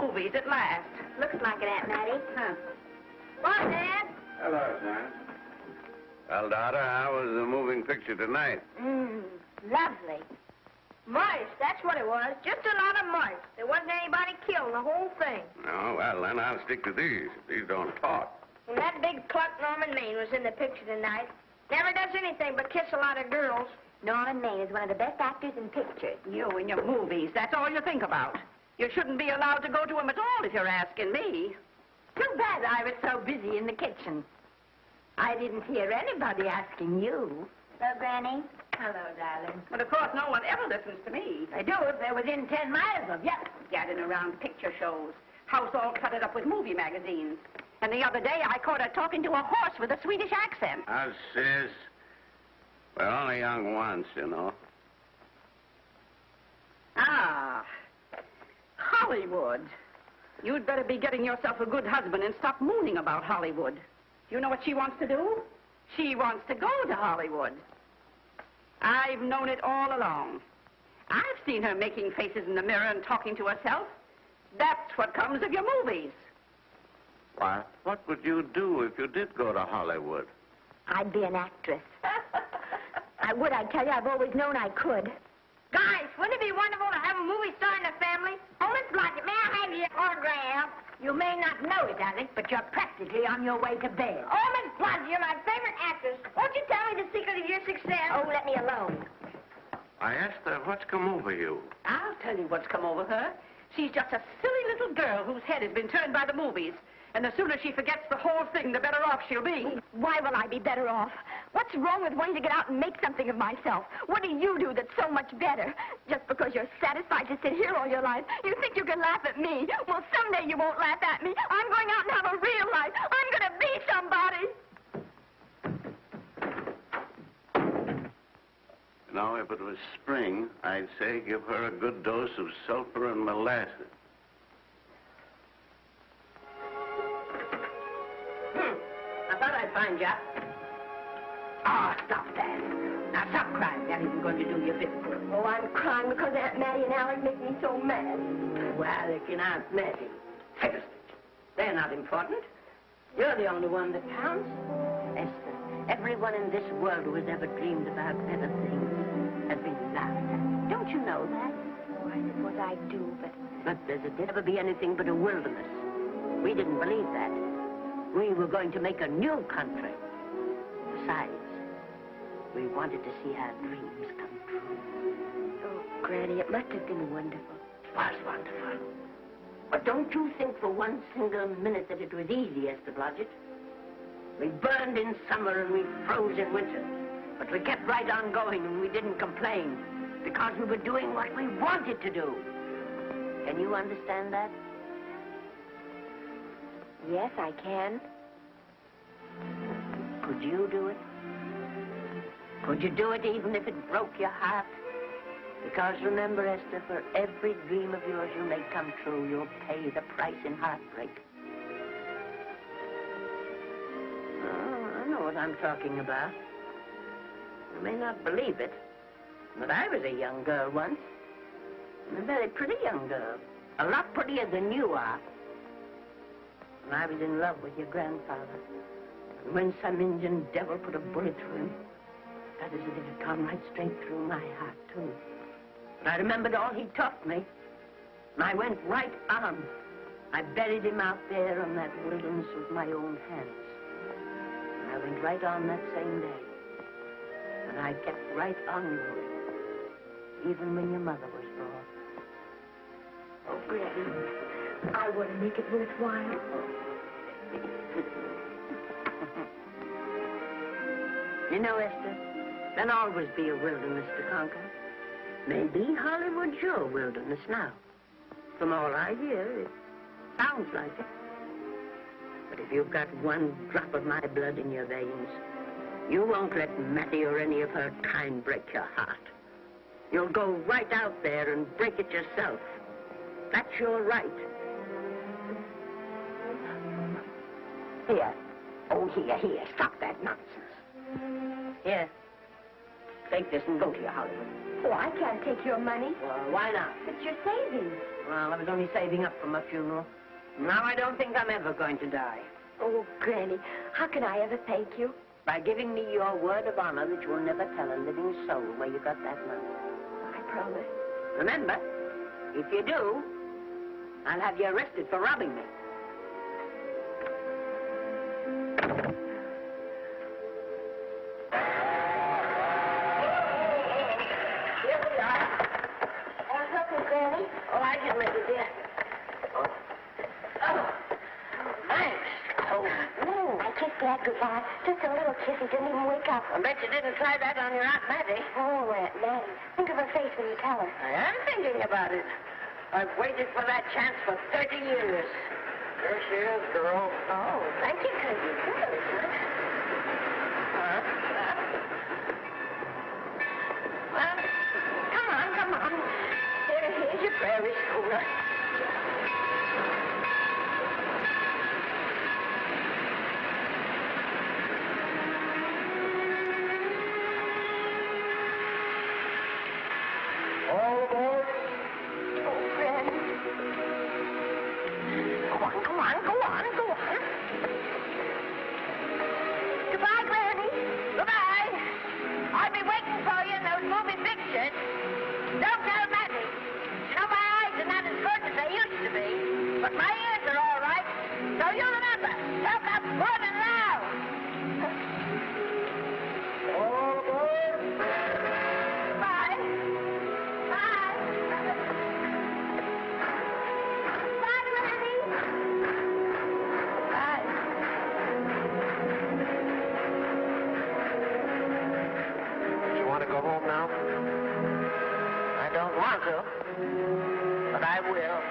movies at last. Looks like it, Aunt Mattie. Huh. Bye, Dad. Hello, son. Well, daughter, how was the moving picture tonight? Lovely. Mice, that's what it was. Just a lot of mice. There wasn't anybody killed in the whole thing. Oh, well, then I'll stick to these. These don't talk. And that big cluck Norman Maine was in the picture tonight. Never does anything but kiss a lot of girls. Norman Maine is one of the best actors in pictures. You and your movies, that's all you think about. You shouldn't be allowed to go to him at all if you're asking me. Too bad I was so busy in the kitchen. I didn't hear anybody asking you. Hello, Granny. Hello, darling. But of course, no one ever listens to me. They do if they're within 10 miles of you. Gadding around picture shows. House all cluttered up with movie magazines. And the other day, I caught her talking to a horse with a Swedish accent. Now, sis, we're only young once, you know. Ah, Hollywood. You'd better be getting yourself a good husband and stop mooning about Hollywood. You know what she wants to do? She wants to go to Hollywood. I've known it all along. I've seen her making faces in the mirror and talking to herself. That's what comes of your movies. Why, what would you do if you did go to Hollywood? I'd be an actress. I would, I tell you. I've always known I could. Guys, wouldn't it be wonderful to have a movie star in the family? Oh, Miss Blodgett, may I have your autograph? You may not know it, Alec, but you're practically on your way to bed. Oh, Miss Blodgett, you're my favorite actress. Won't you tell me the secret of your success? Oh, let me alone. I asked her, what's come over you? I'll tell you what's come over her. She's just a silly little girl whose head has been turned by the movies. And the sooner she forgets the whole thing, the better off she'll be. Why will I be better off? What's wrong with wanting to get out and make something of myself? What do you do that's so much better? Just because you're satisfied to sit here all your life, you think you can laugh at me. Well, someday you won't laugh at me. I'm going out and have a real life. I'm going to be somebody. You know, if it was spring, I'd say give her a good dose of sulfur and molasses. I thought I'd find you. Oh, stop that. Now, stop crying. That isn't going to do you a bit of good. Oh, I'm crying because Aunt Mattie and Alec make me so mad. Oh, Alec and Aunt Mattie. Fiddlesticks. They're not important. You're the only one that counts. Esther, everyone in this world who has ever dreamed about better things has been laughed at. Don't you know that? Well, I suppose I do, but... But there'd never be anything but a wilderness. We didn't believe that. We were going to make a new country. Besides, we wanted to see our dreams come true. Oh, Granny, it must have been wonderful. It was wonderful. But don't you think for one single minute that it was easy, Esther Blodgett? We burned in summer and we froze in winter. But we kept right on going and we didn't complain because we were doing what we wanted to do. Can you understand that? Yes, I can. Could you do it? Could you do it even if it broke your heart? Because remember, Esther, for every dream of yours you may come true, you'll pay the price in heartbreak. Oh, I know what I'm talking about. You may not believe it, but I was a young girl once. A very pretty young girl. A lot prettier than you are. And I was in love with your grandfather. And when some Indian devil put a bullet through him, that is as if it had gone right straight through my heart, too. But I remembered all he taught me. And I went right on. I buried him out there in that wilderness with my own hands. And I went right on that same day. And I kept right on going, even when your mother was born. Oh, Granny, I want to make it worthwhile. You know, Esther, there'll always be a wilderness to conquer. Maybe Hollywood's your wilderness now. From all I hear, it sounds like it. But if you've got one drop of my blood in your veins, you won't let Mattie or any of her kind break your heart. You'll go right out there and break it yourself. That's your right. Here. Oh, here. Stop that nonsense. Here. Take this and go to your Hollywood. Oh, I can't take your money. Well, why not? It's your savings. Well, I was only saving up for my funeral. Now I don't think I'm ever going to die. Oh, Granny, how can I ever thank you? By giving me your word of honor that you'll never tell a living soul where you got that money. I promise. Remember, if you do, I'll have you arrested for robbing me. Here we are. Want something, Granny? Oh, I can make it, dear. Oh, thanks. Oh, I kissed Dad goodbye. Just a little kiss. He didn't even wake up. I bet you didn't try that on your Aunt Mattie. Oh, Aunt Mattie. Think of her face when you tell her. I am thinking about it. I've waited for that chance for 30 years. Here she is, girl. Oh, thank you, cousin. Well, come on. Here's your prairie schooner. All aboard. Oh, Granny. Go on. Goodbye, Granny. Goodbye. I'll be waiting for you in those movie pictures. Don't tell Mattie. You know, my eyes are not as good as they used to be, but my ears are all right. So you remember, talk up good and loud. All aboard. Bye. Bye. Bye, Granny. Bye. You want to go home now? I don't want to, but I will.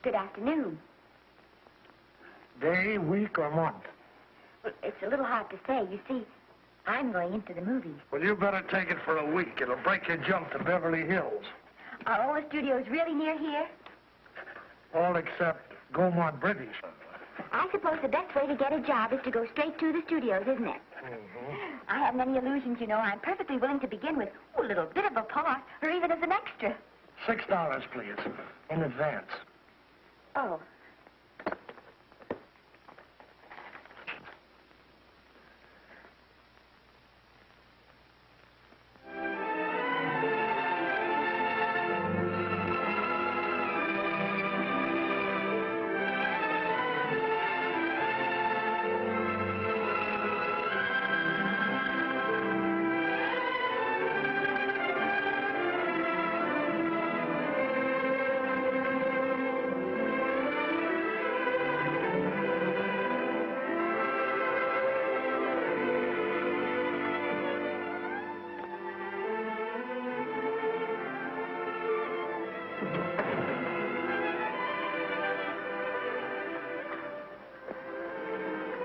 Good afternoon. Day, week, or month? Well, it's a little hard to say. You see, I'm going into the movies. Well, you better take it for a week. It'll break your jump to Beverly Hills. Are all the studios really near here? All except Gaumont British. I suppose the best way to get a job is to go straight to the studios, isn't it? Mm-hmm. I haven't any illusions, you know. I'm perfectly willing to begin with a little bit of a part, or even as an extra. $6, please, in advance. Oh.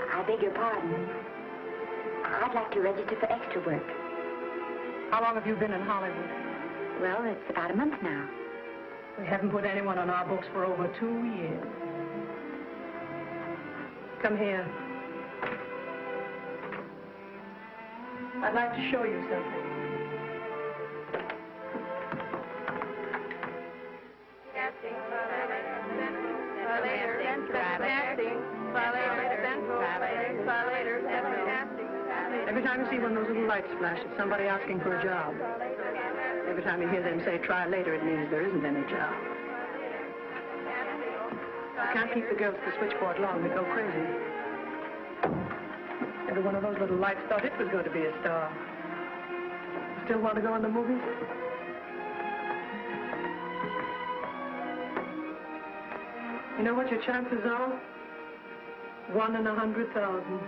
I beg your pardon. I'd like to register for extra work. How long have you been in Hollywood? Well, it's about a month now. We haven't put anyone on our books for over 2 years. Come here. I'd like to show you something. Every time you see one of those little lights flash, it's somebody asking for a job. Every time you hear them say, try later, it means there isn't any job. You can't keep the girls at the switchboard long. They go crazy. Every one of those little lights thought it was going to be a star. Still want to go in the movies? You know what your chances are? 1 in 100,000.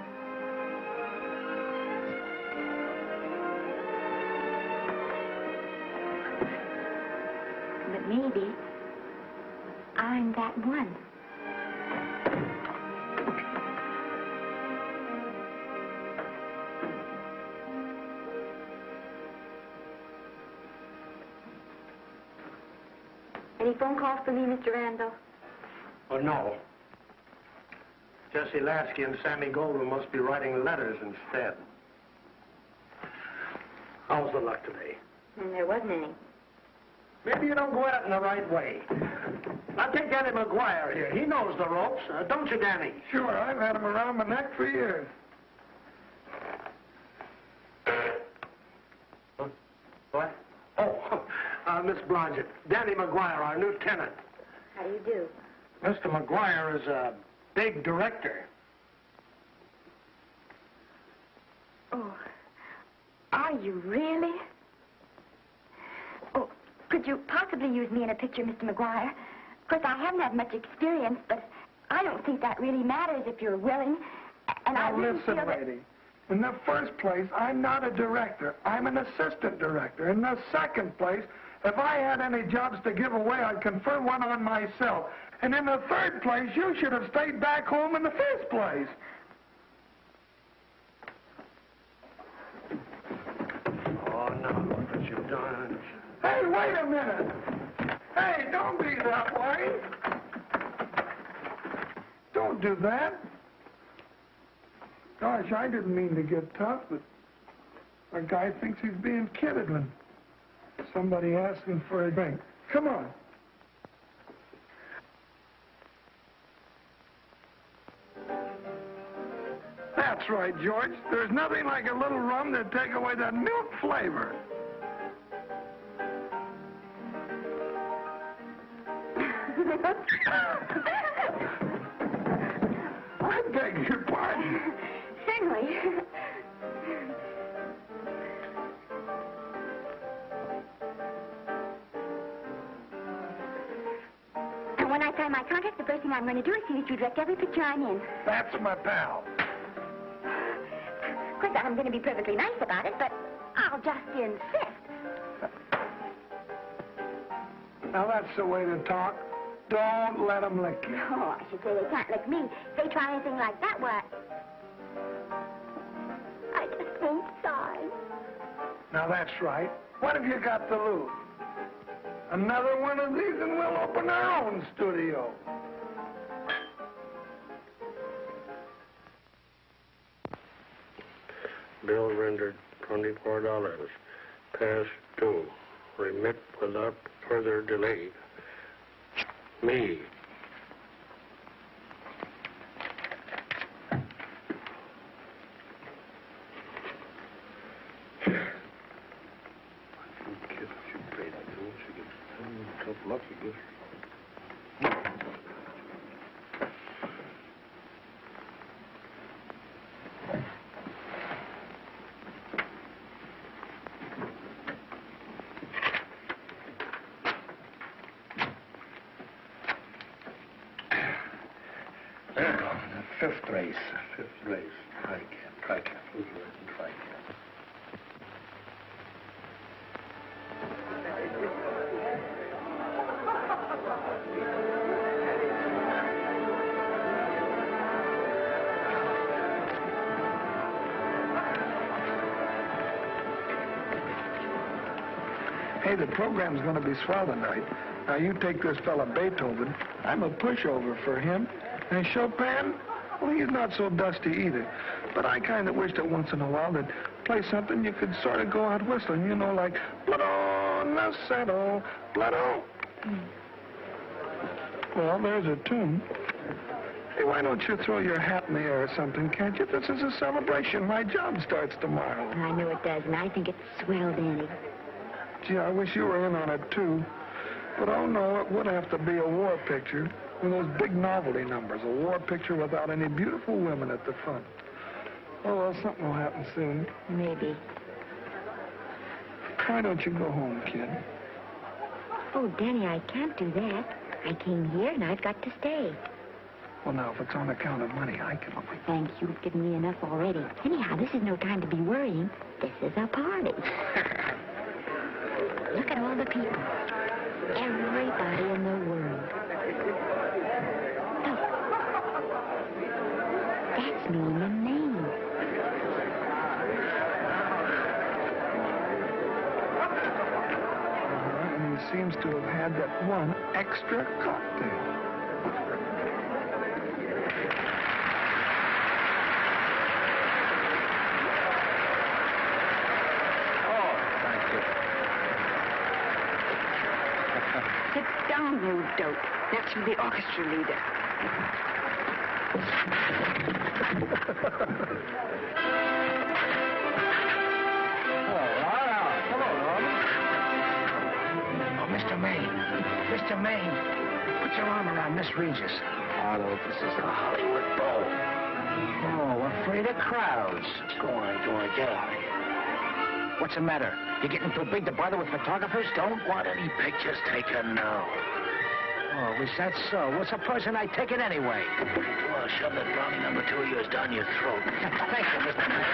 But maybe I'm that one. Any phone calls for me, Mr. Randall? Oh, no. Jesse Lasky and Sammy Goldwyn must be writing letters instead. How's the luck today? There wasn't any. Maybe you don't go at it in the right way. Now take Danny McGuire here. He knows the ropes. Don't you, Danny? Sure, I've had him around my neck for years. What? Oh, Miss Blodgett. Danny McGuire, our new tenant. How do you do? Mr. McGuire is a big director. Oh, are you really? Oh, could you possibly use me in a picture, Mr. McGuire? Of course, I haven't had much experience, but I don't think that really matters if you're willing. And Now I really listen, feel that... lady. In the first place, I'm not a director. I'm an assistant director. In the second place, if I had any jobs to give away, I'd confer one on myself. And in the third place, you should have stayed back home in the first place. Oh, now look what you've done. Hey, wait a minute. Hey, don't be that way. Don't do that. Gosh, I didn't mean to get tough, but a guy thinks he's being kidded when somebody asks him for a drink. Come on. That's right, George. There's nothing like a little rum to take away that milk flavor. I beg your pardon. Certainly. And when I sign my contract, the first thing I'm going to do is see that you direct every picture I'm in. That's my pal. Of course, I'm going to be perfectly nice about it, but I'll just insist. Now, that's the way to talk. Don't let them lick you. Oh, I should say they can't lick me. If they try anything like that, what? I just won't sign. Now, that's right. What have you got to lose? Another one of these and we'll open our own studio. Bill rendered $24. Past due. Remit without further delay. Me. Fifth race. Fifth race. Try cap. Who's raising try cap? Hey, the program's going to be swell tonight. Now, you take this fella Beethoven. I'm a pushover for him. And Chopin, well, he's not so dusty either. But I kind of wish that once in a while they'd play something you could sort of go out whistling, you know, like Blood on the Saddle, Blood on. Well, there's a tune. Hey, why don't you throw your hat in the air or something, can't you? This is a celebration. My job starts tomorrow. I know it does, and I think it's swell, Danny. Gee, I wish you were in on it, too. But, oh, no, it would have to be a war picture. One of those big novelty numbers. A war picture without any beautiful women at the front. Oh, well, something will happen soon. Maybe. Why don't you go home, kid? Oh, Danny, I can't do that. I came here, and I've got to stay. Well, now, if it's on account of money, I can... Thanks, you've given me enough already. Anyhow, this is no time to be worrying. This is a party. Look at all the people. Everybody in the world. Look. That's me and the name. And he seems to have had that one extra cocktail. Sit down, you dope. That's for the orchestra leader. Mr. Maine. Mr. Maine, put your arm around Miss Regis. Arlo, this is a Hollywood bowl. Oh, afraid of crowds. Go on, get out of here. What's the matter? You getting too big to bother with photographers? Don't want any pictures taken now. Oh, is that so? Well, supposing I take it anyway. Well, shove that brownie number 2 of yours down your throat. Thank you, Mr. Maine.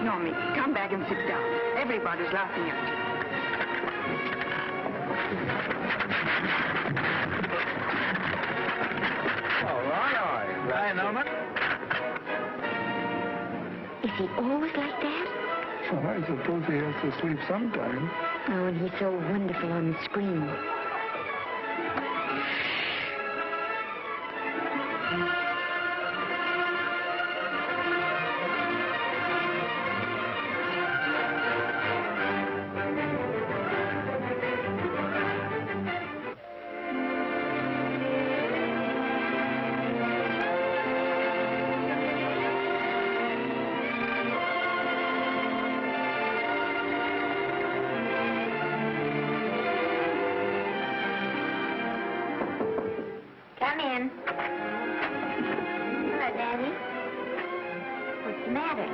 Normie, come back and sit down. Everybody's laughing at you. All right. Hi, Norman. Is he always like that? Well, I suppose he has to sleep sometime. Oh, and he's so wonderful on the screen. Come in. Hello, Danny. What's the matter?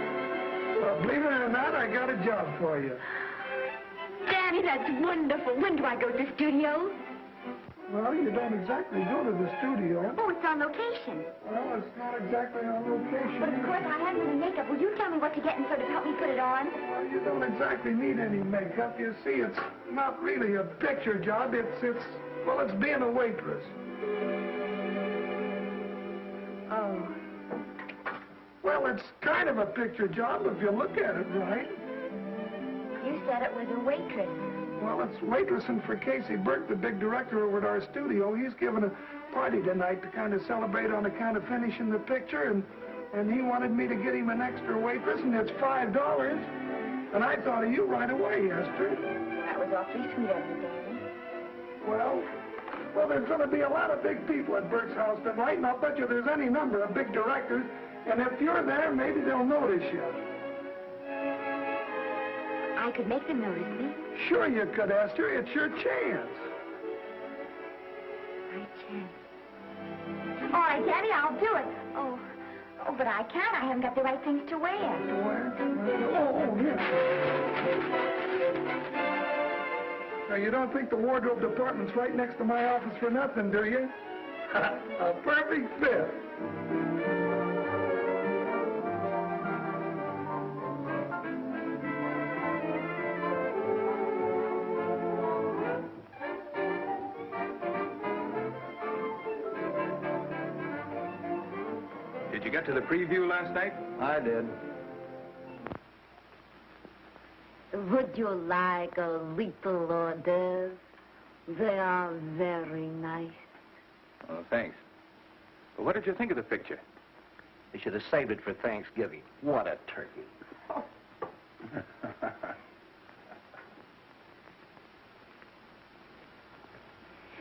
Well, believe it or not, I got a job for you. Danny, that's wonderful. When do I go to the studio? Well, you don't exactly go to the studio. Oh, it's on location. Well, it's not exactly on location. But of course, I have any makeup. Will you tell me what to get and sort of help me put it on? Well, you don't exactly need any makeup. You see, it's not really a picture job. It's being a waitress. Oh. Well, it's kind of a picture job if you look at it right. You said it was a waitress. Well, it's waitressing for Casey Burke, the big director over at our studio. He's giving a party tonight to kind of celebrate on account of finishing the picture, and he wanted me to get him an extra waitress, and it's $5. And I thought of you right away, Esther. That was awfully sweet of you, Danny. Well, there's going to be a lot of big people at Burke's house tonight, and I'll bet you there's any number of big directors. And if you're there, maybe they'll notice you. I could make them notice me. Sure you could, Esther. It's your chance. My chance. All right, Danny, I'll do it. Oh, but I can't. I haven't got the right things to wear. Oh, yeah. Now, you don't think the wardrobe department's right next to my office for nothing, do you? A perfect fit. Did you get to the preview last night? I did. Would you like a little hors d'oeuvre? They are very nice. Oh, thanks. Well, what did you think of the picture? They should have saved it for Thanksgiving. What a turkey.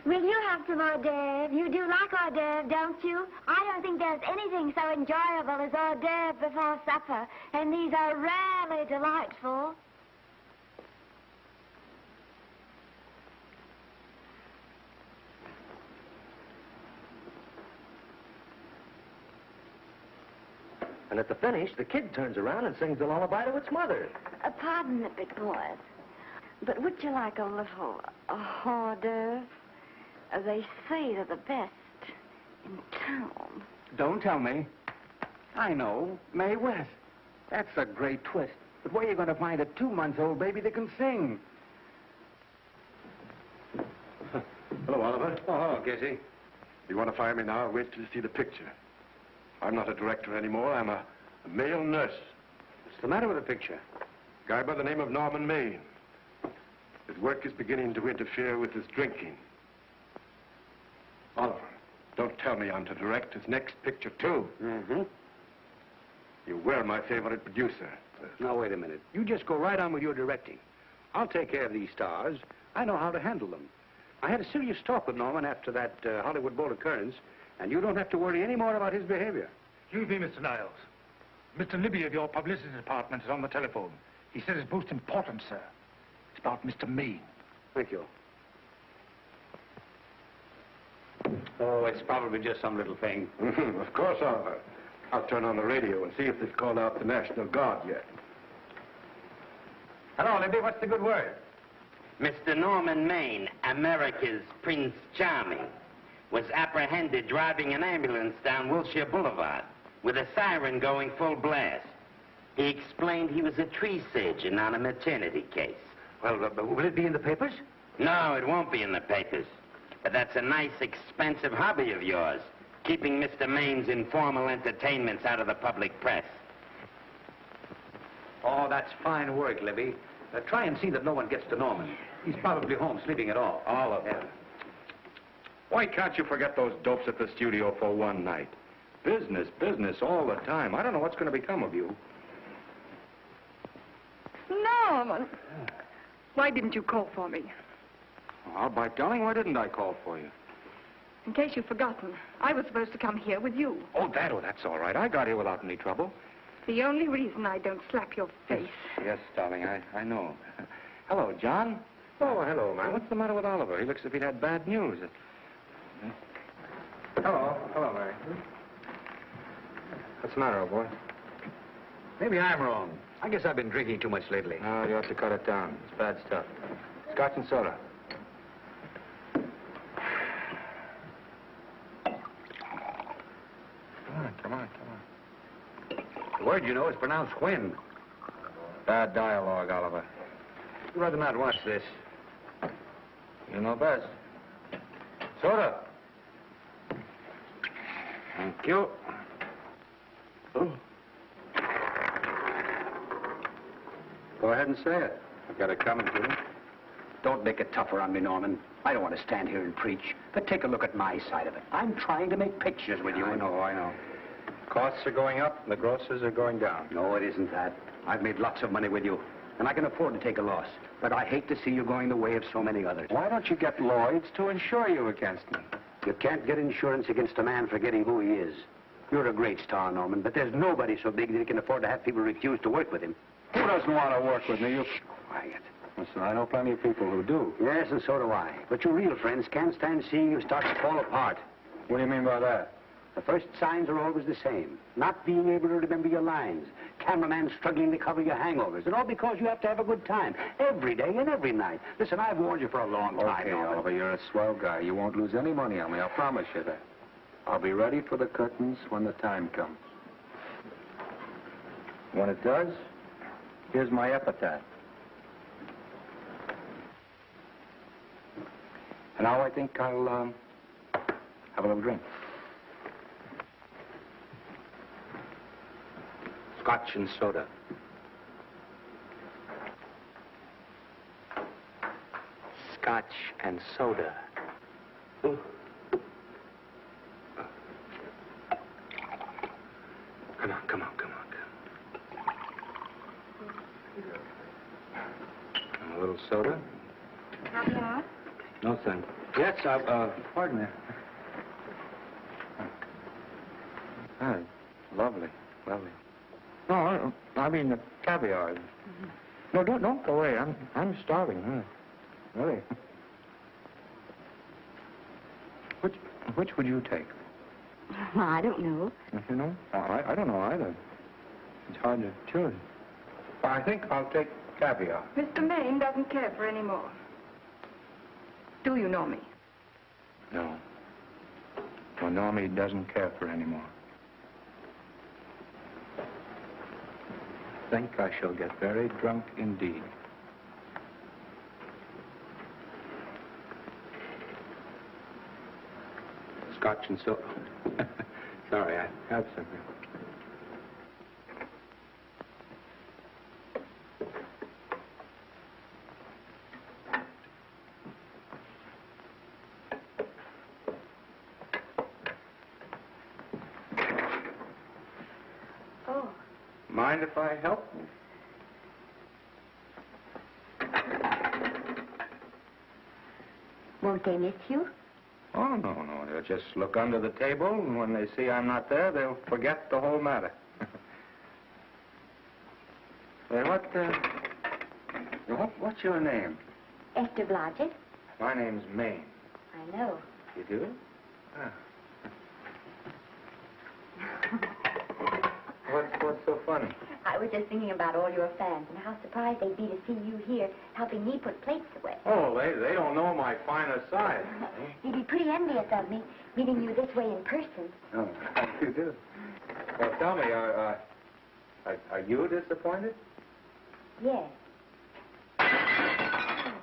Will you have some hors d'oeuvre? You do like hors d'oeuvre, don't you? I don't think there's anything so enjoyable as hors d'oeuvre before supper, and these are rarely delightful. And at the finish, the kid turns around and sings a lullaby to its mother. Pardon me, big boys, but would you like a little hors d'oeuvre? They say they're the best in town. Don't tell me. I know. Mae West. That's a great twist. But where are you going to find a 2-month-old baby that can sing? Hello, Oliver. Oh, hello, Casey. You want to fire me now? Wait till you see the picture. I'm not a director anymore. I'm a male nurse. What's the matter with the picture? Guy by the name of Norman Maine. His work is beginning to interfere with his drinking. Oliver, don't tell me I'm to direct his next picture, too. Mm-hmm. You were my favorite producer. Now, wait a minute. You just go right on with your directing. I'll take care of these stars. I know how to handle them. I had a serious talk with Norman after that Hollywood Bowl occurrence, and you don't have to worry any more about his behavior. Excuse me, Mr. Niles. Mr. Libby of your publicity department is on the telephone. He says it's most important, sir. It's about Mr. Maine. Thank you. Oh, it's probably just some little thing. Of course, Oliver. I'll turn on the radio and see if they've called out the National Guard yet. Hello, Libby. What's the good word? Mr. Norman Maine, America's Prince Charming, was apprehended driving an ambulance down Wilshire Boulevard with a siren going full blast. He explained he was a tree surgeon on a maternity case. Well, will it be in the papers? No, it won't be in the papers. But that's a nice, expensive hobby of yours, keeping Mr. Maine's informal entertainments out of the public press. Oh, that's fine work, Libby. Try and see that no one gets to Norman. He's probably home sleeping it off. Oliver. Yeah. Why can't you forget those dopes at the studio for one night? Business, business all the time. I don't know what's going to become of you. Norman, why didn't you call for me? Well, by darling, why didn't I call for you? In case you've forgotten, I was supposed to come here with you. Oh, that's all right. I got here without any trouble. The only reason I don't slap your face. Yes, darling, I know. Hello, John. Oh, hello, man. What's the matter with Oliver? He looks as if he'd had bad news. Hello, Mary. What's the matter, old boy? Maybe I'm wrong. I guess I've been drinking too much lately. No, you ought to cut it down. It's bad stuff. Scotch and soda. Come on. The word, you know, is pronounced when. Bad dialogue, Oliver. You'd rather not watch this. You know best. Soda. Thank you. Oh. Go ahead and say it. I've got it coming to me. Don't make it tougher on me, Norman. I don't want to stand here and preach, but take a look at my side of it. I'm trying to make pictures with you. I know. Costs are going up, and the grosses are going down. No, it isn't that. I've made lots of money with you, and I can afford to take a loss. But I hate to see you going the way of so many others. Why don't you get Lloyd's to insure you against me? You can't get insurance against a man forgetting who he is. You're a great star, Norman, but there's nobody so big that he can afford to have people refuse to work with him. Who doesn't want to work with me? You... Quiet. Listen, I know plenty of people who do. Yes, and so do I. But your real friends can't stand seeing you start to fall apart. What do you mean by that? The first signs are always the same. Not being able to remember your lines. Cameraman struggling to cover your hangovers. And all because you have to have a good time. Every day and every night. Listen, I've warned you for a long time. Okay, Oliver, you're a swell guy. You won't lose any money on me. I'll promise you that. I'll be ready for the curtains when the time comes. When it does, here's my epitaph. And now I think I'll have a little drink. Scotch and soda. Scotch and soda. Ooh. Come on. A little soda? Caviar? No, thanks. Yes, pardon me. Ah, lovely. No, I mean the caviar. Mm-hmm. No, don't go away. I'm starving. Really. Which would you take? I don't know. You know? I don't know either. It's hard to choose. I think I'll take caviar. Mr. Maine doesn't care for any more. Do you know me? No. Well, Normie doesn't care for any more. I think I shall get very drunk indeed. Scotch and soda. Sorry, I have something. Oh. Mind if I help? Won't they miss you? Oh, no. They'll just look under the table, and when they see I'm not there, they'll forget the whole matter. Hey, what's your name? Esther Blodgett. My name's Maine. I know. You do? Ah. What's so funny? I was just thinking about all your fans and how surprised they'd be to see you here helping me put plates away. Oh, they don't know my finer side. You'd be pretty envious of me, meeting you this way in person. Oh, you do? Well, tell me, are you disappointed? Yes. Oh,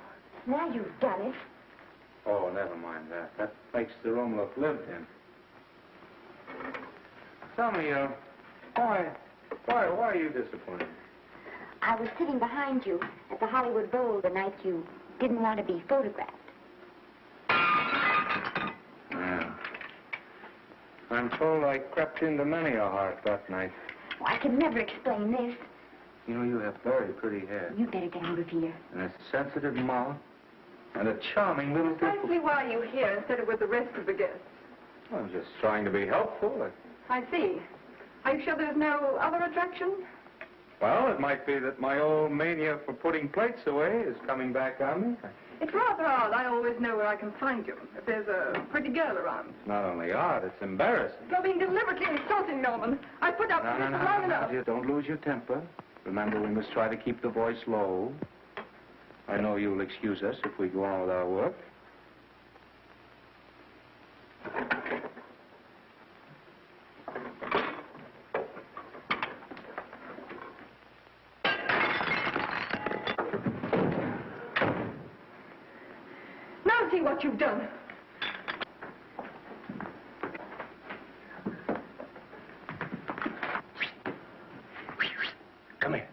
now you've done it. Oh, never mind that. That makes the room look lived in. Tell me, why are you disappointed? I was sitting behind you at the Hollywood Bowl the night you didn't want to be photographed. Yeah. I'm told I crept into many a heart that night. Oh, I can never explain this. You know, you have very pretty hair. You better get out of here. And a sensitive mouth. And a charming little Precisely why are you here instead of with the rest of the guests? I'm just trying to be helpful. I see. Are you sure there's no other attraction? Well, it might be that my old mania for putting plates away is coming back on me. It's rather odd. I always know where I can find you if there's a pretty girl around. It's not only odd, it's embarrassing. You're being deliberately insulting, Norman. I put up with this for long enough. Dear, don't lose your temper. Remember, we must try to keep the voice low. I know you'll excuse us if we go on with our work. Now see what you've done. Come here.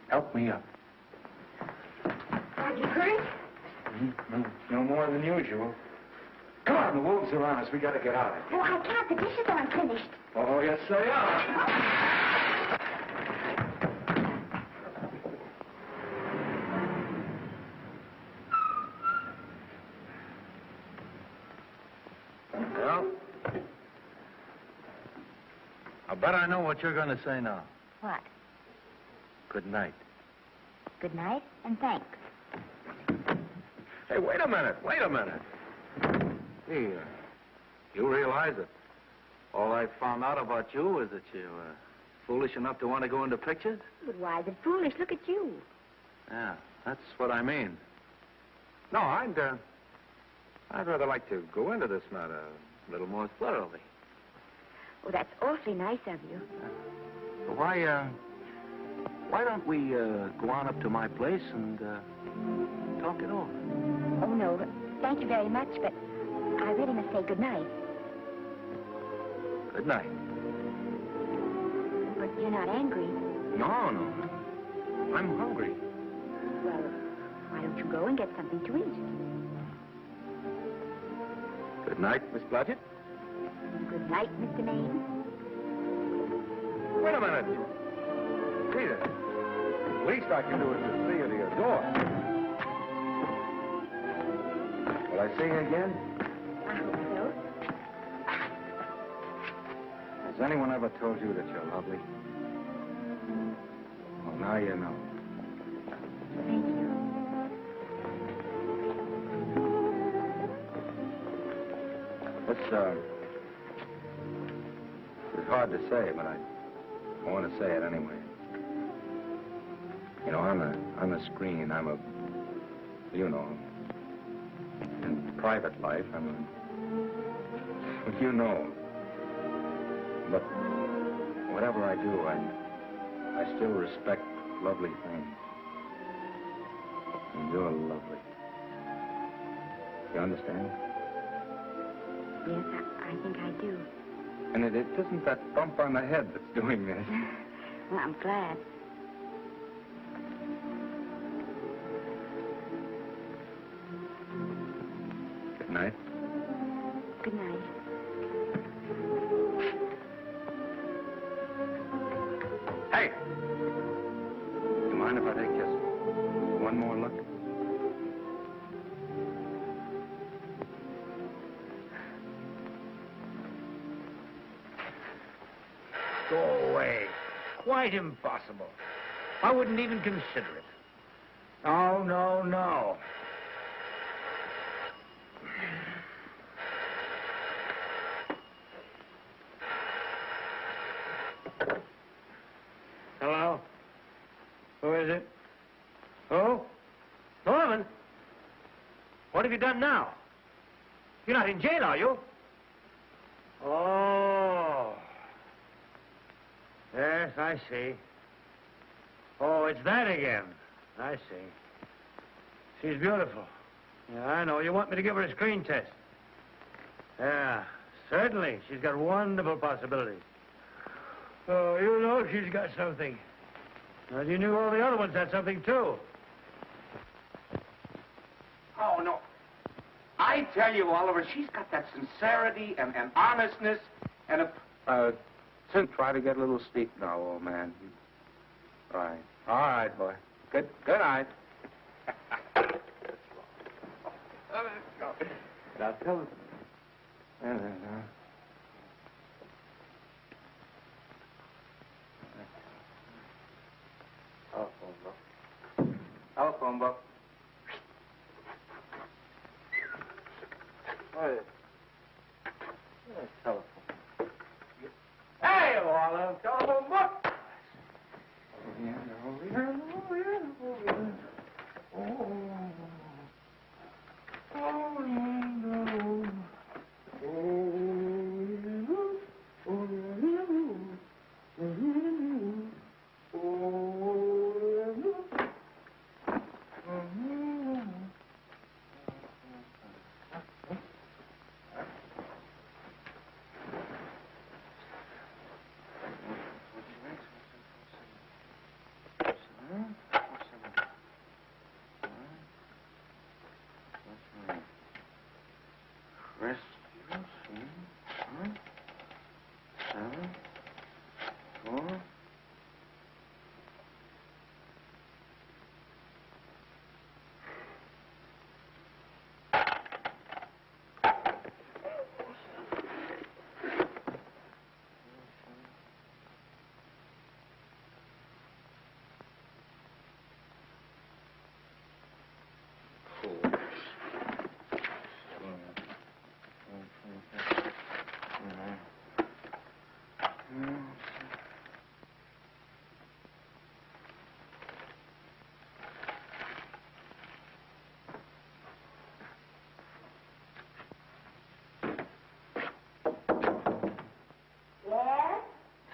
Help me up. Are you hurt? No more than usual. Come on, the wolves are on us. We gotta get out of here. Oh, I can't. The dishes aren't finished. Oh, yes, they are. Well, I bet I know what you're going to say now. What? Good night. Good night, and thanks. Hey, wait a minute. Hey, you realize that all I found out about you is that you're foolish enough to want to go into pictures? But why is it foolish? Look at you. Yeah, that's what I mean. No, I'd rather like to go into this matter a little more thoroughly. Oh, that's awfully nice of you. Why don't we go on up to my place and talk it over? Oh, no, thank you very much, but I really must say good night. Good night. But You're not angry. No, no. I'm hungry. Well, why don't you go and get something to eat? Good night, Miss Blodgett. Good night, Mr. Maine. Wait a minute. Peter, the least I can do is to see you to your door. Will I see you again? I hope so. Has anyone ever told you that you're lovely? Well, now you know. Thank you. It's hard to say, but I want to say it anyway. You know, on the screen, I'm a, you know, in private life, I'm a, you know. But whatever I do, I still respect lovely things. And you're lovely. You understand? Yes, I think I do. And it isn't that bump on the head that's doing this. Well, I'm glad. Good night. Good night. Hey! You mind if I take just one more look? Go away. Quite impossible. I wouldn't even consider it. No, no, no. Hello? Who is it? Who? Norman? What have you done now? You're not in jail, are you? Oh. Yes, I see. Oh, it's that again. I see. She's beautiful. Yeah, I know. You want me to give her a screen test? Yeah, certainly. She's got wonderful possibilities. Oh, you know she's got something. Well, you knew all the other ones had something, too. Oh, no. I tell you, Oliver, she's got that sincerity and honestness and a... Tim, try to get a little steep now, old man. Right. All right, boy. Good night. Now, tell us. Telephone book. Hey. Telephone. Hey, Olive, telephone book.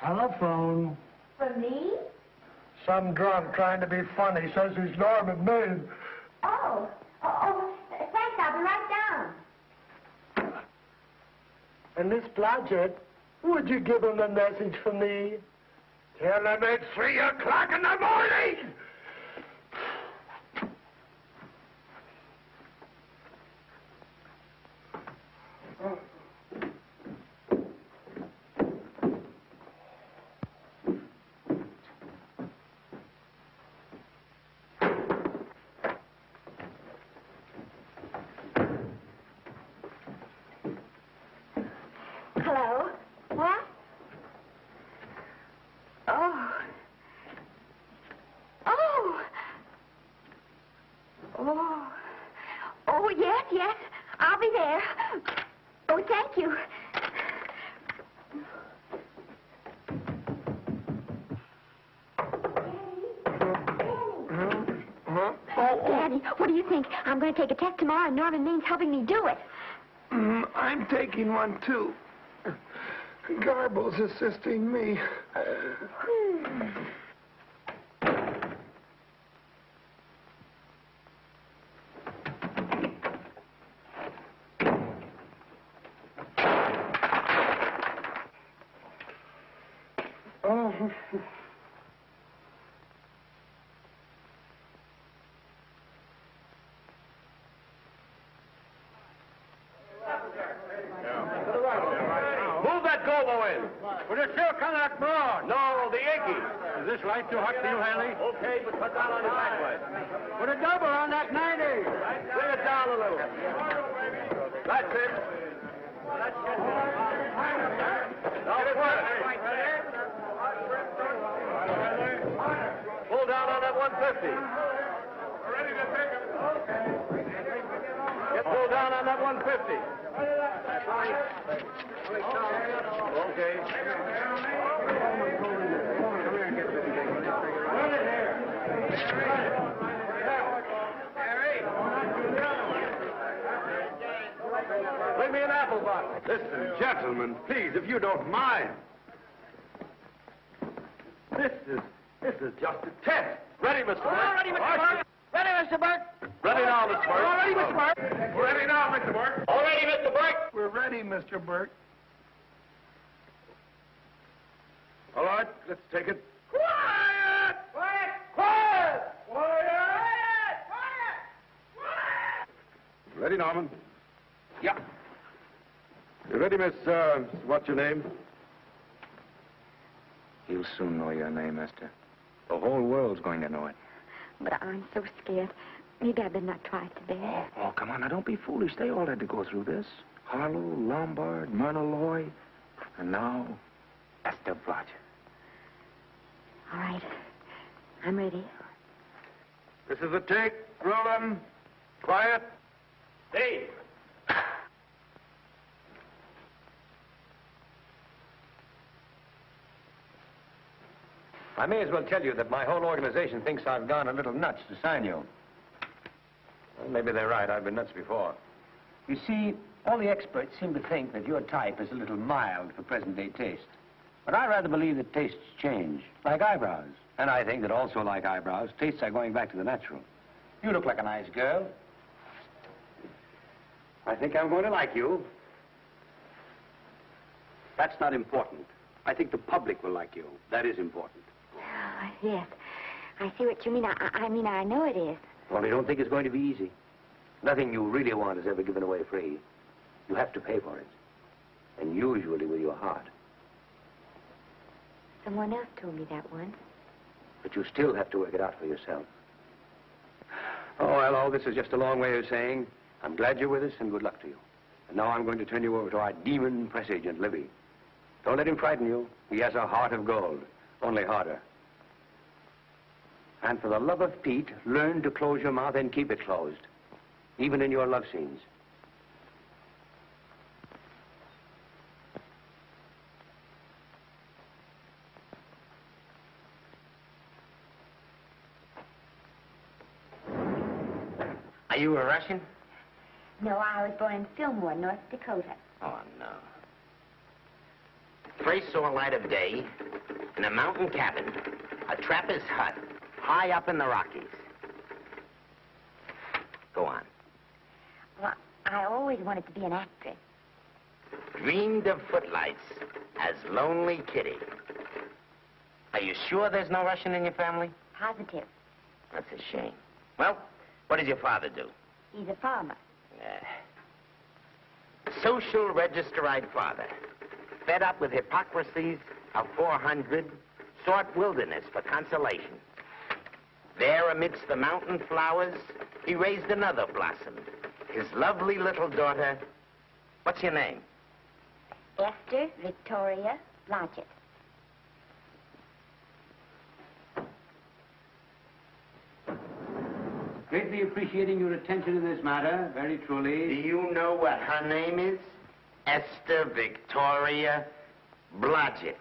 Telephone. For me? Some drunk trying to be funny says he's Norman Maine. Oh, thanks. I'll be right down. And Miss Blodgett, would you give him a message for me? Tell them it's 3 o'clock in the morning! Hello? What? Oh. Oh. Oh. Oh, yes, yes. I'll be there. Oh, thank you. Daddy, what do you think? I'm going to take a test tomorrow, and Norman Main's helping me do it. I'm taking one, too. Garble's assisting me. Oh. Move that gobo in. Would you sure come that broad? No, the Yankee. Is this light too hot for you, Hanley? Okay, but cut down on the backlight. Put a double on that 90. Bring it down a little. That's it. Now pull down on that 150. Ready to take it. Get pulled down on that 150. Okay. Bring me an apple box. Listen, gentlemen, please, if you don't mind. This is just a test. Ready, Mr. Burke? All ready, Mr. Burke. Ready, Mr. Burke. Ready now, Mr. Burke. All ready, Mr. Burke. We're ready now, Mr. Burke. All ready, Mr. Burke. We're ready, Mr. Burke. All right, let's take it. Quiet! Quiet! Quiet! Quiet! Quiet! Ready, Norman? Yeah. You ready, Miss, what's your name? You'll soon know your name, Esther. The whole world's going to know it. But I'm so scared. Maybe I better not try it today. Oh, come on, now, don't be foolish. They all had to go through this. Harlow, Lombard, Myrna Loy, and now, Esther Blodgett. All right. I'm ready. This is a take. Rolling. Quiet. Hey. I may as well tell you that my whole organization thinks I've gone a little nuts to sign you. Well, maybe they're right. I've been nuts before. You see, all the experts seem to think that your type is a little mild for present-day taste. But I rather believe that tastes change, like eyebrows. And I think that also, like eyebrows, tastes are going back to the natural. You look like a nice girl. I think I'm going to like you. That's not important. I think the public will like you. That is important. Oh, yes. I see what you mean. I mean, I know it is. Only don't think it's going to be easy. Nothing you really want is ever given away free. You have to pay for it. And usually with your heart. Someone else told me that once. But you still have to work it out for yourself. Oh, well, all this is just a long way of saying, I'm glad you're with us and good luck to you. And now I'm going to turn you over to our demon press agent, Libby. Don't let him frighten you. He has a heart of gold, only harder. And for the love of Pete, learn to close your mouth and keep it closed, even in your love scenes. Are you a Russian? No, I was born in Fillmore, North Dakota. Oh, no. First saw light of day in a mountain cabin, a trapper's hut, high up in the Rockies. Go on. Well, I always wanted to be an actress. Dreamed of footlights as Lonely Kitty. Are you sure there's no Russian in your family? Positive. That's a shame. Well, what does your father do? He's a farmer. Social registerite father. Fed up with hypocrisies of 400, sought wilderness for consolation. There amidst the mountain flowers, he raised another blossom. His lovely little daughter. What's your name? Esther Victoria Blodgett. Greatly appreciating your attention in this matter, very truly. Do you know what her name is? Esther Victoria Blodgett.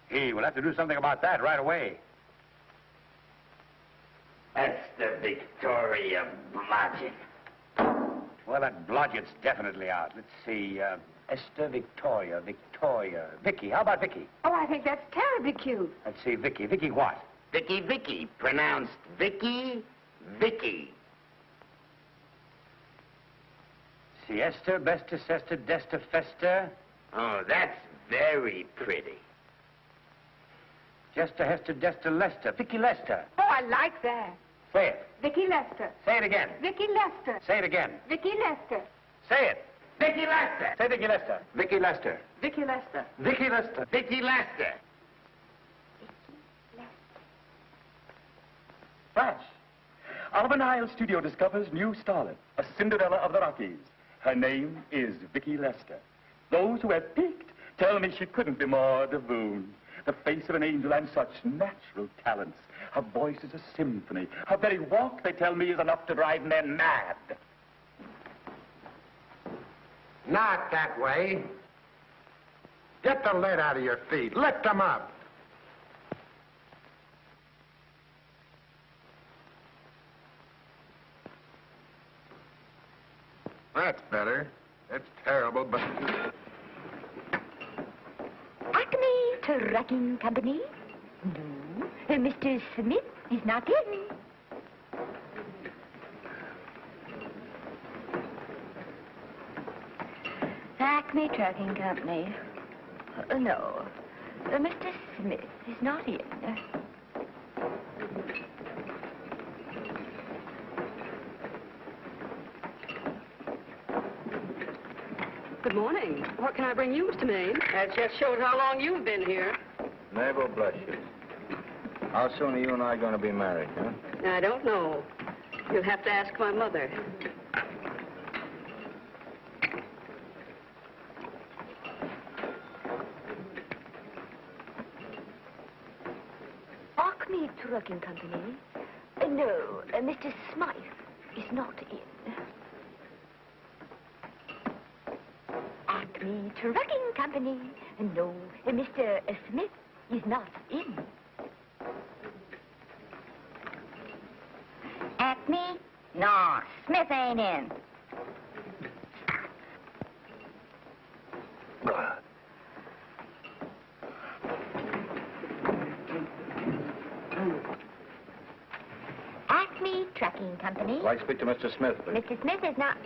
Hey, we'll have to do something about that right away. Esther Victoria Blodgett. Well, that Blodgett's definitely out. Let's see, Esther Victoria, Vicky. How about Vicky? Oh, I think that's terribly cute. Let's see, Vicky. Vicky what? Vicky, pronounced Vicky. See, Esther, Bester, Sester, Dester, Fester. Oh, that's very pretty. Jester, Hester, Dester, Lester. Vicky Lester. Oh, I like that. Say it. Vicky Lester. Say it again. Vicky Lester. Say it again. Vicky Lester. Say it. Vicky Lester. Say Vicky Lester. Vicky Lester. Vicky Lester. Vicky Lester. Vicky Lester. Flash. Oliver Nile Studio discovers new starlet, a Cinderella of the Rockies. Her name is Vicky Lester. Those who have peeked tell me she couldn't be more divoon. The face of an angel and such natural talents. Her voice is a symphony. Her very walk, they tell me, is enough to drive men mad. Not that way. Get the lead out of your feet. Lift them up. That's better. It's terrible, but... Acme Trucking Company? No. Mr. Smith is not in. Acme Trucking Company. No. Mr. Smith is not in. Good morning. What can I bring you, Mr. Maine? That just shows how long you've been here. Mabel, bless you. How soon are you and I going to be married, huh? I don't know. You'll have to ask my mother. Acme Trucking Company? No, Mr. Smythe is not in. Acme Trucking Company? No, Mr. Smith is not in. Acme? No, Smith ain't in. Acme Trucking Company? I'd like to speak to Mr. Smith, please. Mr. Smith is not...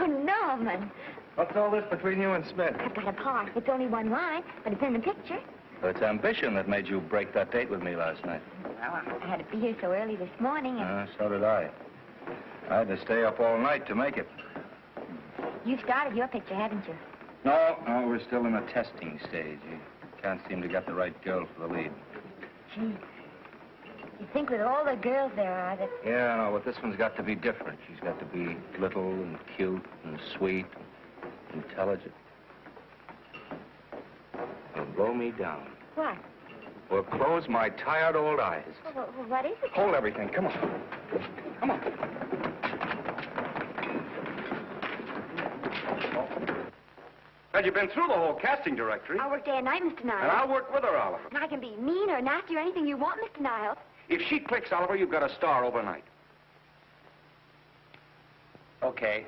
Oh, Norman. What's all this between you and Smith? I've got a part. It's only one line, but it's in the picture. Well, it's ambition that made you break that date with me last night. Well, I had to be here so early this morning, and So did I. I had to stay up all night to make it. you've started your picture, haven't you? No, we're still in the testing stage. You can't seem to get the right girl for the lead. Gee, you think with all the girls there are that... Yeah, no, but this one's got to be different. She's got to be little and cute and sweet and intelligent. It'll blow me down. What? Will close my tired old eyes. Well, what is it? Hold everything. Come on. Come on. Well, you've been through the whole casting directory. I work day and night, Mr. Niles. And I'll work with her, Oliver. And I can be mean or nasty or anything you want, Mr. Niles. If she clicks, Oliver, you've got a star overnight. Okay.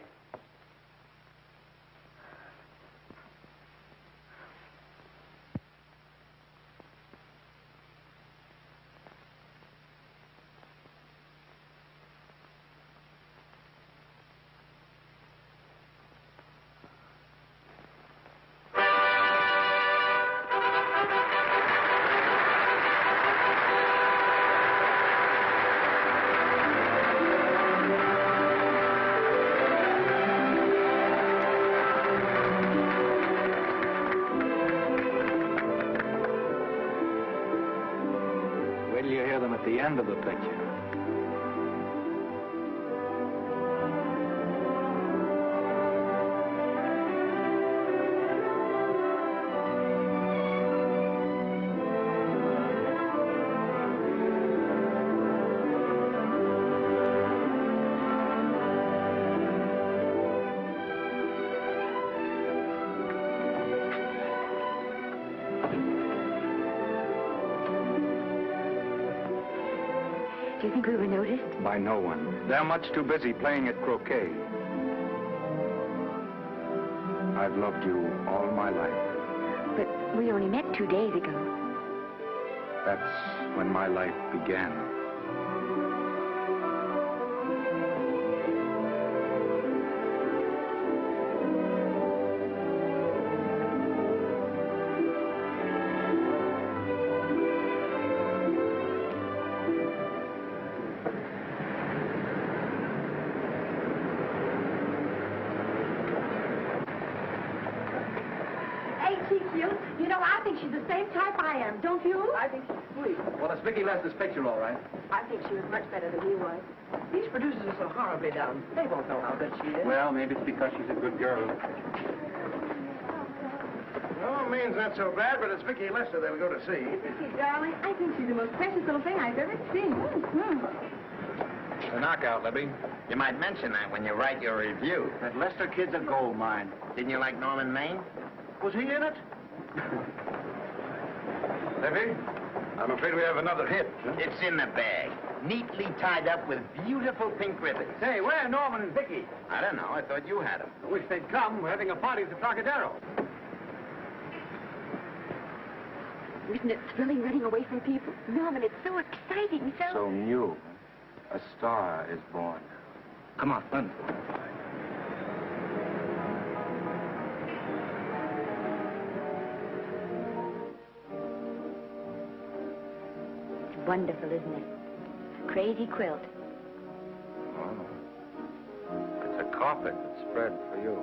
end of the picture. Do you think we were noticed? By no one. They're much too busy playing at croquet. I've loved you all my life. But we only met 2 days ago. That's when my life began. You know, I think she's the same type I am, don't you? I think she's sweet. Well, it's Vicky Lester's picture, all right. I think she was much better than he was. These producers are so horribly down. They won't know how good she is. Well, maybe it's because she's a good girl. No, Maine's not so bad, but it's Vicky Lester they'll go to see. Vicky, darling, I think she's the most precious little thing I've ever seen. The knockout, Libby. You might mention that when you write your review. That Lester kid's a gold mine. Didn't you like Norman Maine? Was he in it? Libby, I'm afraid we have another hit. Huh? It's in the bag, neatly tied up with beautiful pink ribbons. Say, where are Norman and Vicky? I don't know. I thought you had them. I wish they'd come. We're having a party at the Trocadero. Isn't it thrilling running away from people? Norman, it's so exciting, So new. A star is born. Come on, run. It's wonderful, isn't it? Crazy quilt. Oh. It's a carpet that's spread for you.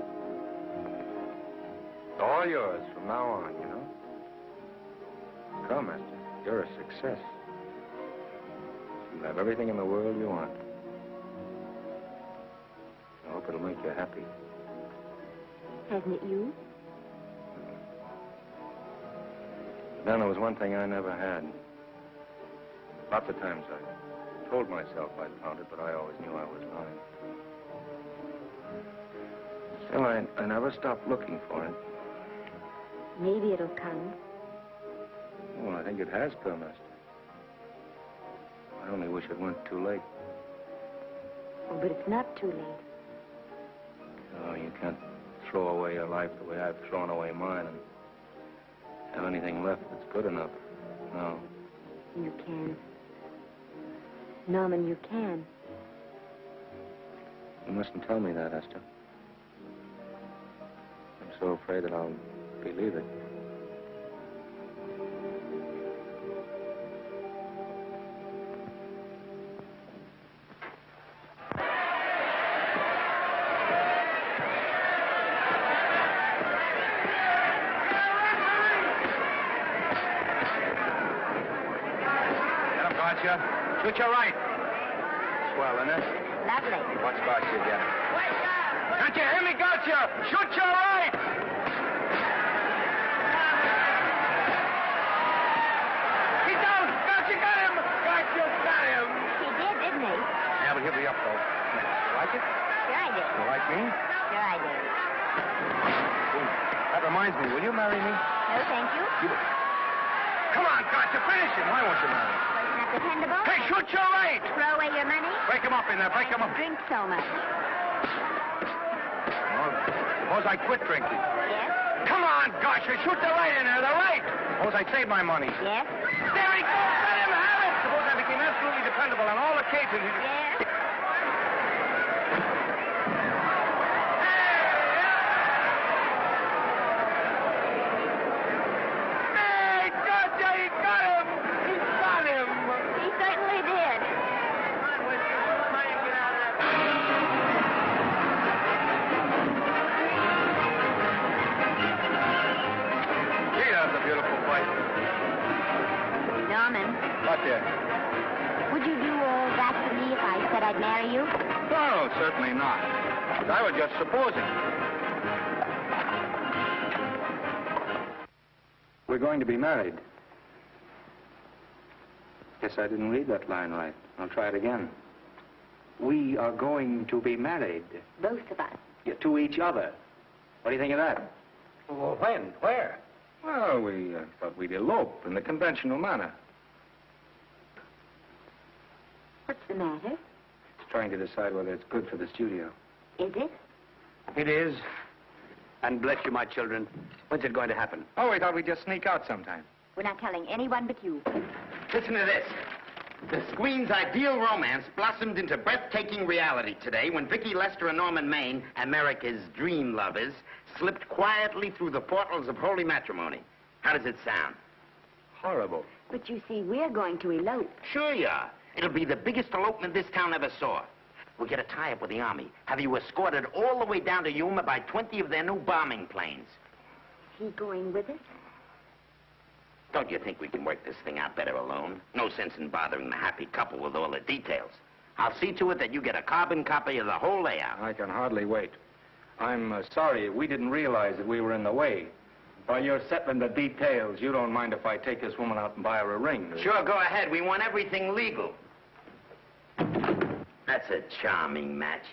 It's all yours from now on, you know. Come, mister. You're a success. You have everything in the world you want. I hope it'll make you happy. Hasn't it you? Then there was one thing I never had. Lots of times I told myself I'd found it, but I always knew I was lying. Still, I never stopped looking for it. Maybe it'll come. Well, I think it has come, mister. I only wish it weren't too late. Oh, but it's not too late. No, you can't throw away your life the way I've thrown away mine and have anything left that's good enough. No. You can. Norman, you can. You mustn't tell me that, Esther. I'm so afraid that I'll believe it. Shoot your right. Swell, isn't it? Lovely. What spot you get? Can't you hear me, Gotcha? Shoot your right! He's down! Gotcha, got him! Gotcha, got him! He did, didn't he? Yeah, but he'll be up, though. You like it? Sure I did. You like me? Sure I did. Ooh, that reminds me. Will you marry me? No, thank you. Come on, Gotcha, finish him. Why won't you marry me? Wasn't that dependable? Hey, shoot your right! Throw away your money? Break him up in there, break him up. Drink so much. Well, suppose I quit drinking. Yes? Come on, Gotcha, shoot the right in there, the right! Suppose I save my money. Yes? There he goes, let him have it! Suppose I became absolutely dependable on all occasions. Yes? Hey, Gotcha, he got him! He got him! He certainly did. Gee, that's a beautiful fight. Norman, What, dear? would I'd marry you? No, certainly not. I was just supposing. We're going to be married. Guess I didn't read that line right. I'll try it again. We are going to be married. Both of us. Yeah, to each other. What do you think of that? Well, when? Where? Well, we thought we'd elope in the conventional manner. What's the matter? Trying to decide whether it's good for the studio. Is it? It is. And bless you, my children. When's it going to happen? Oh, we thought we'd just sneak out sometime. We're not telling anyone but you. Listen to this. The screen's ideal romance blossomed into breathtaking reality today when Vicki Lester and Norman Maine, America's dream lovers, slipped quietly through the portals of holy matrimony. How does it sound? Horrible. But you see, we're going to elope. Sure you are. It'll be the biggest elopement this town ever saw. We'll get a tie-up with the Army, have you escorted all the way down to Yuma by 20 of their new bombing planes. Is he going with us? Don't you think we can work this thing out better alone? No sense in bothering the happy couple with all the details. I'll see to it that you get a carbon copy of the whole layout. I can hardly wait. I'm sorry. We didn't realize that we were in the way. While you're settling the details, you don't mind if I take this woman out and buy her a ring, do you? Sure, go ahead. We want everything legal. That's a charming match.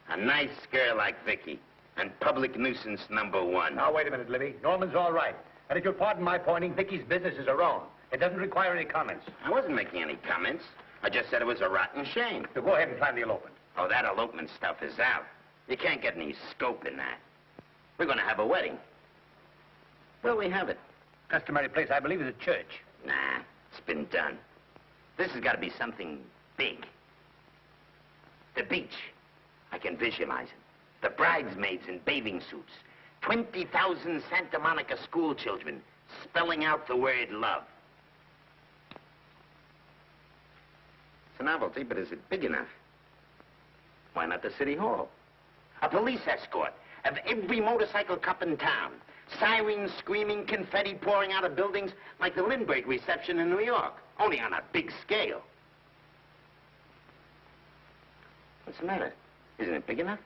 A nice girl like Vicki. And public nuisance #1. Now, wait a minute, Libby. Norman's all right. And if you'll pardon my pointing, Vicky's business is her own. It doesn't require any comments. I wasn't making any comments. I just said it was a rotten shame. So go ahead and plan the elopement. Oh, that elopement stuff is out. You can't get any scope in that. We're going to have a wedding. Where'll we have it? Customary place, I believe, is a church. Nah, it's been done. This has got to be something big. The beach. I can visualize it. The bridesmaids in bathing suits. 20,000 Santa Monica school children spelling out the word love. It's a novelty, but is it big enough? Why not the city hall? A police escort of every motorcycle cop in town. Sirens screaming, confetti pouring out of buildings like the Lindbergh reception in New York, only on a big scale. What's the matter? Isn't it big enough?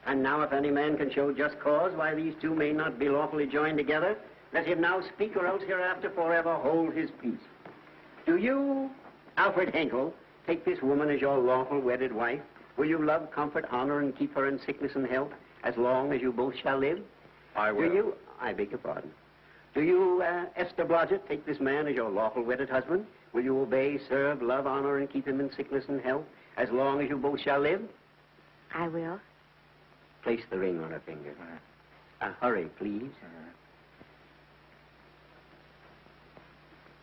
And now if any man can show just cause why these two may not be lawfully joined together, let him now speak or else hereafter forever hold his peace. Do you, Alfred Henkel, take this woman as your lawful wedded wife? Will you love, comfort, honor, and keep her in sickness and health as long as you both shall live? I will. Do you, I beg your pardon. Do you, Esther Blodgett, take this man as your lawful wedded husband? Will you obey, serve, love, honor, and keep him in sickness and health as long as you both shall live? I will. Place the ring on her finger. Hurry, please.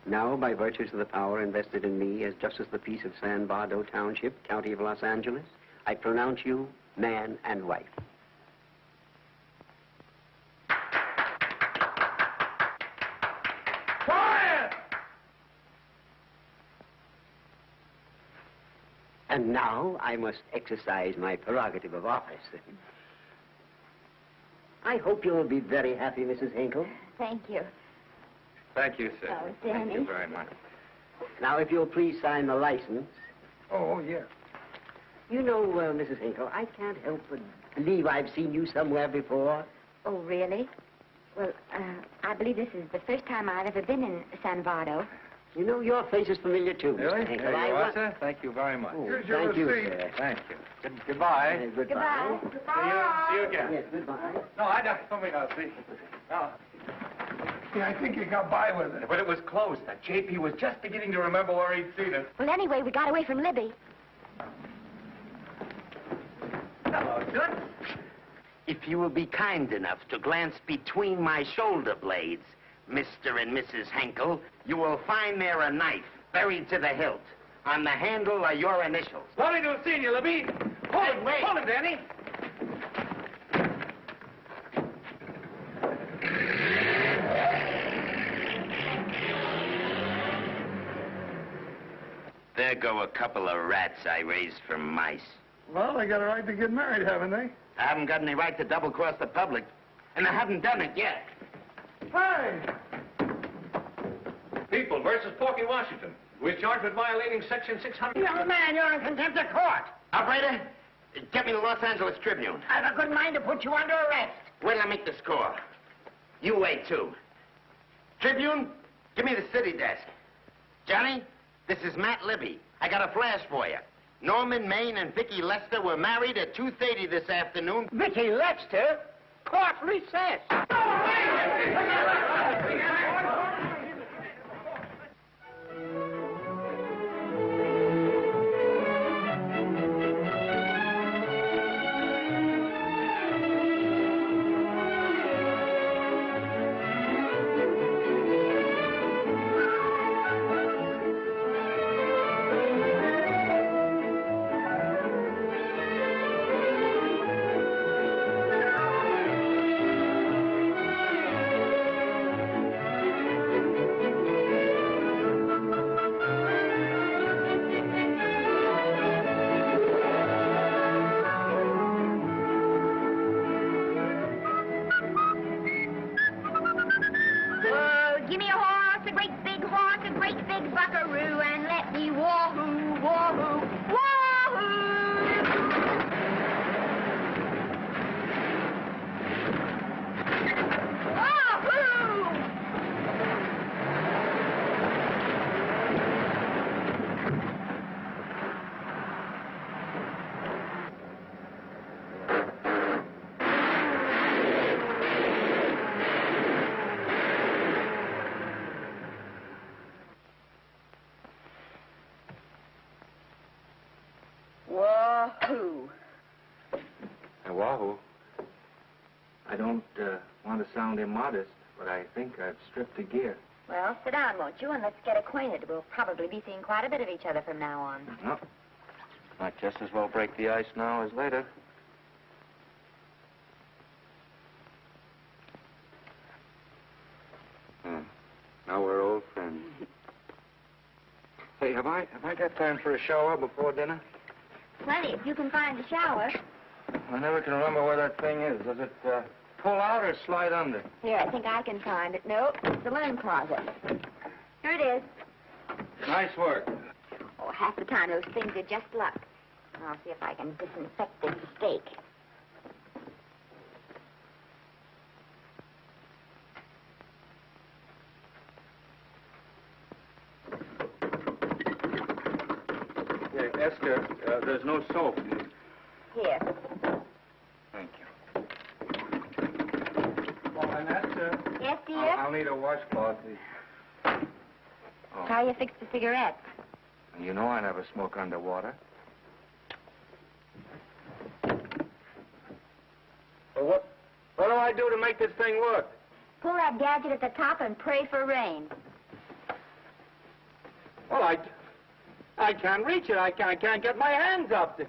Now, by virtues of the power invested in me as Justice of the Peace of San Bardo Township, County of Los Angeles, I pronounce you man and wife. Quiet! And now I must exercise my prerogative of office. I hope you'll be very happy, Mrs. Hinkle. Thank you. Thank you, sir. Oh, Thank Danny. you very much. Now, if you'll please sign the license. Oh, yeah. You know, Mrs. Hinkle, I can't help but believe I've seen you somewhere before. Oh, really? Well, I believe this is the first time I've ever been in San Vardo. You know, your face is familiar, too, Really? Mr. Hinkle. There you are, sir. Thank you very much. Oh, Here's your thank you, receipt. sir. Thank you. Goodbye. Goodbye. See you again. Yes, goodbye. No, I don't. Let me not see. No. Yeah, I think you got by with it. But it was close. That JP was just beginning to remember where he'd seen it. Well, anyway, we got away from Libby. Hello, Toots. If you will be kind enough to glance between my shoulder blades, Mr. and Mrs. Henkel, you will find there a knife buried to the hilt. On the handle are your initials. Lovely to have seen you, Libby. Hold him, wait. hold him, Danny. There go a couple of rats I raised from mice. Well, they got a right to get married, haven't they? I haven't got any right to double-cross the public, and I haven't done it yet. Hey! People versus Porky Washington. We're charged with violating Section 600. Young man, you're in contempt of court. Operator, get me the Los Angeles Tribune. I've a good mind to put you under arrest. Wait till I make the score. You wait, too. Tribune, give me the city desk. Johnny, this is Matt Libby. I got a flash for you. Norman Maine and Vicky Lester were married at 2:30 this afternoon. Vicky Lester? Court recess. Give me a horse, a great big horse, a great big buckaroo, and let me wahoo, wahoo, Wahoo. Wahoo. I don't want to sound immodest, but I think I've stripped a gear. Well, sit down, won't you, and let's get acquainted. We'll probably be seeing quite a bit of each other from now on. No. Might just as well break the ice now as later. Now we're old friends. Hey, have I got time for a shower before dinner? Plenty, if you can find a shower. I never can remember where that thing is. Does it pull out or slide under? Here, I think I can find it. Nope, it's the linen closet. Here it is. Nice work. Oh, half the time those things are just luck. I'll see if I can disinfect this steak. Yeah, Esther, there's no soap. Here. Thank you. Oh, and Esther. Yes, dear? I'll need a washcloth, please. Oh. How you fix the cigarette? You know I never smoke underwater. Well, what do I do to make this thing work? Pull that gadget at the top and pray for rain. Well, I can't reach it. I can't get my hands up. If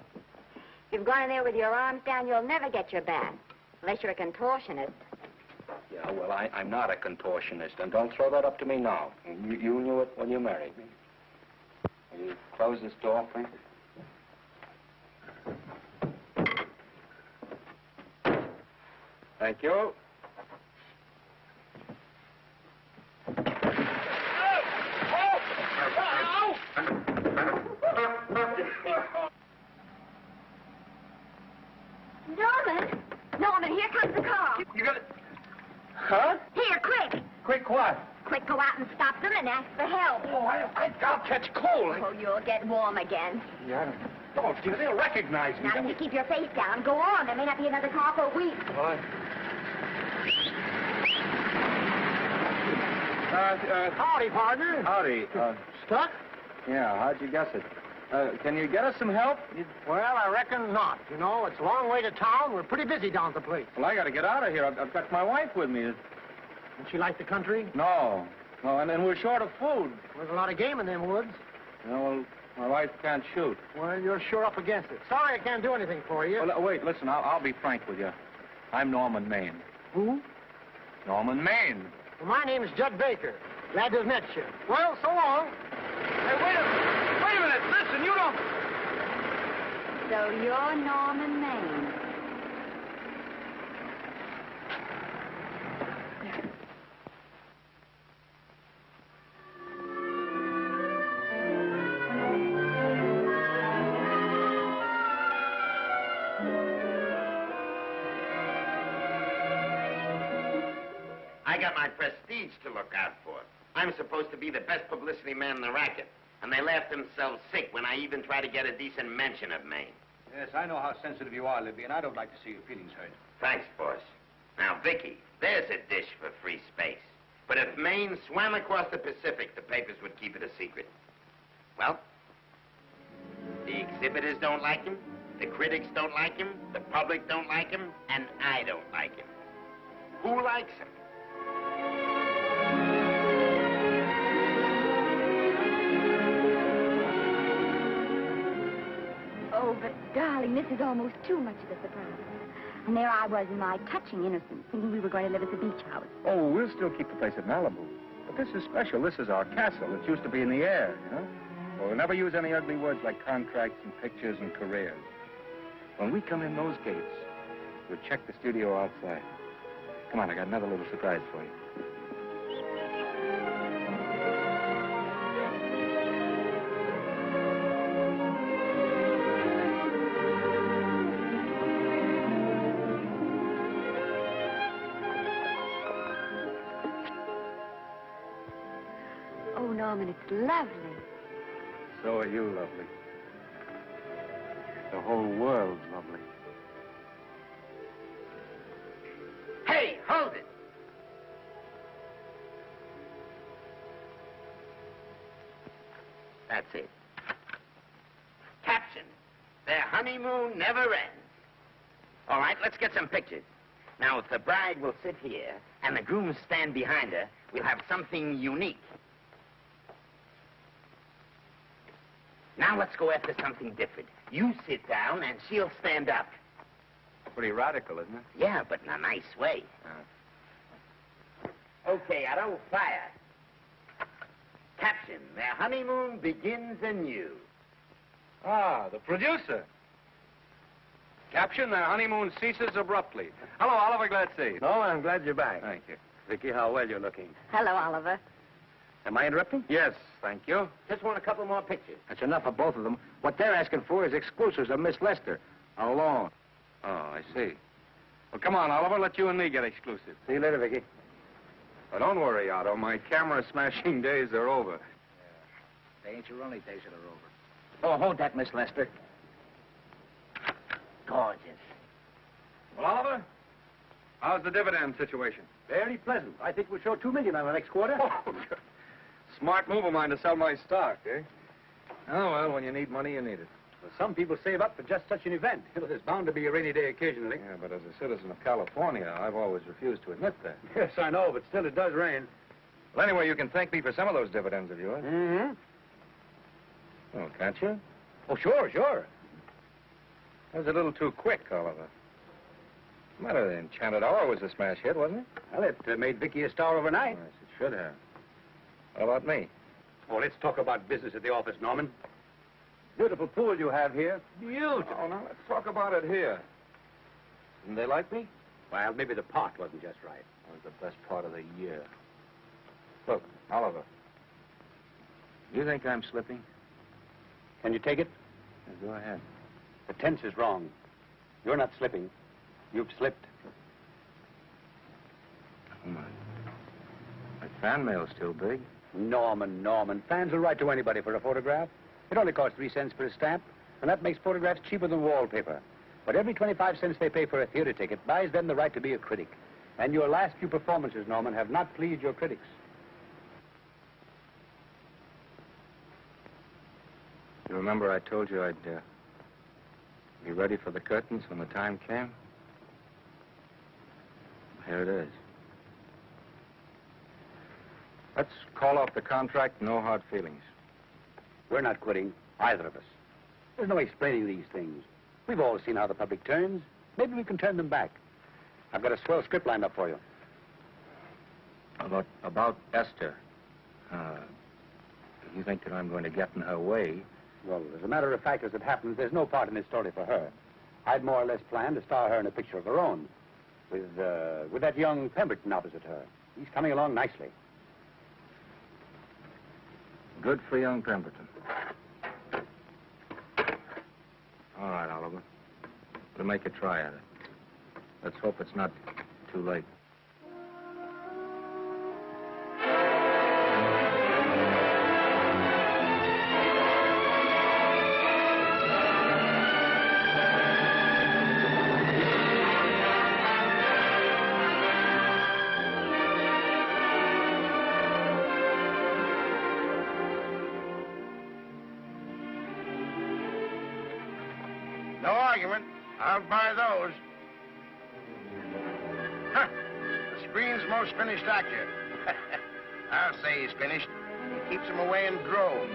you've gone in there with your arms down, you'll never get your bath. Unless you're a contortionist. Yeah, well, I'm not a contortionist, and don't throw that up to me now. You knew it when you married me. Will you close this door, please? Thank you. Norman! Norman, here comes the car. You got it. Huh? Here, quick! Quick what? Quick, go out and stop them and ask for help. Oh, I'll catch cold. Oh, you'll get warm again. Yeah. Don't, dear. They'll recognize me. Now, if you keep your face down, go on. There may not be another car for a week. What? Howdy, partner. Howdy. Stuck? Yeah, how'd you guess it? Can you get us some help? Well, I reckon not. You know, it's a long way to town. We're pretty busy down at the place. Well, I got to get out of here. I've got my wife with me. Don't you like the country? No, and we're short of food. There's a lot of game in them woods. You know, well, my wife can't shoot. Well, you're sure up against it. Sorry I can't do anything for you. Well, wait, listen, I'll be frank with you. I'm Norman Maine. Who? Norman Maine. Well, my name is Judd Baker. Glad to have met you. Well, so long. Hey, wait a minute. Listen, you don't... So you're Norman Maine. I got my prestige to look out for. I'm supposed to be the best publicity man in the racket. And they laughed themselves sick when I even try to get a decent mention of Maine. Yes, I know how sensitive you are, Libby, and I don't like to see your feelings hurt. Thanks, boss. Now, Vicky, there's a dish for free space. But if Maine swam across the Pacific, the papers would keep it a secret. Well, the exhibitors don't like him, the critics don't like him, the public don't like him, and I don't like him. Who likes him? Oh, but darling, this is almost too much of a surprise. And there I was in my touching innocence, thinking we were going to live at the beach house. Oh, we'll still keep the place at Malibu. But this is special. This is our castle. It used to be in the air, you know? We'll never use any ugly words like contracts and pictures and careers. When we come in those gates, we'll check the studio outside. Come on, I got another little surprise for you. Oh, Norman, it's lovely. So are you lovely. The whole world's lovely. Hey, hold it! That's it. Caption, their honeymoon never ends. All right, let's get some pictures. Now, if the bride will sit here and the groom stand behind her, we'll have something unique. Now let's go after something different. You sit down and she'll stand up. Pretty radical, isn't it? Yeah, but in a nice way. Okay, I don't fire. Caption, their honeymoon begins anew. Ah, the producer. Caption, their honeymoon ceases abruptly. Hello, Oliver, glad to see you. No, I'm glad you're back. Thank you. Vicky, how well you're looking. Hello, Oliver. Am I interrupting? Yes, thank you. Just want a couple more pictures. That's enough of both of them. What they're asking for is exclusives of Miss Lester. Alone. Oh, I see. Well, come on, Oliver. Let you and me get exclusive. See you later, Vicky. Well, don't worry, Otto. My camera-smashing days are over. They ain't your only days that are over. Oh, hold that, Miss Lester. Gorgeous. Well, Oliver, how's the dividend situation? Very pleasant. I think we'll show $2 million on the next quarter. Oh, smart move of mine to sell my stock, eh? Oh, well, when you need money, you need it. Well, some people save up for just such an event. You know, there's bound to be a rainy day occasionally. Yeah, but as a citizen of California, I've always refused to admit that. Yes, I know, but still it does rain. Well, anyway, you can thank me for some of those dividends of yours. Mm-hmm. Oh, can't you? Oh, sure. That was a little too quick, Oliver. What's the matter? The Enchanted Hour was a smash hit, wasn't it? Well, it made Vicky a star overnight. Yes, it should have. How about me? Oh, let's talk about business at the office, Norman. Beautiful pool you have here. Beautiful. Oh, now let's talk about it here. Didn't they like me? Well, maybe the pot wasn't just right. That was the best part of the year. Look, Oliver. Do you think I'm slipping? Can you take it? Yeah, go ahead. The tense is wrong. You're not slipping. You've slipped. Oh, my fan mail's still big. Norman. Fans will write to anybody for a photograph. It only costs 3 cents for a stamp, and that makes photographs cheaper than wallpaper. But every 25 cents they pay for a theater ticket buys them the right to be a critic. And your last few performances, Norman, have not pleased your critics. You remember I told you I'd be ready for the curtains when the time came? Here it is. Let's call off the contract, no hard feelings. We're not quitting, either of us. There's no explaining these things. We've all seen how the public turns. Maybe we can turn them back. I've got a swell script lined up for you. About Esther. You think that I'm going to get in her way? Well, as a matter of fact, as it happens, there's no part in this story for her. I'd more or less planned to star her in a picture of her own, with that young Pemberton opposite her. He's coming along nicely. Good for young Pemberton. All right, Oliver. We'll make a try at it. Let's hope it's not too late. argument. I'll buy those. Huh. The screen's most finished actor. I'll say he's finished. He keeps them away in droves.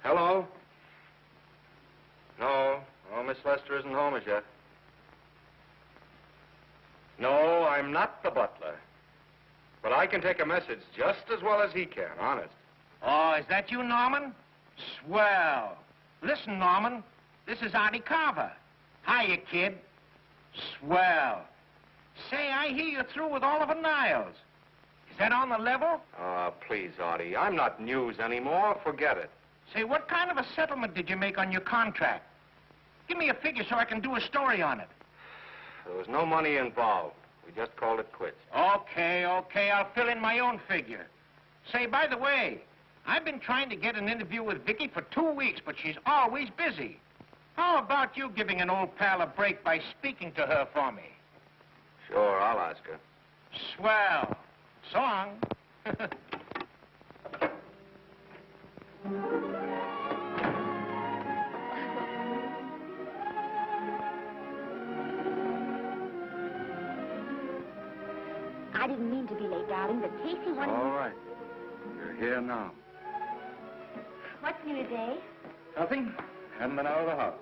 Hello? No, Miss Lester isn't home as yet. No, I'm not the butler. But I can take a message just as well as he can, honest. Oh, is that you, Norman? Swell. Listen, Norman, this is Artie Carver. Hiya, kid. Swell. Say, I hear you're through with Oliver Niles. Is that on the level? Please, Artie, I'm not news anymore. Forget it. Say, what kind of a settlement did you make on your contract? Give me a figure so I can do a story on it. There was no money involved. We just called it quits. Okay, I'll fill in my own figure. Say, by the way, I've been trying to get an interview with Vicky for 2 weeks, but she's always busy. How about you giving an old pal a break by speaking to her for me? Sure, I'll ask her. Swell. So long. I didn't mean to be late, darling, but Casey wanted... All right. You're here now. What's new today? Nothing. Haven't been out of the house.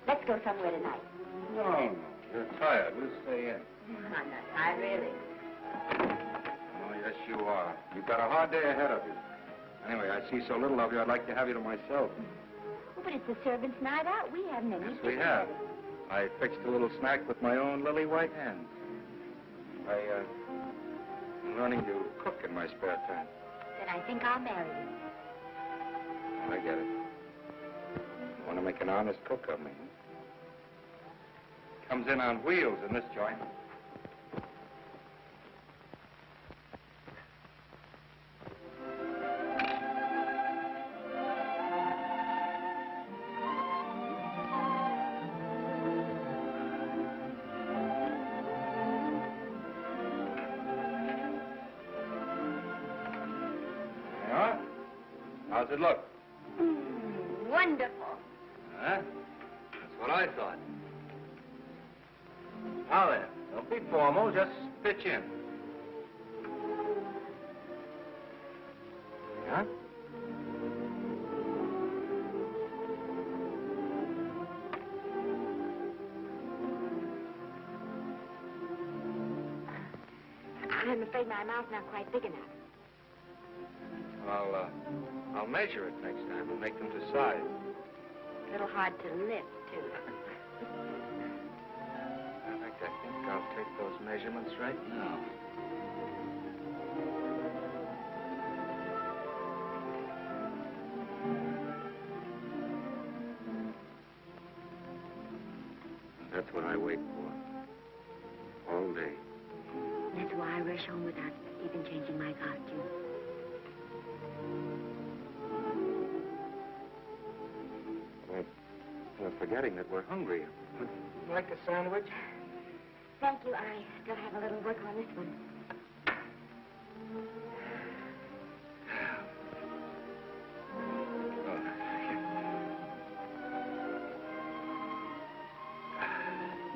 Let's go somewhere tonight. No. You're tired. We'll stay in. I'm not tired, really. Oh, yes, you are. You've got a hard day ahead of you. Anyway, I see so little of you, I'd like to have you to myself. Oh, but it's a servant's night out. We haven't any. Yes, we have. I fixed a little snack with my own lily white hands. I'm learning to cook in my spare time. Then I think I'll marry you. I get it. You want to make an honest cook of me, huh? Comes in on wheels in this joint. How's it look? Wonderful. Huh? That's what I thought. Now then, don't be formal, just pitch in. Yeah? I'm afraid my mouth's not quite big enough. I'll measure it next time and make them to size. A little hard to lift, too. In fact, I think I'll take those measurements right now. That's what I wait for. All day. That's why I rush home without even changing my costume. We're forgetting that we're hungry. Would you like a sandwich? Thank you. I still have a little work on this one.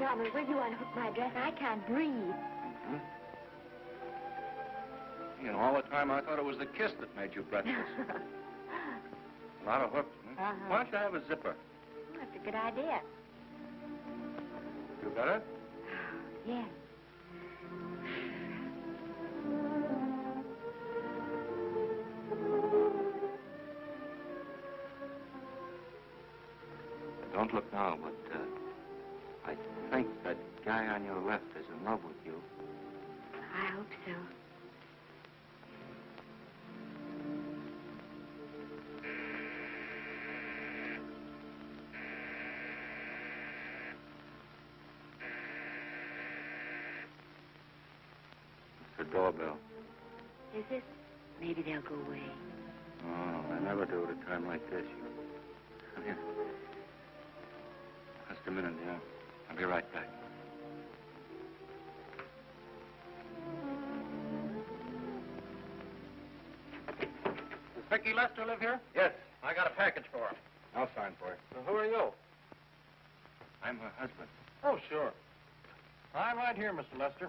Norman, will you unhook my dress? I can't breathe. Hmm? You know, all the time I thought it was the kiss that made you breathless. A lot of hooks, huh? Uh-huh. Why don't you have a zipper? That's a good idea. You got it? Yes. Don't look now, but I think that guy on your left is in love with you. I hope so. It's the doorbell. Is it? Maybe they'll go away. Oh, I never do at a time like this. Come here. Just a minute, dear. I'll be right back. Does Vicky Lester live here? Yes. I got a package for her. I'll sign for it. Now, who are you? I'm her husband. Oh, sure. I'm right here, Mr. Lester.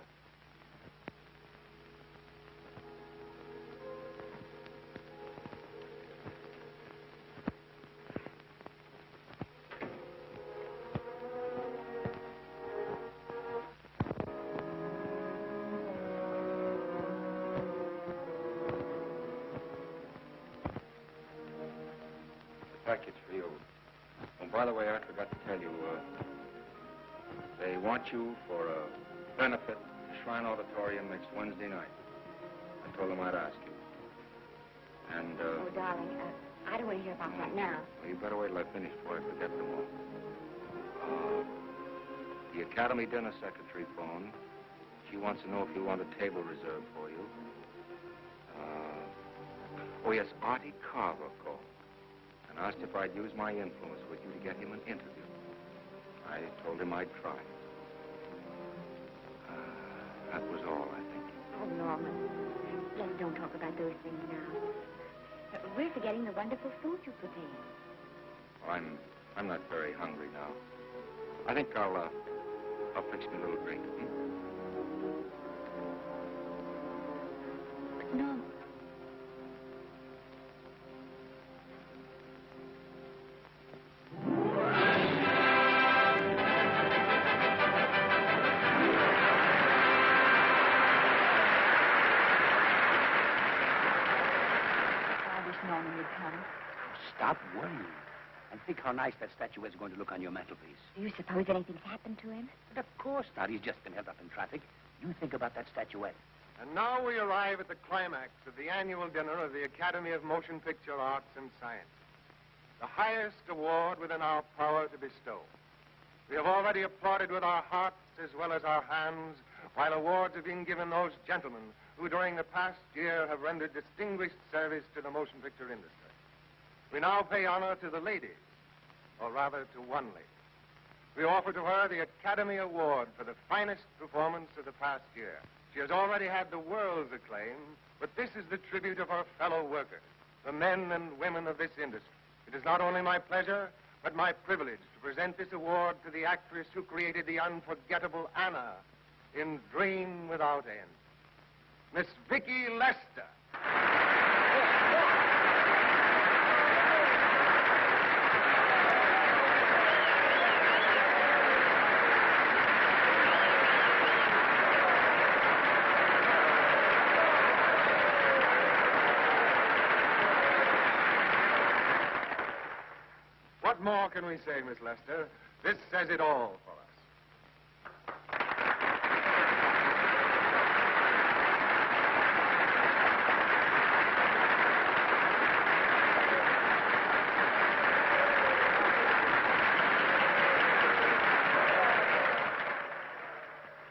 Package for you. Oh, by the way, I forgot to tell you, they want you for a benefit at Shrine Auditorium next Wednesday night. I told them I'd ask you. And, Oh, darling, I don't want to hear about that now. well, you better wait till I finish before I forget them all. The Academy dinner secretary phoned. She wants to know if you want a table reserved for you. Oh, yes, Artie Carver called and asked if I'd use my influence with you to get him an interview. I told him I'd try. That was all, I think. Oh, Norman, let's don't talk about those things now. We're forgetting the wonderful food you prepared. Well, I'm not very hungry now. I think I'll fix me a little drink. Norman. Norman would come. Stop worrying. And think how nice that statuette is going to look on your mantelpiece. Do you suppose anything's happened to him? But of course not. He's just been held up in traffic. You think about that statuette. And now we arrive at the climax of the annual dinner of the Academy of Motion Picture Arts and Science, the highest award within our power to bestow. We have already applauded with our hearts as well as our hands, while awards have been given those gentlemen who during the past year have rendered distinguished service to the motion picture industry. We now pay honor to the ladies, or rather to one lady. We offer to her the Academy Award for the finest performance of the past year. She has already had the world's acclaim, but this is the tribute of her fellow workers, the men and women of this industry. It is not only my pleasure, but my privilege to present this award to the actress who created the unforgettable Anna in Dream Without End, Miss Vicky Lester. What more can we say, Miss Lester? This says it all for us.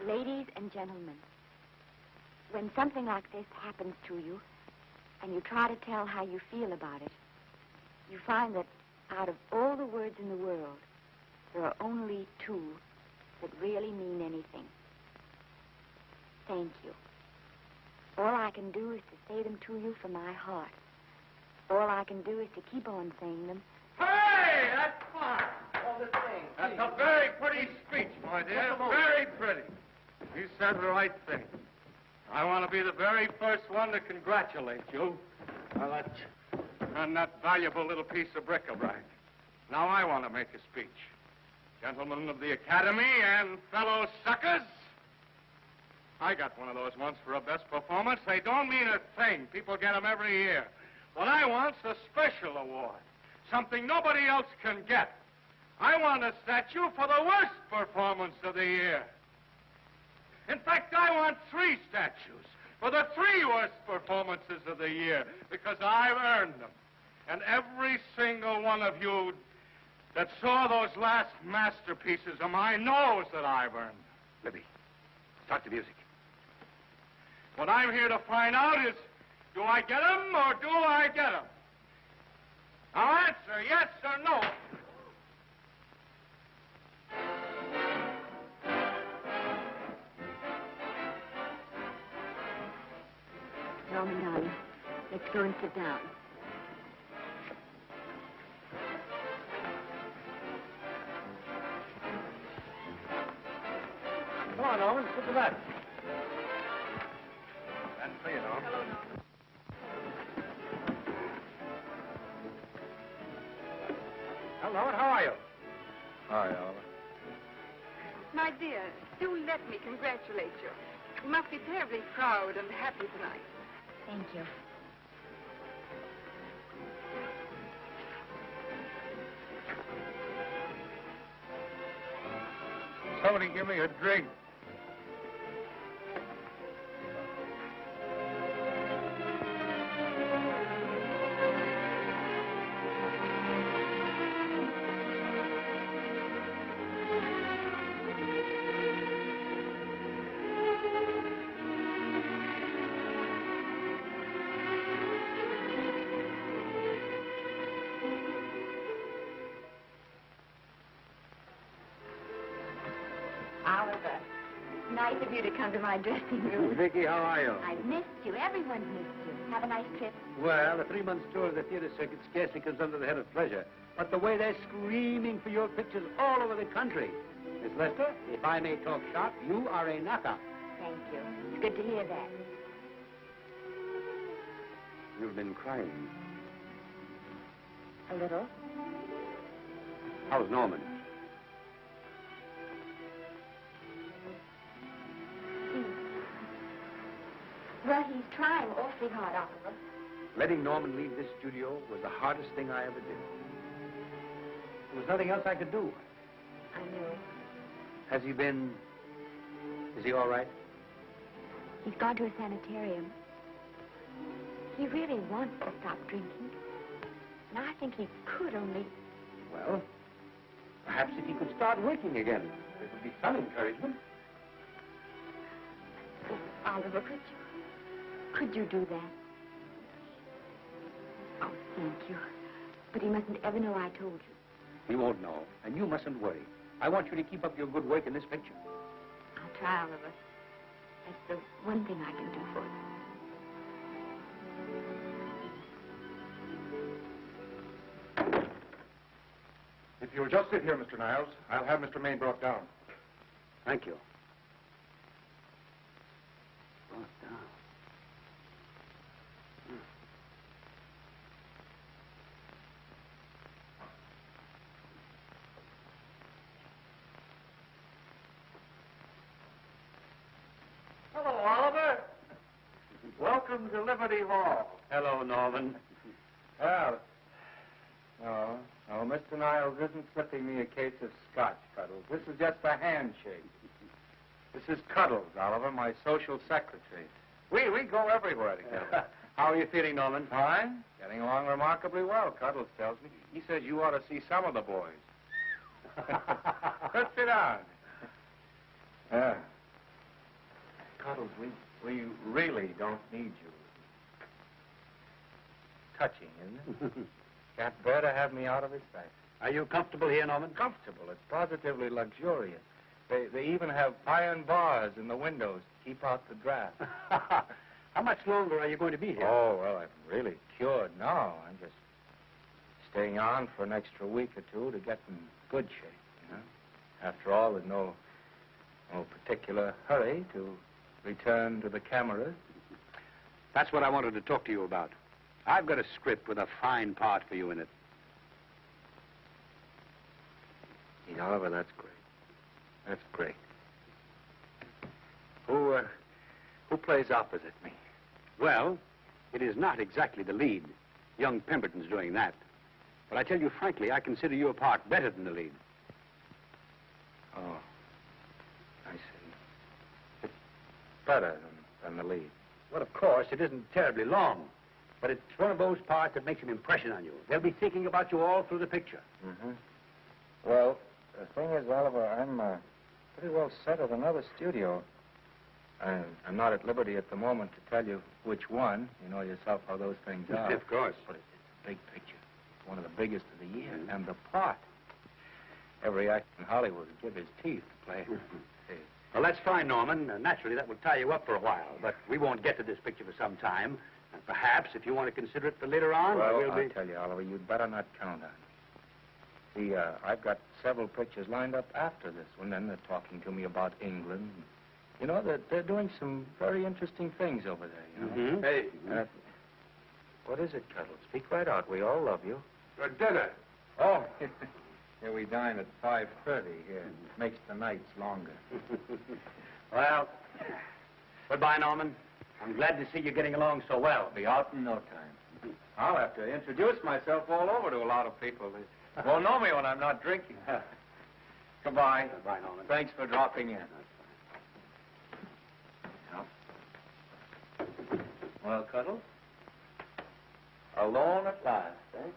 Ladies and gentlemen, when something like this happens to you, and you try to tell how you feel about it, you find that out of all the words in the world, there are only two that really mean anything. Thank you. All I can do is to say them to you from my heart. All I can do is to keep on saying them. Hey, that's fine. All the thing. That's a very pretty speech, my dear. Very pretty. You said the right thing. I want to be the very first one to congratulate you on that valuable little piece of bric-a-brac. Now I want to make a speech. Gentlemen of the Academy and fellow suckers, I got one of those once for a best performance. They don't mean a thing. People get them every year. What I want's a special award, something nobody else can get. I want a statue for the worst performance of the year. In fact, I want 3 statues for the 3 worst performances of the year, because I've earned them. And every single one of you that saw those last masterpieces of mine knows that I've earned them. Libby, start the music. What I'm here to find out is, do I get them or do I get them? Now answer yes or no. Norman, darling, let's go and sit down. Come on, Norman, sit to that. That's for you, Norman. Hello, Norman. Well, Norman, how are you? Hi, Oliver. My dear, do let me congratulate you. You must be terribly proud and happy tonight. Thank you. Somebody give me a drink. Oliver, it's nice of you to come to my dressing room. Vicky, how are you? I missed you. Everyone's missed you. Have a nice trip. Well, the 3-month tour of the theater circuit scarcely comes under the head of pleasure. But the way they're screaming for your pictures all over the country. Miss Lester, if I may talk shop, you are a knockout. Thank you. It's good to hear that. You've been crying. A little. How's Norman? Well, he's trying awfully hard, Oliver. Letting Norman leave this studio was the hardest thing I ever did. There was nothing else I could do. I know. Has he been... Is he all right? He's gone to a sanitarium. He really wants to stop drinking. And I think he could only... Well, perhaps if he could start working again, there would be some encouragement. Oh, Oliver, could you do that? Oh, thank you. But he mustn't ever know I told you. He won't know, and you mustn't worry. I want you to keep up your good work in this picture. I'll try, Oliver. That's the one thing I can do for you. If you'll just sit here, Mr. Niles, I'll have Mr. Maine brought down. Thank you. Hello, Oliver. Welcome to Liberty Hall. Hello, Norman. Well, no, Mr. Niles isn't slipping me a case of scotch, Cuddles. This is just a handshake. This is Cuddles, Oliver, my social secretary. We go everywhere together. How are you feeling, Norman? Fine. Getting along remarkably well, Cuddles tells me. He says you ought to see some of the boys. Let's sit down. Yeah. Cuddles, we really don't need you. Touching, isn't it? Can't bear to have me out of his sight. Are you comfortable here, Norman? Comfortable. It's positively luxurious. They even have iron bars in the windows to keep out the draft. How much longer are you going to be here? Oh, well, I'm really cured now. I'm just staying on for an extra week or two to get in good shape, you know? After all, there's no particular hurry to return to the cameras. That's what I wanted to talk to you about. I've got a script with a fine part for you in it. Gee, Oliver, that's great. That's great. Who plays opposite me? Well, it is not exactly the lead. Young Pemberton's doing that. But I tell you frankly, I consider your part better than the lead. Oh, I see. It's better than the lead. Well, of course, it isn't terribly long, but it's one of those parts that makes an impression on you. They'll be thinking about you all through the picture. Mm-hmm. Well, the thing is, Oliver, I'm pretty well set at another studio. I'm not at liberty at the moment to tell you which one. You know yourself how those things are. Of course. But it's a big picture. One of the biggest of the year. And the part. Every actor in Hollywood would give his teeth to play. Well, that's fine, Norman. Naturally, that will tie you up for a while, but we won't get to this picture for some time. And perhaps, if you want to consider it for later on, well, we'll I'll tell you, Oliver, you'd better not count on it. See, I've got several pictures lined up after this one, and they're talking to me about England. You know, they're doing some very interesting things over there, you know? Mm-hmm. Hey. What is it, Cuddle? Speak right out. We all love you. For dinner. Oh, here we dine at 5:30 here. Makes the nights longer. Well, goodbye, Norman. I'm glad to see you getting along so well. Be out in no time. I'll have to introduce myself all over to a lot of people. They won't know me when I'm not drinking. Goodbye. Goodbye, Norman. Thanks for dropping in. Well, Cuddles? Alone at last, eh?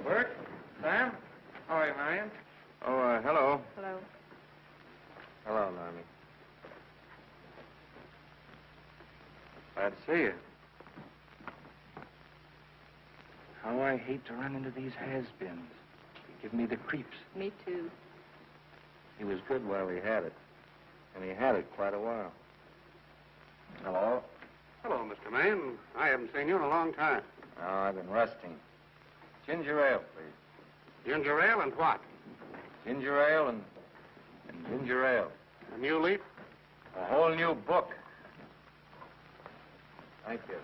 Bert? Sam? How are you, Marion? Oh, hello. Hello. Hello, Normie. Glad to see you. How I hate to run into these has-beens. They give me the creeps. Me too. He was good while he had it. And he had it quite a while. Hello? Hello, Mr. Maine. I haven't seen you in a long time. Oh, I've been resting. Ginger ale, please. Ginger ale and what? Ginger ale and ginger ale. A new leaf? A whole new book. Thank you.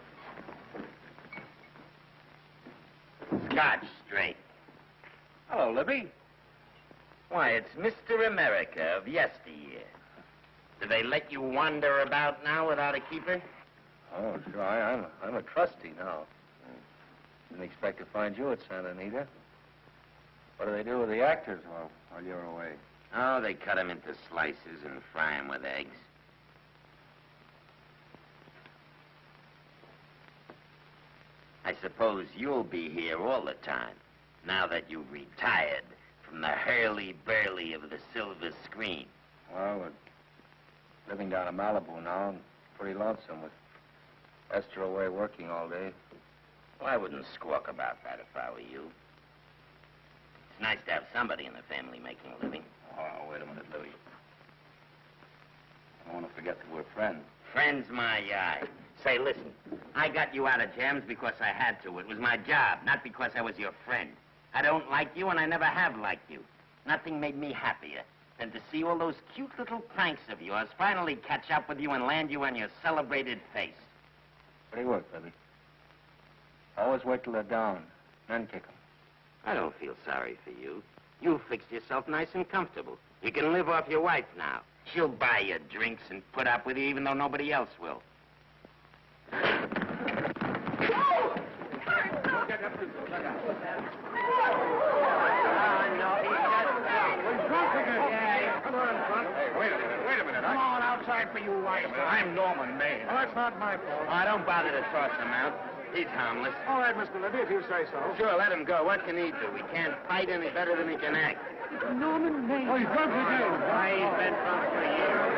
Scotch straight. Hello, Libby. Why, it's Mr. America of yesteryear. Do they let you wander about now without a keeper? Oh, sure. I'm a trustee now. Didn't expect to find you at Santa Anita. What do they do with the actors while you're away? Oh, they cut them into slices and fry them with eggs. I suppose you'll be here all the time, now that you've retired from the hurly-burly of the silver screen. Well, we're living down in Malibu now and pretty lonesome with Esther away working all day. Well, I wouldn't squawk about that if I were you. It's nice to have somebody in the family making a living. Oh, wait a minute, Louis. I don't want to forget that we're friends. Friends, my eye. Say, listen, I got you out of jams because I had to. It was my job, not because I was your friend. I don't like you, and I never have liked you. Nothing made me happier than to see all those cute little pranks of yours finally catch up with you and land you on your celebrated face. Pretty work, Libby. Always wait till they're down, then kick 'em. I don't feel sorry for you. You fixed yourself nice and comfortable. You can live off your wife now. She'll buy you drinks and put up with you even though nobody else will. Wait a minute. Come on outside for you, wife. I'm Norman Maine. Oh, that's not my fault. Oh, don't bother to toss him out. He's harmless. All right, Mr. Libby, if you say so. Sure, let him go. What can he do? He can't fight any better than he can act. Norman Maine. Oh, he's drunk again. Why, he's been drunk for years.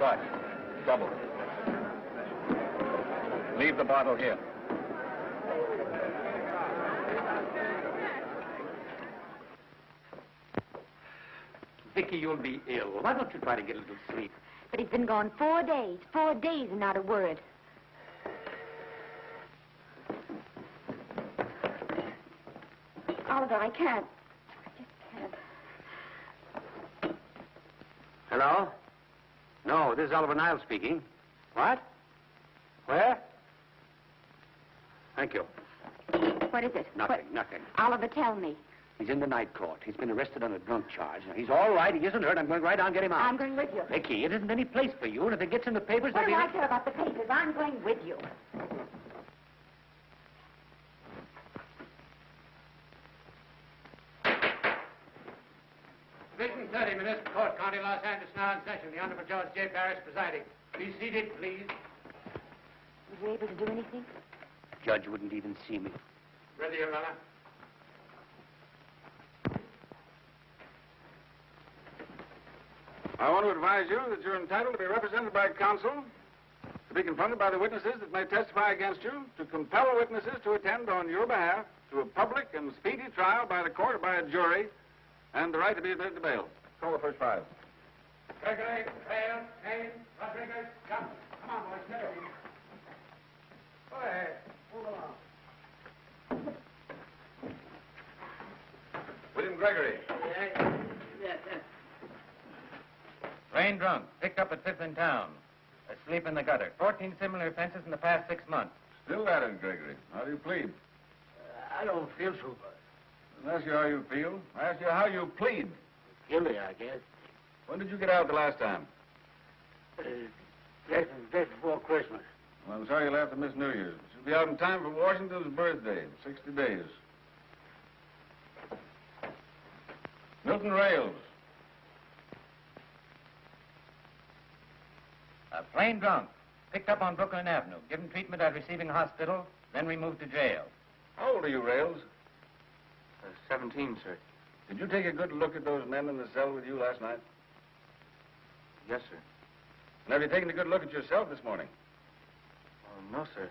Scotch. Double. Leave the bottle here. Vicky, you'll be ill. Why don't you try to get a little sleep? But he's been gone 4 days. 4 days and not a word. Oliver, I can't. I just can't. Hello? No, this is Oliver Niles speaking. What? Where? Thank you. What is it? Nothing. Oliver, tell me. He's in the night court. He's been arrested on a drunk charge. Now, he's all right. He isn't hurt. I'm going right on and get him out. I'm going with you. Vicky, it isn't any place for you, and if it gets in the papers, What they'll do be... I care about the papers? I'm going with you. Division 30, Municipal Court, County Los Angeles, now in session. The Honorable Judge J. Parrish presiding. Be seated, please. Was you able to do anything? Judge wouldn't even see me. Ready, Your Honor. I want to advise you that you're entitled to be represented by counsel, to be confronted by the witnesses that may testify against you, to compel witnesses to attend on your behalf to a public and speedy trial by the court or by a jury, and the right to be admitted to bail. Call the first five. Gregory, Hale, Kane, Rodriguez, Johnson. Come on, boys, get over here. Go ahead. Move along. William Gregory. Yes. Rain drunk, picked up at 5th in town. Asleep in the gutter. 14 similar offenses in the past 6 months. Still at it, Gregory. How do you plead? I don't feel so good. I didn't ask you how you feel. I asked you how you plead. Guilty, I guess. When did you get out the last time? Just before Christmas. Well, I'm sorry you'll have to miss New Year's. But you'll be out in time for Washington's birthday, 60 days. Milton Rails. Plain drunk. Picked up on Brooklyn Avenue. Given treatment at receiving hospital, then removed to jail. How old are you, Rails? 17, sir. Did you take a good look at those men in the cell with you last night? Yes, sir. And have you taken a good look at yourself this morning? No, sir.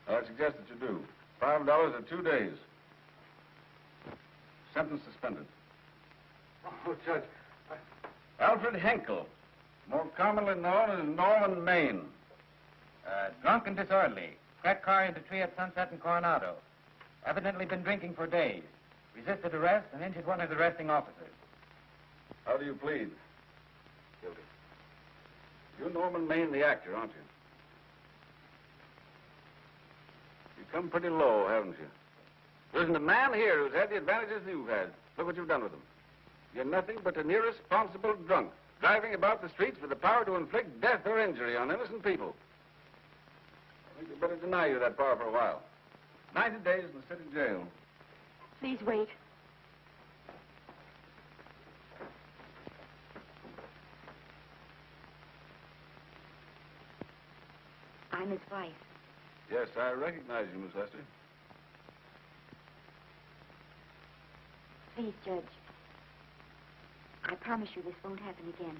Well, I suggest that you do. $5 or 2 days. Sentence suspended. Oh, Judge. Alfred Henkel, more commonly known as Norman Maine. Drunk and disorderly. Cracked car into tree at Sunset and Coronado. Evidently been drinking for days. Resisted arrest and injured one of the arresting officers. How do you plead? Guilty. You're Norman Maine, the actor, aren't you? You've come pretty low, haven't you? There isn't a man here who's had the advantages you've had. Look what you've done with them. You're nothing but an irresponsible drunk, driving about the streets with the power to inflict death or injury on innocent people. I think we'd better deny you that power for a while. 90 days in the city jail. Please wait. I'm his wife. Yes, I recognize you, Miss Lester. Please, Judge. I promise you this won't happen again.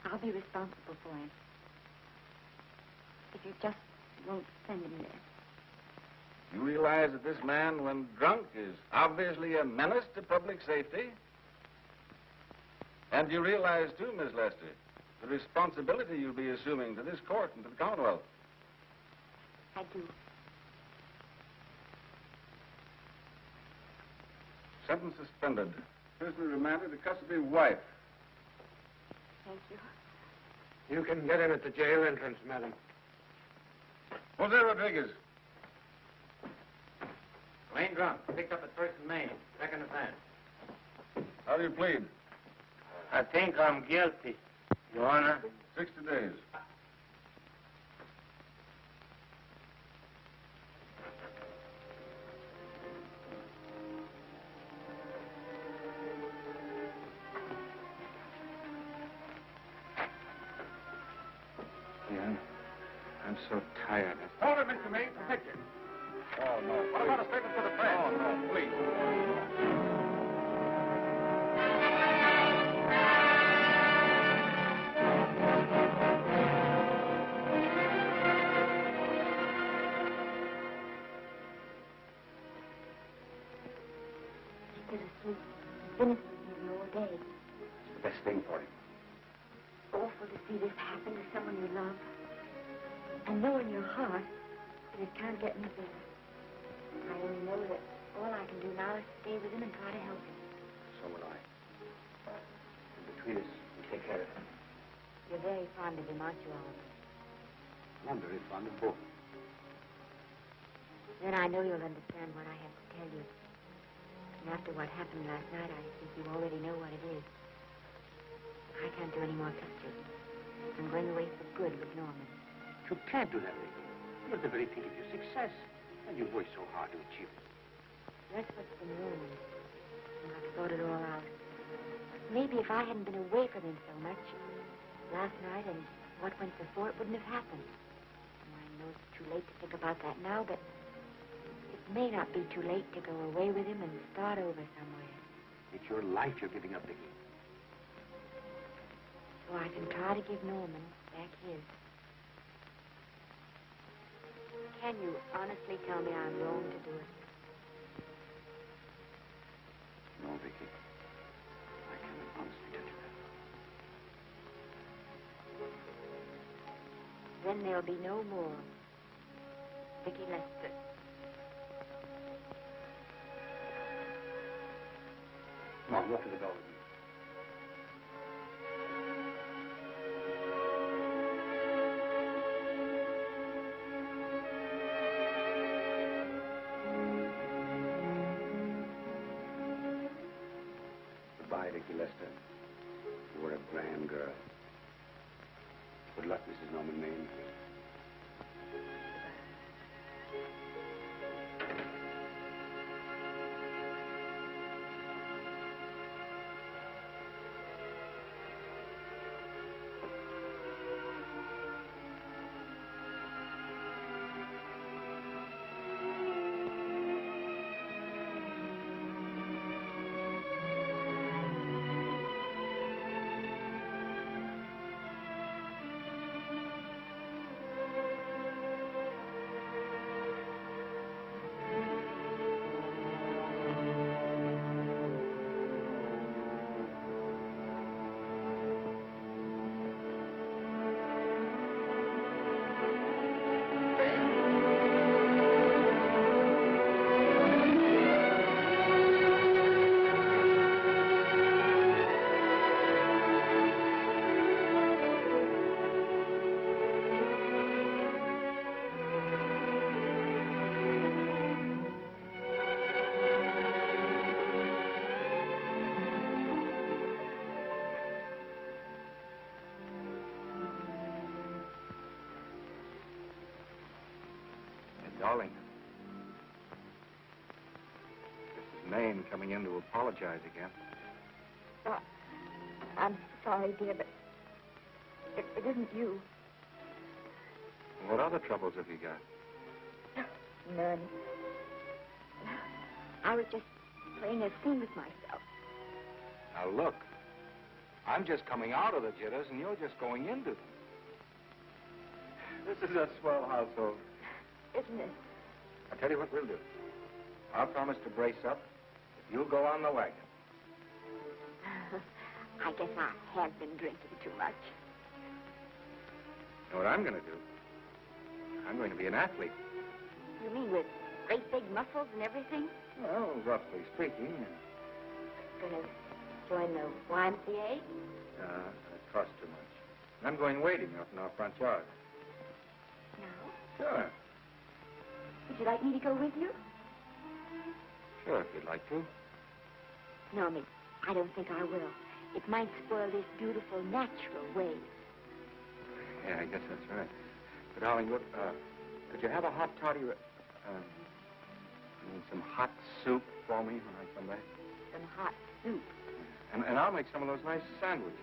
I'll be responsible for him. If you just won't send him there. You realize that this man, when drunk, is obviously a menace to public safety? And you realize, too, Miss Lester, the responsibility you'll be assuming to this court and to the Commonwealth. I do. Sentence suspended. Prisoner remanded to custody wife. Thank you. You can get in at the jail entrance, madam. Jose Rodriguez. Plain drunk. Picked up at 1st and Main. Second offense. How do you plead? I think I'm guilty, Your Honor. 60 days. Yeah, I'm so tired. Hold it, Mr. Maine. A picture. Oh, no. What about a statement for the press? Oh, no, please. bittersweet. Been a seeing all day. It's the best thing for him. Awful to see this happen to someone you love. And know in your heart that it can't get any better. I only know that all I can do now is stay with him and try to help him. So will I. And between us, we'll take care of him. You're very fond of him, aren't you, Oliver? I'm very fond of both. Then I know you'll understand what I have to tell you. And after what happened last night, I think you already know what it is. I can't do any more pictures. I'm going away for good with Norman. You can't do that, Vicky. You're at the very peak of your success. And you've worked so hard to achieve it. That's what's been worrying me. And I've thought it all out. Maybe if I hadn't been away from him so much, last night and what went before, it wouldn't have happened. And I know it's too late to think about that now, but it may not be too late to go away with him and start over somewhere. It's your life you're giving up, Vicky. So I can try to give Norman back his. Can you honestly tell me I'm wrong to do it? No, Vicky. I cannot honestly tell you that. Then there'll be no more Vicky Lester. Come on, walk to the door with me. Goodbye, Vicky Lester. You were a grand girl. Good luck, Mrs. Norman Maine. Darling, this is Maine coming in to apologize again. Oh, I'm sorry, dear, but it isn't you. What other troubles have you got? None. I was just playing a scene with myself. Now, look. I'm just coming out of the jitters, and you're just going into them. This is a swell household. Isn't it? I'll tell you what we'll do. I'll promise to brace up if you'll go on the wagon. I guess I have been drinking too much. You know what I'm going to do? I'm going to be an athlete. You mean with great big muscles and everything? Well, roughly speaking. Gonna join the YMCA? It costs too much. And I'm going wading out in our front yard. No? Sure. Would you like me to go with you? Sure, if you'd like to. No, Miss, I don't think I will. It might spoil this beautiful, natural wave. Yeah, I guess that's right. But, darling, look, could you have a hot toddy, and some hot soup for me when I come back? Some hot soup? And I'll make some of those nice sandwiches.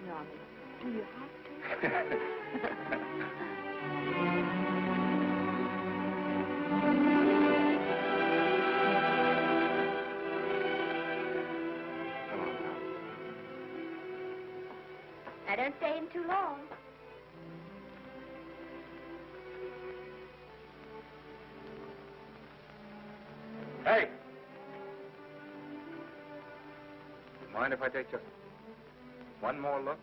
No, Miss, do you have to? I don't stay in too long. Hey! Mind if I take just one more look?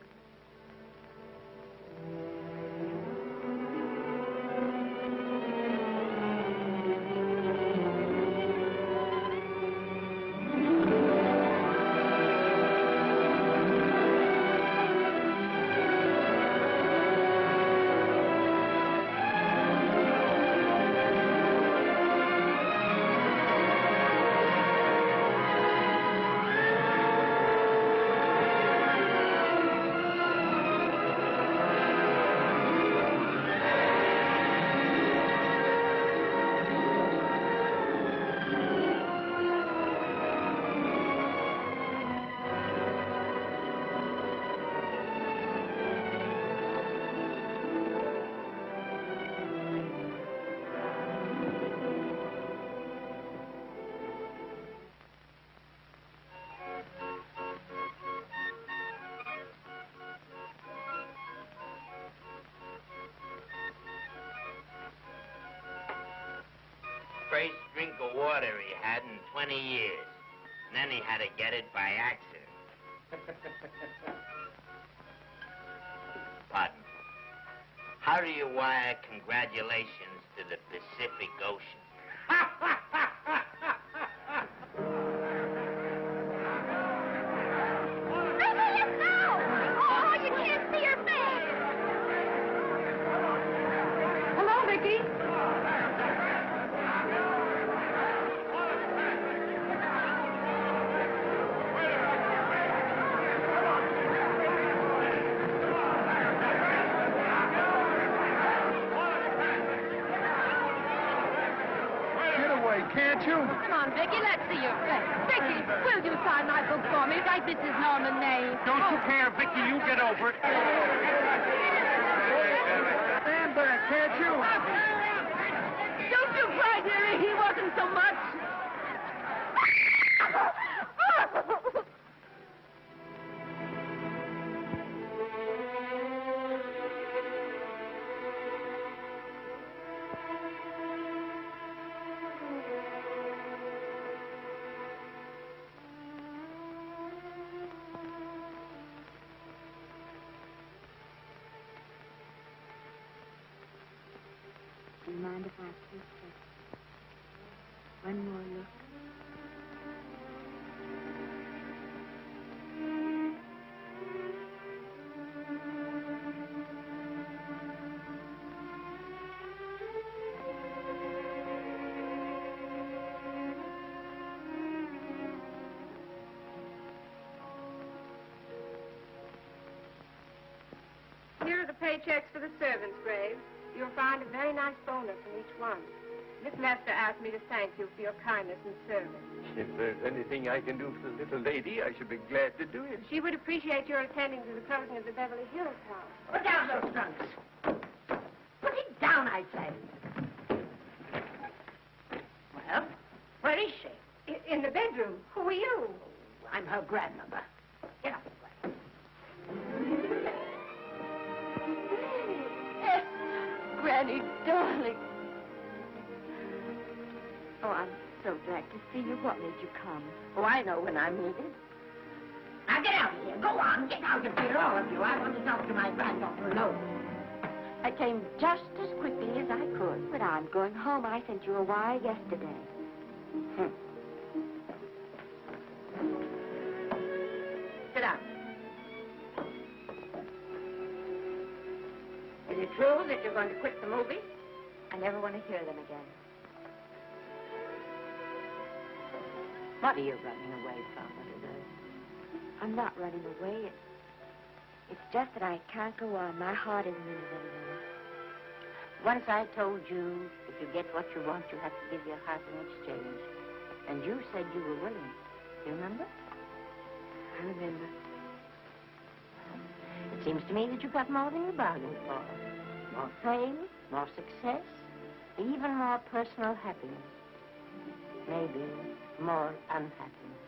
First drink of water he had in 20 years. And then he had to get it by accident. Pardon. How do you wire congratulations to the Pacific Ocean? Oh, you can't see her face. Hello, Vicky. Can't you? Come on, Vicky, let's see your face. Vicky, will you sign my book for me? Write Mrs. Norman May. Don't you care, Vicky? You get over it. Stand back, can't you? Don't you cry, dearie. He wasn't so much. Do you mind if I take just one more look? Here are the paychecks for the servants, Graves. You'll find a very nice bonus in each one. Miss Lester asked me to thank you for your kindness and service. If there's anything I can do for the little lady, I should be glad to do it. She would appreciate your attending to the closing of the Beverly Hills house. Put down those trunks. Put it down, I say. Well, where is she? In the bedroom. Who are you? I'm her grandmother. Get up. Granny, darling. Oh, I'm so glad to see you. What made you come? Oh, I know when I'm needed. Now get out of here. Go on. Get out of here, all of you. I want to talk to my granddaughter alone. I came just as quickly as I could. But I'm going home. I sent you a wire yesterday. Sit down. Is it true that you're going to quit the movie? I never want to hear them again. What are you running away from, Elizabeth? I'm not running away. It's just that I can't go on. My heart isn't in it anymore. Once I told you if you get what you want, you have to give your heart in exchange. And you said you were willing. Do you remember? I remember. It seems to me that you got more than you bargained for. More fame, more success, even more personal happiness. Maybe more unhappiness.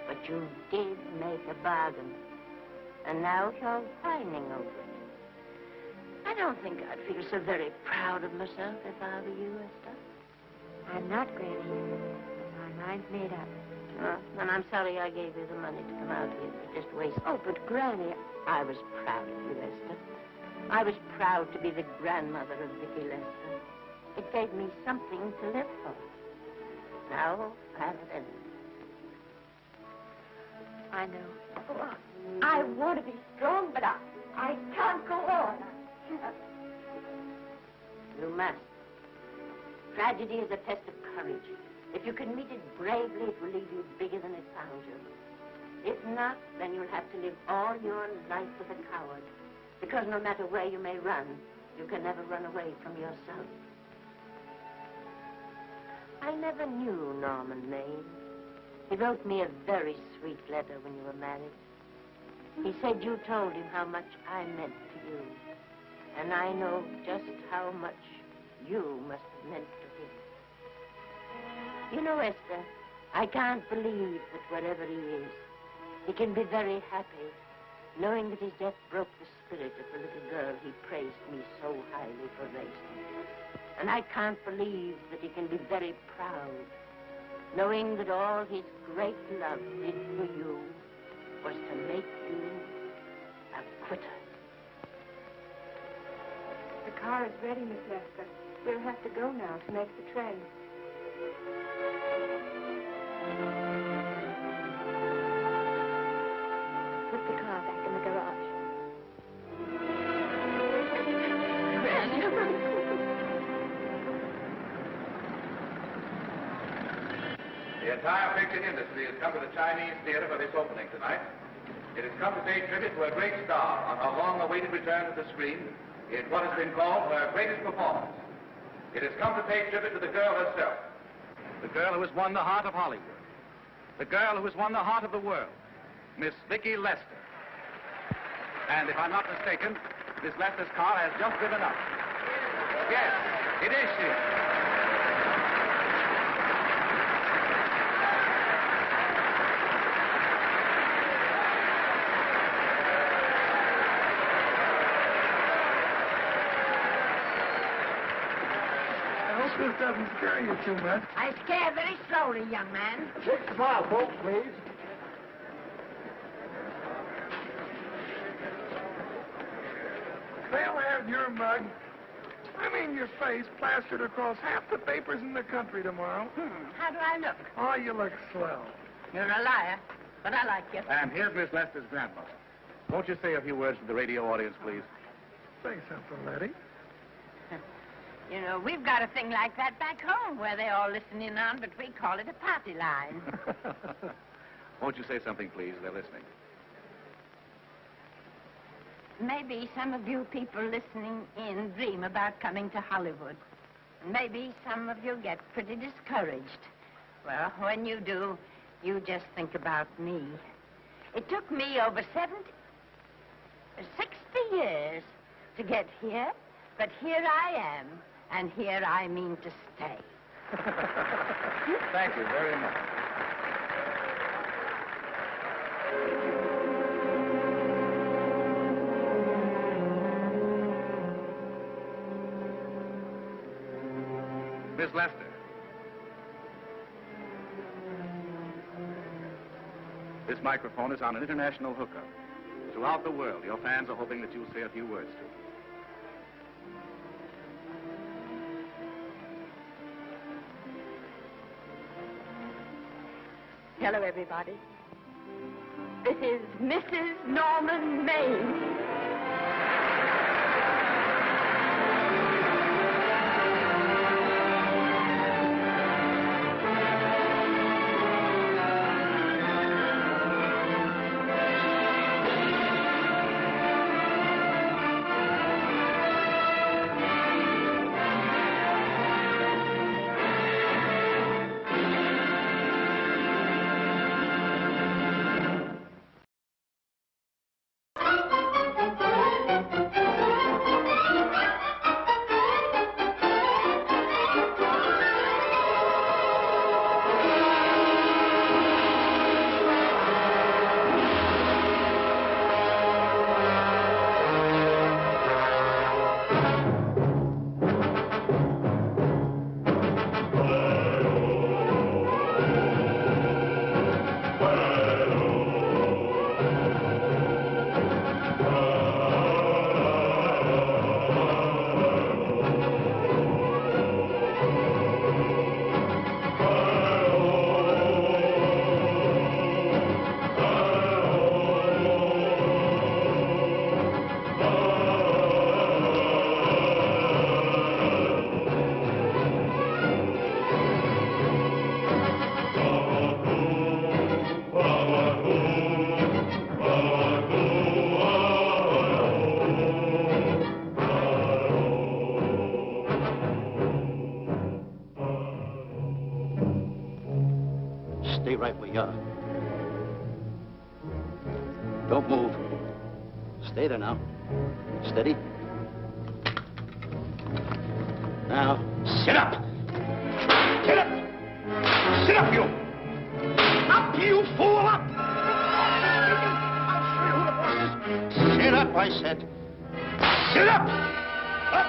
But you did make a bargain. And now you're whining over it. I don't think I'd feel so very proud of myself if I were you, Esther. I'm not, Granny. My mind's made up. And I'm sorry I gave you the money to come out here. You just wasted. Oh, but Granny, I was proud of you, Esther. I was proud to be the grandmother of Vicky Lester. It gave me something to live for. Now I've ended. I know. Oh, I want to be strong, but I can't go on. You must. Tragedy is a test of courage. If you can meet it bravely, it will leave you bigger than it found you. If not, then you'll have to live all your life with a coward. Because no matter where you may run, you can never run away from yourself. I never knew Norman Maine. He wrote me a very sweet letter when you were married. He said you told him how much I meant to you. And I know just how much you must have meant to him. You know, Esther, I can't believe that wherever he is, he can be very happy, knowing that his death broke the spirit of the little girl he praised me so highly for raising. And I can't believe that he can be very proud, knowing that all his great love did for you was to make you a quitter. The car is ready, Miss Lester. We'll have to go now to make the train. Put the car back in the garage. The entire picture industry has come to the Chinese Theater for this opening tonight. It has come to pay tribute to a great star on her long-awaited return to the screen in what has been called her greatest performance. It has come to pay tribute to the girl herself. The girl who has won the heart of Hollywood. The girl who has won the heart of the world. Miss Vicky Lester. And if I'm not mistaken, Miss Lester's car has just driven up. Yes, it is she. This doesn't scare you too much. I scare very slowly, young man. 6 mile, folks, please. They'll have your mug, your face, plastered across half the papers in the country tomorrow. How do I look? Oh, you look swell. You're a liar, but I like you. And here's Miss Lester's grandmother. Won't you say a few words to the radio audience, please? Say something, Letty. You know, we've got a thing like that back home where they all listen in on, but we call it a party line. Won't you say something, please? They're listening. Maybe some of you people listening in dream about coming to Hollywood. Maybe some of you get pretty discouraged. Well, when you do, you just think about me. It took me over 60 years to get here, but here I am. And here I mean to stay. Thank you very much. Miss Lester. This microphone is on an international hookup. Throughout the world, your fans are hoping that you'll say a few words to them. Hello, everybody. This is Mrs. Norman Maine. Stay right where you are. Don't move. Stay there now. Steady. Now, sit up. Sit up. Sit up, you. Up, you fool, up. I'll show you who the boss is. Sit up, I said. Sit up. Up.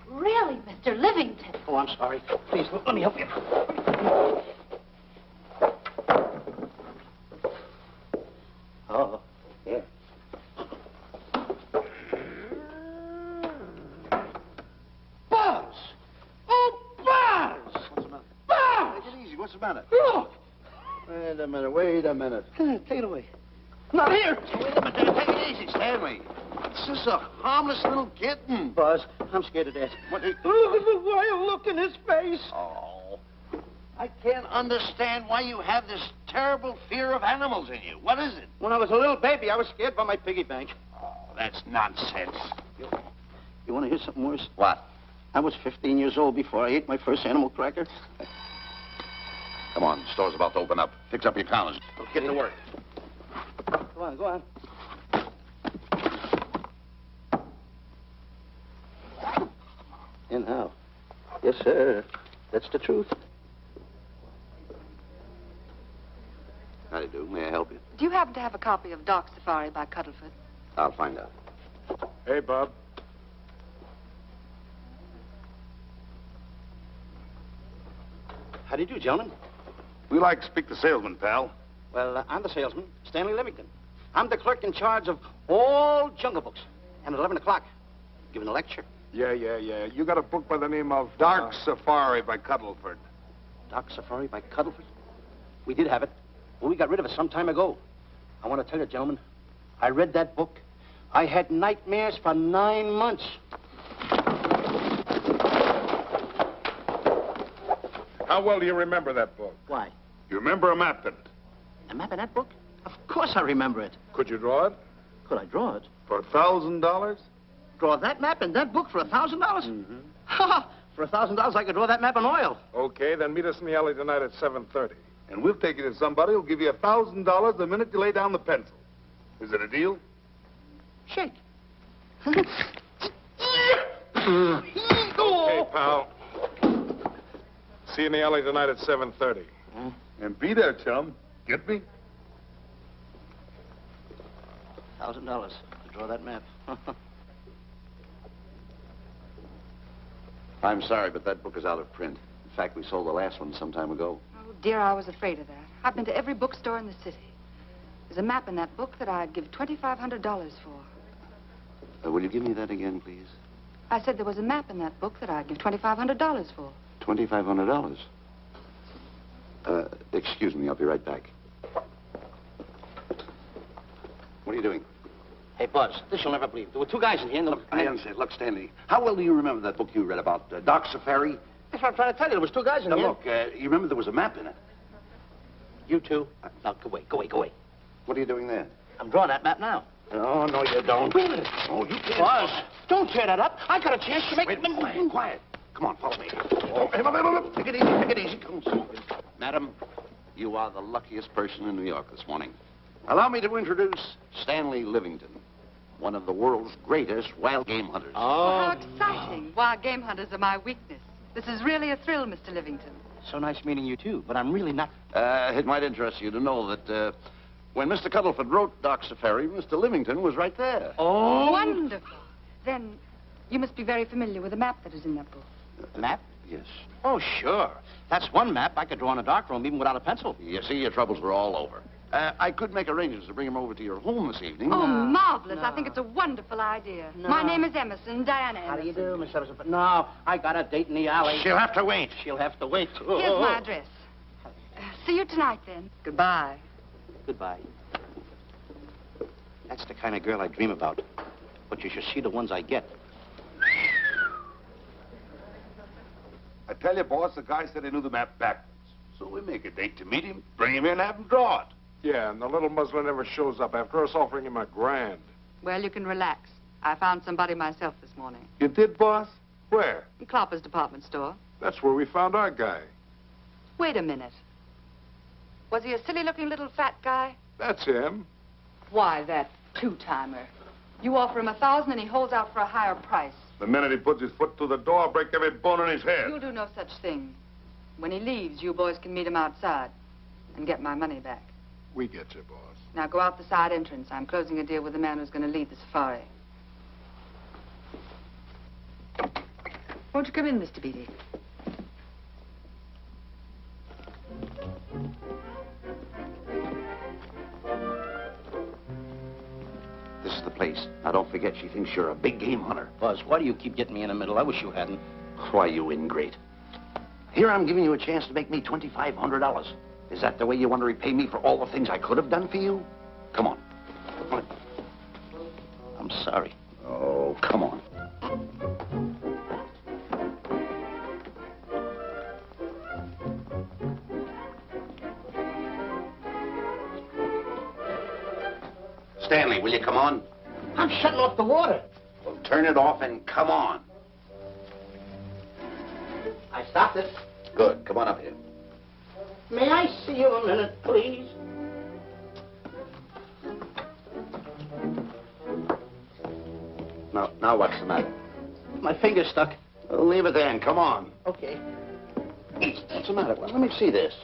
Really, Mr. Livington? Oh, I'm sorry. Please, let me help you. Oh, yeah. Buzz! Oh, Buzz! What's the matter? Buzz! Take it easy. What's the matter? Look! Wait a minute. Take it away. Not here! Wait a minute. Take it easy, Stanley. It's just a harmless little kitten. Buzz, I'm scared to death. Look at the wild look in his face. Oh. I can't understand why you have this terrible fear of animals in you. What is it? When I was a little baby, I was scared by my piggy bank. Oh, that's nonsense. You want to hear something worse? What? I was 15 years old before I ate my first animal cracker. Come on, the store's about to open up. Fix up your counters. Get to work. Go on. And how? Yes, sir. That's the truth. How do you do? May I help you? Do you happen to have a copy of Doc Safari by Cuddlefoot? I'll find out. Hey, Bob. How do you do, gentlemen? We like to speak to salesman, pal. Well, I'm the salesman, Stanley Livington. I'm the clerk in charge of all Jungle Books. And at 11 o'clock, giving a lecture. Yeah. You got a book by the name of Dark Safari by Cuddleford. Dark Safari by Cuddleford? We did have it, but we got rid of it some time ago. I want to tell you, gentlemen, I read that book. I had nightmares for 9 months. How well do you remember that book? Why? You remember a map in it? A map in that book? Of course I remember it. Could you draw it? Could I draw it? For $1,000? Draw that map in that book for $1,000? Mm-hmm. Ha! For $1,000, I could draw that map in oil. Okay, then meet us in the alley tonight at 7:30. And we'll take you to somebody who'll give you $1,000 the minute you lay down the pencil. Is it a deal? Shake. Okay, pal. See you in the alley tonight at 7:30. And be there, chum. Get me? $1,000 to draw that map. I'm sorry, but that book is out of print. In fact, we sold the last one some time ago. Oh, dear, I was afraid of that. I've been to every bookstore in the city. There's a map in that book that I'd give $2,500 for. Will you give me that again, please? I said there was a map in that book that I'd give $2,500 for. $2,500. Excuse me, I'll be right back. What are you doing? Hey, Buzz, this you'll never believe. There were two guys in here and... I understand. Look, Stanley, how well do you remember that book you read about Dark Safari? That's what I'm trying to tell you. There was two guys in Now, here. look, you remember there was a map in it. You two. Now, go away. What are you doing there? I'm drawing that map now. Oh, no, you don't. Wait a minute. Oh, you can't. Buzz, don't tear that up. I got a chance to make... Wait, quiet. Come on, follow me. Oh, hey, take it easy. Come on. Madam, you are the luckiest person in New York this morning. Allow me to introduce Stanley Livington, one of the world's greatest wild game hunters. Oh, how exciting. Wild game hunters are my weakness. This is really a thrill, Mr. Livington. So nice meeting you, too, but I'm really not... It might interest you to know that when Mr. Cuddleford wrote Dark Safari, Mr. Livington was right there. Oh! Wonderful. Then you must be very familiar with the map that is in that book. The map? Yes. Oh, sure. That's one map I could draw in a darkroom, even without a pencil. You see, your troubles were all over. I could make arrangements to bring him over to your home this evening. Oh, marvelous. I think it's a wonderful idea. No. My name is Emerson, Diana Emerson. How do you do, Miss Emerson? But no, I got a date in the alley. She'll have to wait. She'll have to wait. Here's my address. See you tonight, then. Goodbye. Goodbye. That's the kind of girl I dream about. But you should see the ones I get. I tell you, boss, the guy said he knew the map backwards. So we make a date to meet him, bring him in, have him draw it. Yeah, and the little muzzler never shows up after us offering him $1,000. Well, you can relax. I found somebody myself this morning. You did, boss? Where? In Clopper's department store. That's where we found our guy. Wait a minute. Was he a silly-looking little fat guy? That's him. Why, that two-timer. You offer him $1,000 and he holds out for a higher price. The minute he puts his foot through the door, I'll break every bone in his head. You'll do no such thing. When he leaves, you boys can meet him outside and get my money back. We get you, boss. Now go out the side entrance. I'm closing a deal with the man who's going to lead the safari. Won't you come in, Mr. Beatty? This is the place. Now, don't forget, she thinks you're a big game hunter. Buzz, why do you keep getting me in the middle? I wish you hadn't. Why, you ingrate. Here I'm giving you a chance to make me $2,500. Is that the way you want to repay me for all the things I could have done for you? Come on. Come on. I'm sorry. Oh, come on. Stanley, will you come on? I'm shutting off the water. Well, turn it off and come on. I stopped it. Good. Come on up here. May I see you a minute, please? Now what's the matter? My finger's stuck. Well, leave it then. Come on. Okay. What's the matter? Well, let me see this.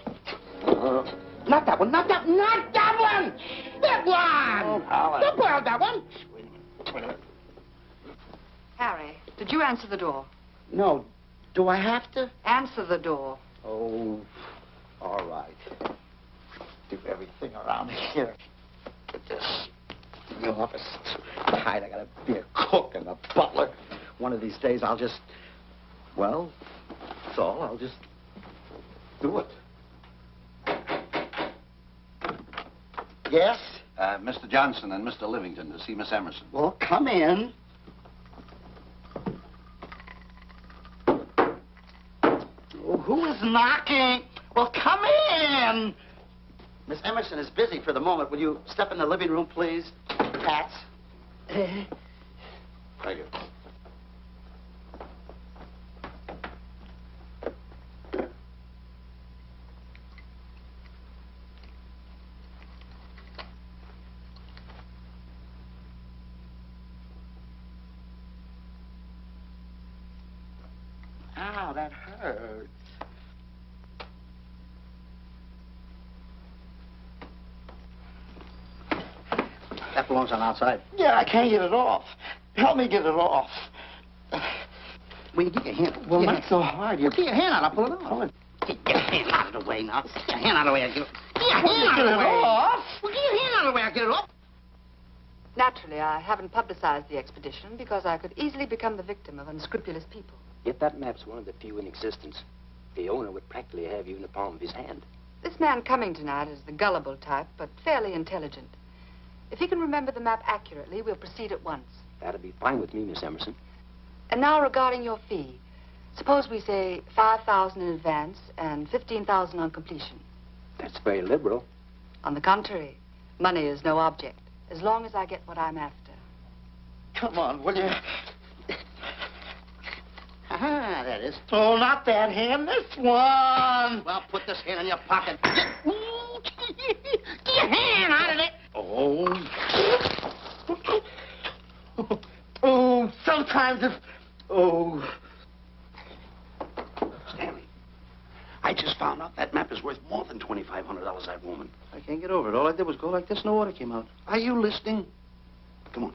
Not that one. Not that one. That one! Oh, Howard. Don't pull out that one. Wait a minute. Harry, did you answer the door? No. Do I have to? Answer the door. Oh, all right. Do everything around here. Get this in the office. Tight. I gotta be a cook and a butler. One of these days I'll just, well, that's all. I'll just do it. Yes? Mr. Johnson and Mr. Livington to see Miss Emerson. Well, come in. Oh, who is knocking? Well, come in. Miss Emerson is busy for the moment. Will you step in the living room, please? Cats. Thank you. Ow, that hurts. That belongs on outside. Yeah, I can't get it off. Help me get it off. Will you get your hand? Well, not so hard. You get your hand out. I'll pull it off. Get your hand out of the way now. Get your hand out of the way. Get your hand out of the way. Off. Well, get your hand out of the way. I'll get it off. Naturally, I haven't publicized the expedition because I could easily become the victim of unscrupulous people. Yet that map's one of the few in existence. The owner would practically have you in the palm of his hand. This man coming tonight is the gullible type, but fairly intelligent. If he can remember the map accurately, we'll proceed at once. That'd be fine with me, Miss Emerson. And now regarding your fee. Suppose we say $5,000 in advance and $15,000 on completion. That's very liberal. On the contrary, money is no object, as long as I get what I'm after. Come on, will you? Ah, that is. Oh, not that hand, this one. Well, put this hand in your pocket. Get your hand out of it. Oh. Oh, sometimes if... Oh. Stanley, I just found out that map is worth more than $2,500, that woman. I can't get over it. All I did was go like this and the water came out. Are you listening? Come on.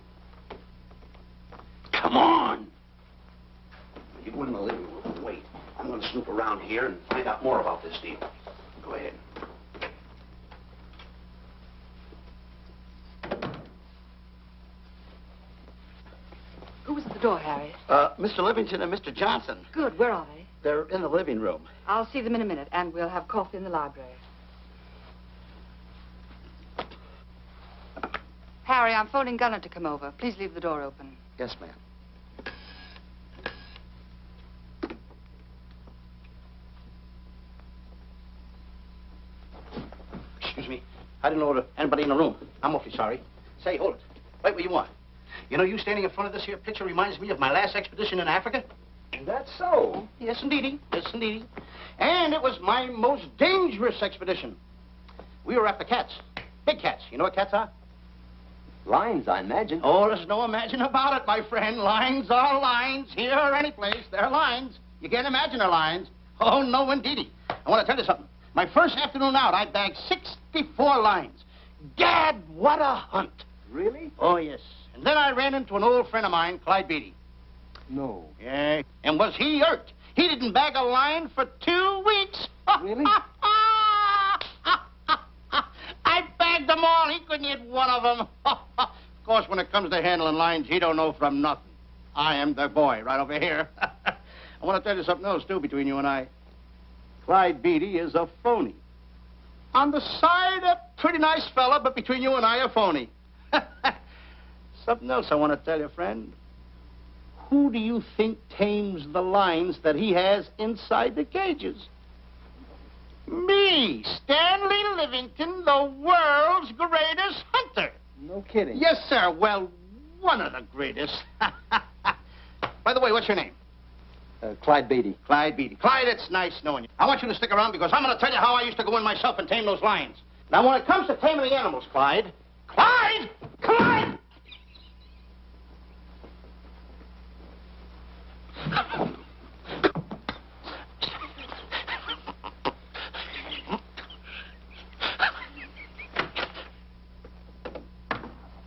Come on. You go in the living room. Wait. I'm going to snoop around here and find out more about this deal. Go ahead. Who was at the door, Harry? Mr. Livington and Mr. Johnson. Good. Where are they? They're in the living room. I'll see them in a minute, and we'll have coffee in the library. Harry, I'm phoning Gunner to come over. Please leave the door open. Yes, ma'am. Excuse me. I didn't know there was anybody in the room. I'm awfully sorry. Say, hold it. Right where you are. You know, you standing in front of this here picture reminds me of my last expedition in Africa. That's so. Yes, indeedy. Yes, indeedy. And it was my most dangerous expedition. We were after cats. Big cats. You know what cats are? Lions, I imagine. Oh, there's no imagine about it, my friend. Lines are lines. Here or any place, they're lines. You can't imagine they're lines. Oh, no, indeedy. I want to tell you something. My first afternoon out, I bagged 64 lines. Gad, what a hunt. Really? Oh, yes. And then I ran into an old friend of mine, Clyde Beatty. No. Yeah. And was he hurt? He didn't bag a line for 2 weeks. Really? I bagged them all. He couldn't hit one of them. Of course, when it comes to handling lines, he don't know from nothing. I am the boy right over here. I want to tell you something else, too, between you and I. Clyde Beatty is a phony. On the side, a pretty nice fella, but between you and I, a phony. Something else I want to tell you, friend. Who do you think tames the lines that he has inside the cages? Me, Stanley Livington, the world's greatest hunter. No kidding. Yes, sir. Well, one of the greatest. By the way, what's your name? Clyde Beatty. Clyde Beatty. Clyde, it's nice knowing you. I want you to stick around because I'm going to tell you how I used to go in myself and tame those lions. Now, when it comes to taming the animals, Clyde... Clyde! Clyde!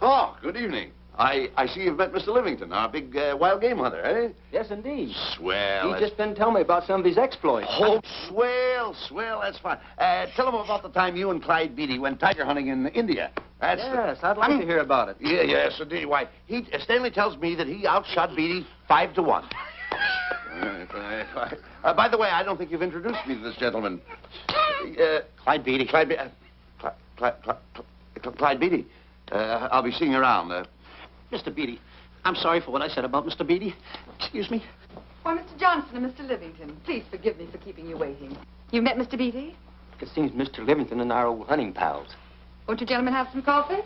Oh, good evening. I see you've met Mr. Livington, our big wild game hunter, eh? Yes, indeed. Swell. He just didn't tell me about some of his exploits. Oh, swell, that's fine. Tell him about the time you and Clyde Beatty went tiger hunting in India. That's Yes, I'd like to hear about it. Yeah, yes, indeed. Why, Stanley tells me that he outshot Beatty 5-1. By the way, I don't think you've introduced me to this gentleman. Clyde Beatty. Clyde Beatty. I'll be seeing you around. Mr. Beatty, I'm sorry for what I said about Mr. Beatty. Excuse me. Why, Mr. Johnson and Mr. Livington, please forgive me for keeping you waiting. You met Mr. Beatty? It seems Mr. Livington and our old hunting pals. Won't you gentlemen have some coffee?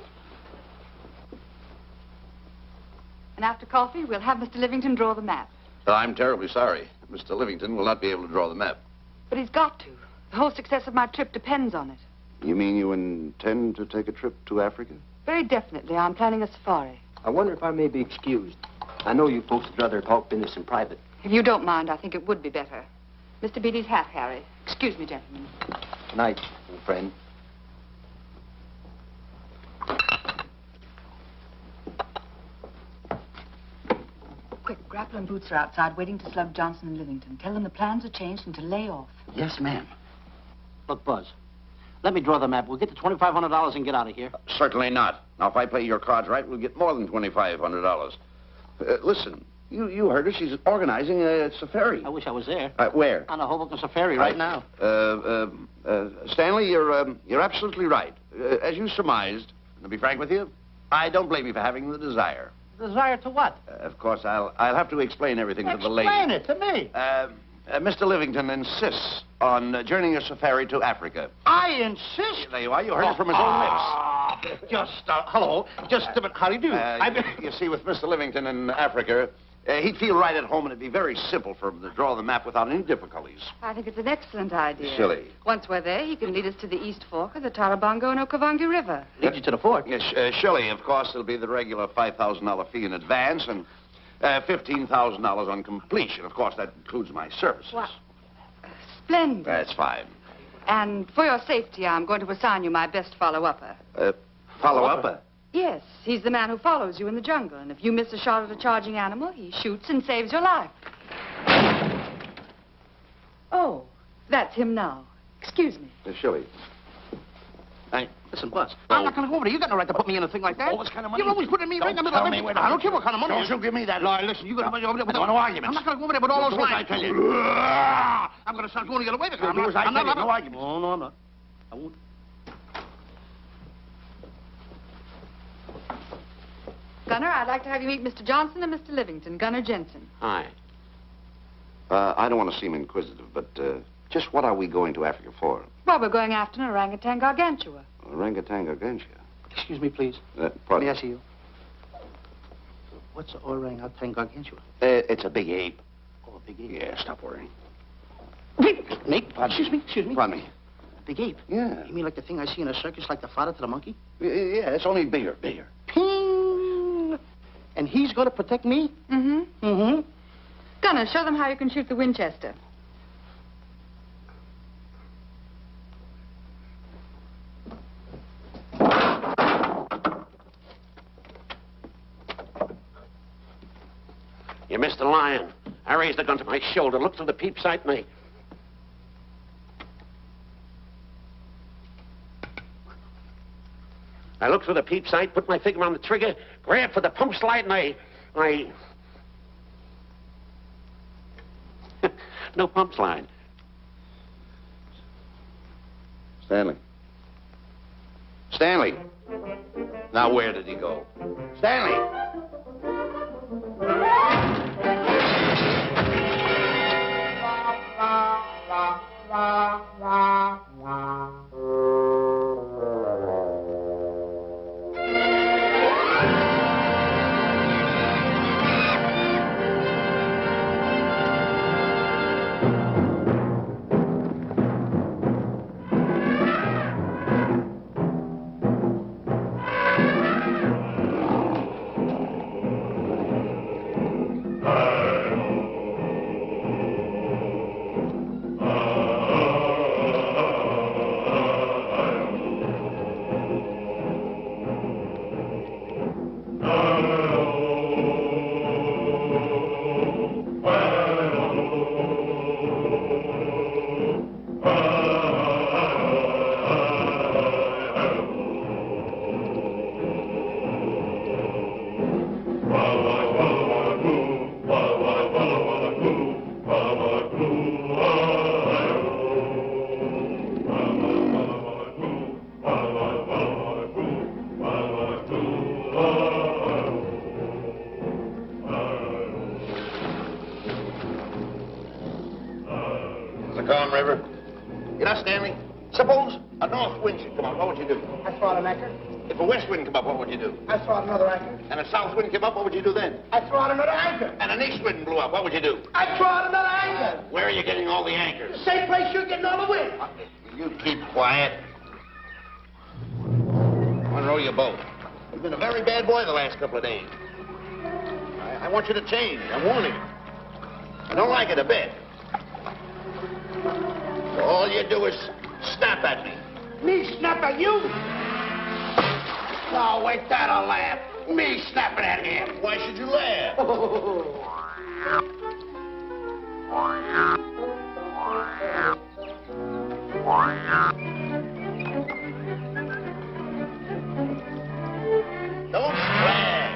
And after coffee, we'll have Mr. Livington draw the map. I'm terribly sorry. Mr. Livington will not be able to draw the map. But he's got to. The whole success of my trip depends on it. You mean you intend to take a trip to Africa? Very definitely. I'm planning a safari. I wonder if I may be excused. I know you folks would rather talk business in private. If you don't mind, I think it would be better. Mr. Beatty's hat, Harry. Excuse me, gentlemen. Good night, old friend. Quick, Grapple and Boots are outside waiting to slug Johnson and Livington. Tell them the plans are changed and to lay off. Yes, ma'am. Look, Buzz, let me draw the map. We'll get the $2,500 and get out of here. Certainly not. Now, if I play your cards right, we'll get more than $2,500. Listen, you heard her. She's organizing a safari. I wish I was there. Where? On the Hoboken Safari right now. Stanley, you're absolutely right. As you surmised, to be frank with you, I don't blame you for having the desire. Desire to what? Of course, I'll have to explain everything to the lady. Explain it to me. Mr. Livington insists on journeying a safari to Africa. I insist. There you are. You heard it from his own lips. Hello. Just a minute. How do you do? You see, with Mr. Livington in Africa, he'd feel right at home, and it'd be very simple for him to draw the map without any difficulties. I think it's an excellent idea. Silly. Once we're there, he can lead us to the East Fork of the Tarabongo and Okavango River. Lead you to the fort? Yes, Shirley, of course, it'll be the regular $5,000 fee in advance and $15,000 on completion. Of course, that includes my services. What? Splendid. That's fine. And for your safety, I'm going to assign you my best follow-upper. Follow-upper? Yes, he's the man who follows you in the jungle. And if you miss a shot at a charging animal, he shoots and saves your life. Oh, that's him now. Excuse me. Shirley. Listen, Buzz, I'm not going to go over there. You got no right to put me in a thing like that. Oh, what kind of money? You're always putting me right in the middle of it. I don't care what kind of money. Don't you give me that. No, listen, you got to put me over there with no arguments. I'm not going to go over there with all those lines. I tell you. I'm going to start going the other way because I'm not. No arguments. No, I'm not. I won't. Gunner, I'd like to have you meet Mr. Johnson and Mr. Livington, Gunner Jensen. Hi. I don't want to seem inquisitive, but just what are we going to Africa for? Well, we're going after an orangutan gargantua. Orangutan against Excuse me, please. you. Pardon. May I see you? What's orangutan against you? It's a big ape. Oh, a big ape. Yeah, stop worrying. Nick, excuse me. Pardon me. Big ape? Yeah. You mean like the thing I see in a circus, like the father to the monkey? Yeah, it's only bigger. Ping! And he's going to protect me? Mm-hmm. Mm-hmm. Gunner, show them how you can shoot the Winchester. You missed the lion. I raised the gun to my shoulder, looked through the peep sight, and I looked through the peep sight, put my finger on the trigger, grabbed for the pump slide, and I... No pump slide. Stanley. Stanley. Now, where did he go? Stanley! River. You know, Stanley, suppose a north wind should come up, what would you do? I throw out an anchor. If a west wind come up, what would you do? I throw out another anchor. And a south wind came up, what would you do then? I throw out another anchor. And an east wind blew up, what would you do? I throw out another anchor. Where are you getting all the anchors? The same place you're getting all the wind. You keep quiet. Unroll your boat. You've been a very bad boy the last couple of days. I want you to change. I'm warning you. I don't like it a bit. So all you do is snap at me. Me snap at you? Oh, wait, that'll laugh. Me snapping at him. Why should you laugh? Don't splash.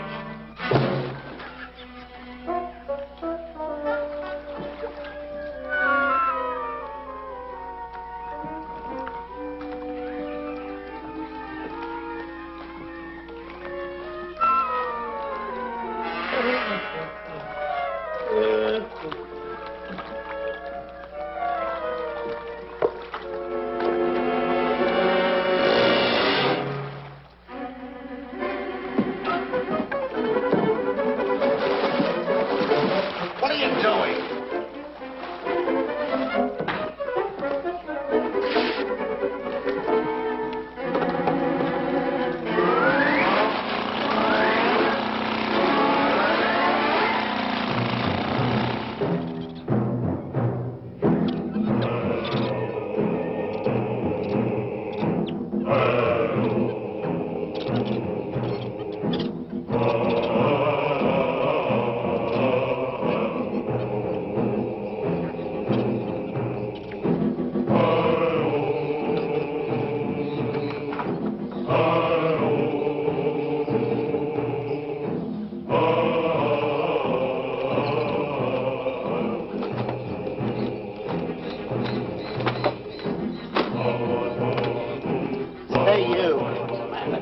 What are you doing? Hey, you.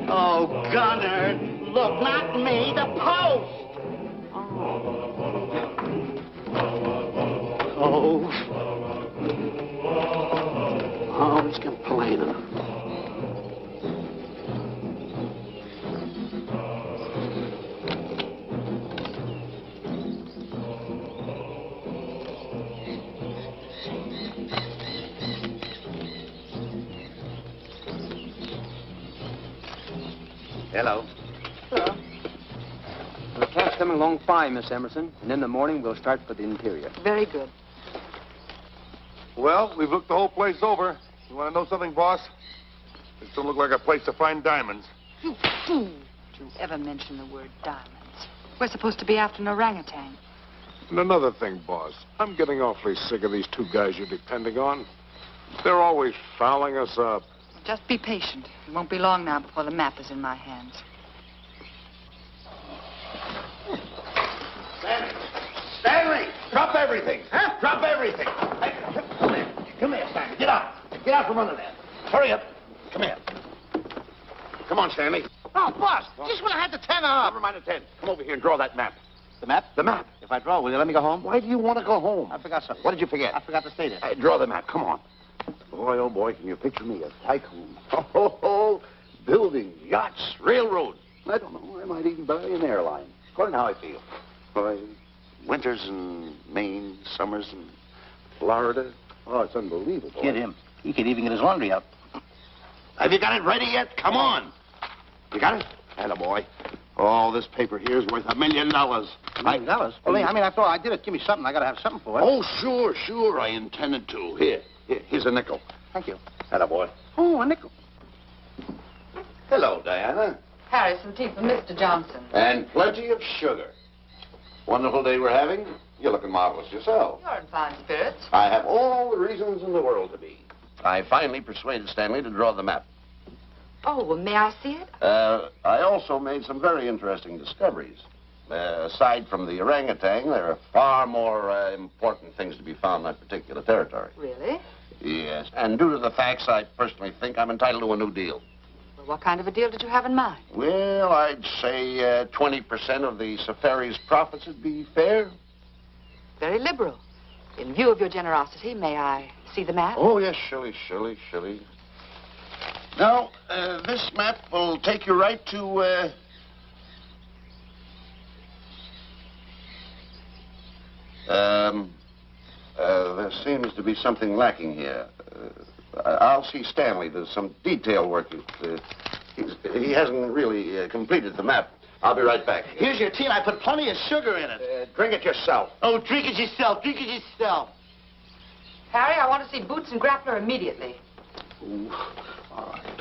Oh, Gunner. Look, not me, the post. Oh. Oh, he's complaining. Hello. Hello. The camp's coming along fine, Miss Emerson. And in the morning, we'll start for the interior. Very good. Well, we've looked the whole place over. You want to know something, boss? This don't look like a place to find diamonds. You fool. Don't you ever mention the word diamonds. We're supposed to be after an orangutan. And another thing, boss. I'm getting awfully sick of these two guys you're depending on. They're always fouling us up. Just be patient. It won't be long now before the map is in my hands. Stanley, drop everything. Huh? Drop everything. Hey, come here. Come here, Stanley. Get out. Get out from under there. Hurry up. Come here. Come on, Stanley. Oh, boss, just when I had the 10 up. Never mind the 10. Come over here and draw that map. The map? The map. If I draw, will you let me go home? Why do you want to go home? I forgot something. What did you forget? I forgot to state it. Draw the map. Come on. Boy, oh, boy, can you picture me, a tycoon? Oh, buildings, yachts, railroads. I don't know. I might even buy an airline. According to how I feel. Boy, winters in Maine, summers in Florida. Oh, it's unbelievable. Kid him. He could even get his laundry out. Have you got it ready yet? Come on. You got it? Attaboy. Oh, this paper here is worth $1 million. $1 million? Well, I mean, after all, I did it. Give me something. I got to have something for it. Oh, sure. I intended to. Here's a nickel. Thank you. Attaboy. Oh, a nickel. Hello, Diana. Harry, some tea for Mr. Johnson. And plenty of sugar. Wonderful day we're having. You're looking marvelous yourself. You're in fine spirits. I have all the reasons in the world to be. I finally persuaded Stanley to draw the map. Oh, well, may I see it? I also made some very interesting discoveries. Aside from the orangutan, there are far more important things to be found in that particular territory. Really? Yes. And due to the facts, I personally think I'm entitled to a new deal. Well, what kind of a deal did you have in mind? Well, I'd say 20% of the safari's profits would be fair. Very liberal. In view of your generosity, may I see the map? Oh, yes, surely. Now, this map will take you right to, there seems to be something lacking here. I'll see Stanley. There's some detail work. He hasn't really completed the map. I'll be right back. Here's your tea, and I put plenty of sugar in it. Drink it yourself. Oh, drink it yourself. Drink it yourself. Harry, I want to see Boots and Grappler immediately. Ooh. All right.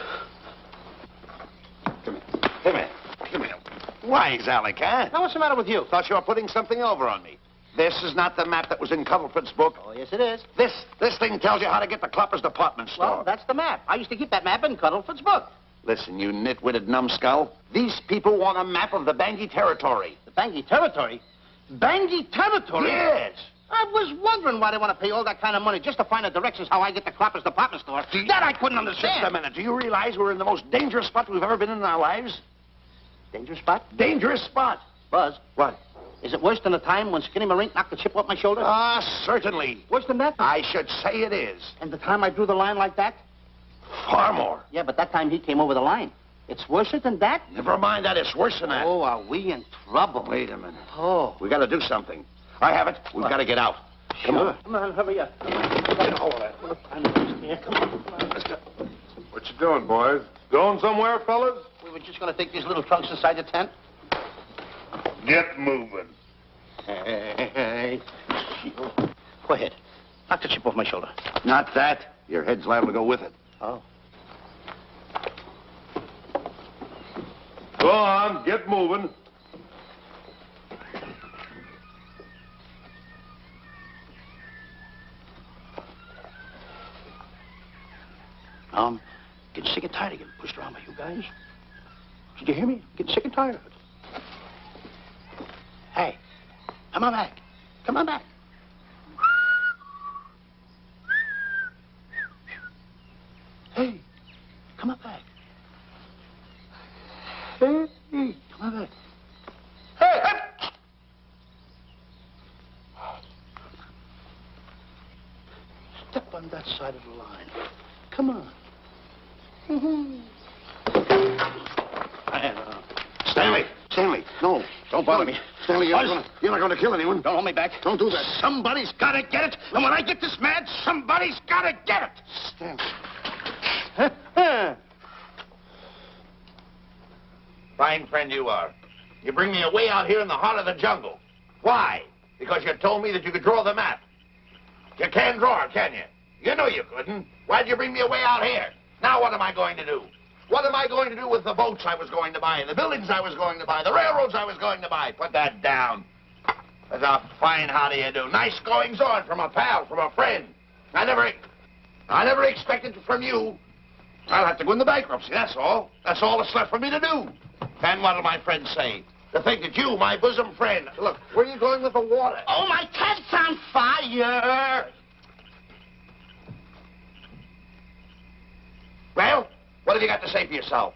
Come here. Why, Alec, huh? Now, what's the matter with you? Thought you were putting something over on me. This is not the map that was in Cuddlefoot's book. Oh, yes, it is. This thing tells you how to get to Clopper's department store. Well, that's the map. I used to keep that map in Cuddlefoot's book. Listen, you nitwitted numbskull. These people want a map of the Bangui territory. The Bangui territory? Bangui territory? Yes. I was wondering why they want to pay all that kind of money just to find the directions how I get to Clopper's department store. That I couldn't understand. Just a minute. Do you realize we're in the most dangerous spot we've ever been in our lives? Dangerous spot? Dangerous spot. Buzz. What? Is it worse than the time when Skinny Marink knocked the chip off my shoulder? Certainly. Worse than that? I should say it is. And the time I drew the line like that? Far more. Yeah, but that time he came over the line. It's worse than that? Never mind that. It's worse than that. Oh, are we in trouble? Wait a minute. Oh. We got to do something. I have it. We've got to get out. Come on. Come on, hurry up. Get a hold of that. Come on. Let's go. What you doing, boys? Going somewhere, fellas? We were just going to take these little trunks inside the tent. Get moving. Hey. Go ahead. Knock the chip off my shoulder. Not that. Your head's liable to go with it. Oh. Go on, get moving. Getting sick and tired of getting pushed around by you guys. Did you hear me? Getting sick and tired of it. Hey, come on back. Come on back. Hey, come on back. Hey, come on back. Hey, hey! Step on that side of the line. Come on. Stanley, no. Don't bother me. Stanley, you're not going to kill anyone. Don't hold me back. Don't do that. Somebody's got to get it. And when I get this mad, somebody's got to get it. Stanley. Fine friend you are. You bring me away out here in the heart of the jungle. Why? Because you told me that you could draw the map. You can't draw it, can you? You know you couldn't. Why'd you bring me away out here? Now what am I going to do? What am I going to do with the boats I was going to buy, the buildings I was going to buy, the railroads I was going to buy? Put that down. That's a fine how do you do. Nice goings on from a pal, from a friend. I never expected it from you. I'll have to go into bankruptcy, that's all. That's all that's left for me to do. And what'll my friends say? To think that you, my bosom friend... Look, where are you going with the water? Oh, my cat's on fire! Well, what have you got to say for yourself?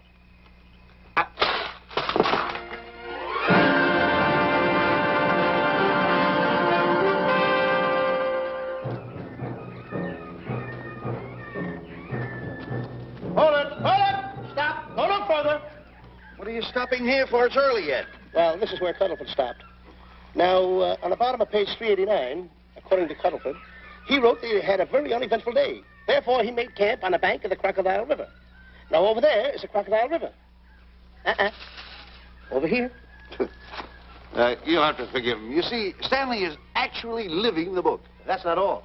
Hold it! Stop! Go no further! What are you stopping here for? It's early yet. Well, this is where Cuddlefoot stopped. Now, on the bottom of page 389, according to Cuddlefoot, he wrote that he had a very uneventful day. Therefore, he made camp on the bank of the Crocodile River. Now, over there is the Crocodile River. Over here. You'll have to forgive him. You see, Stanley is actually living the book. That's not all.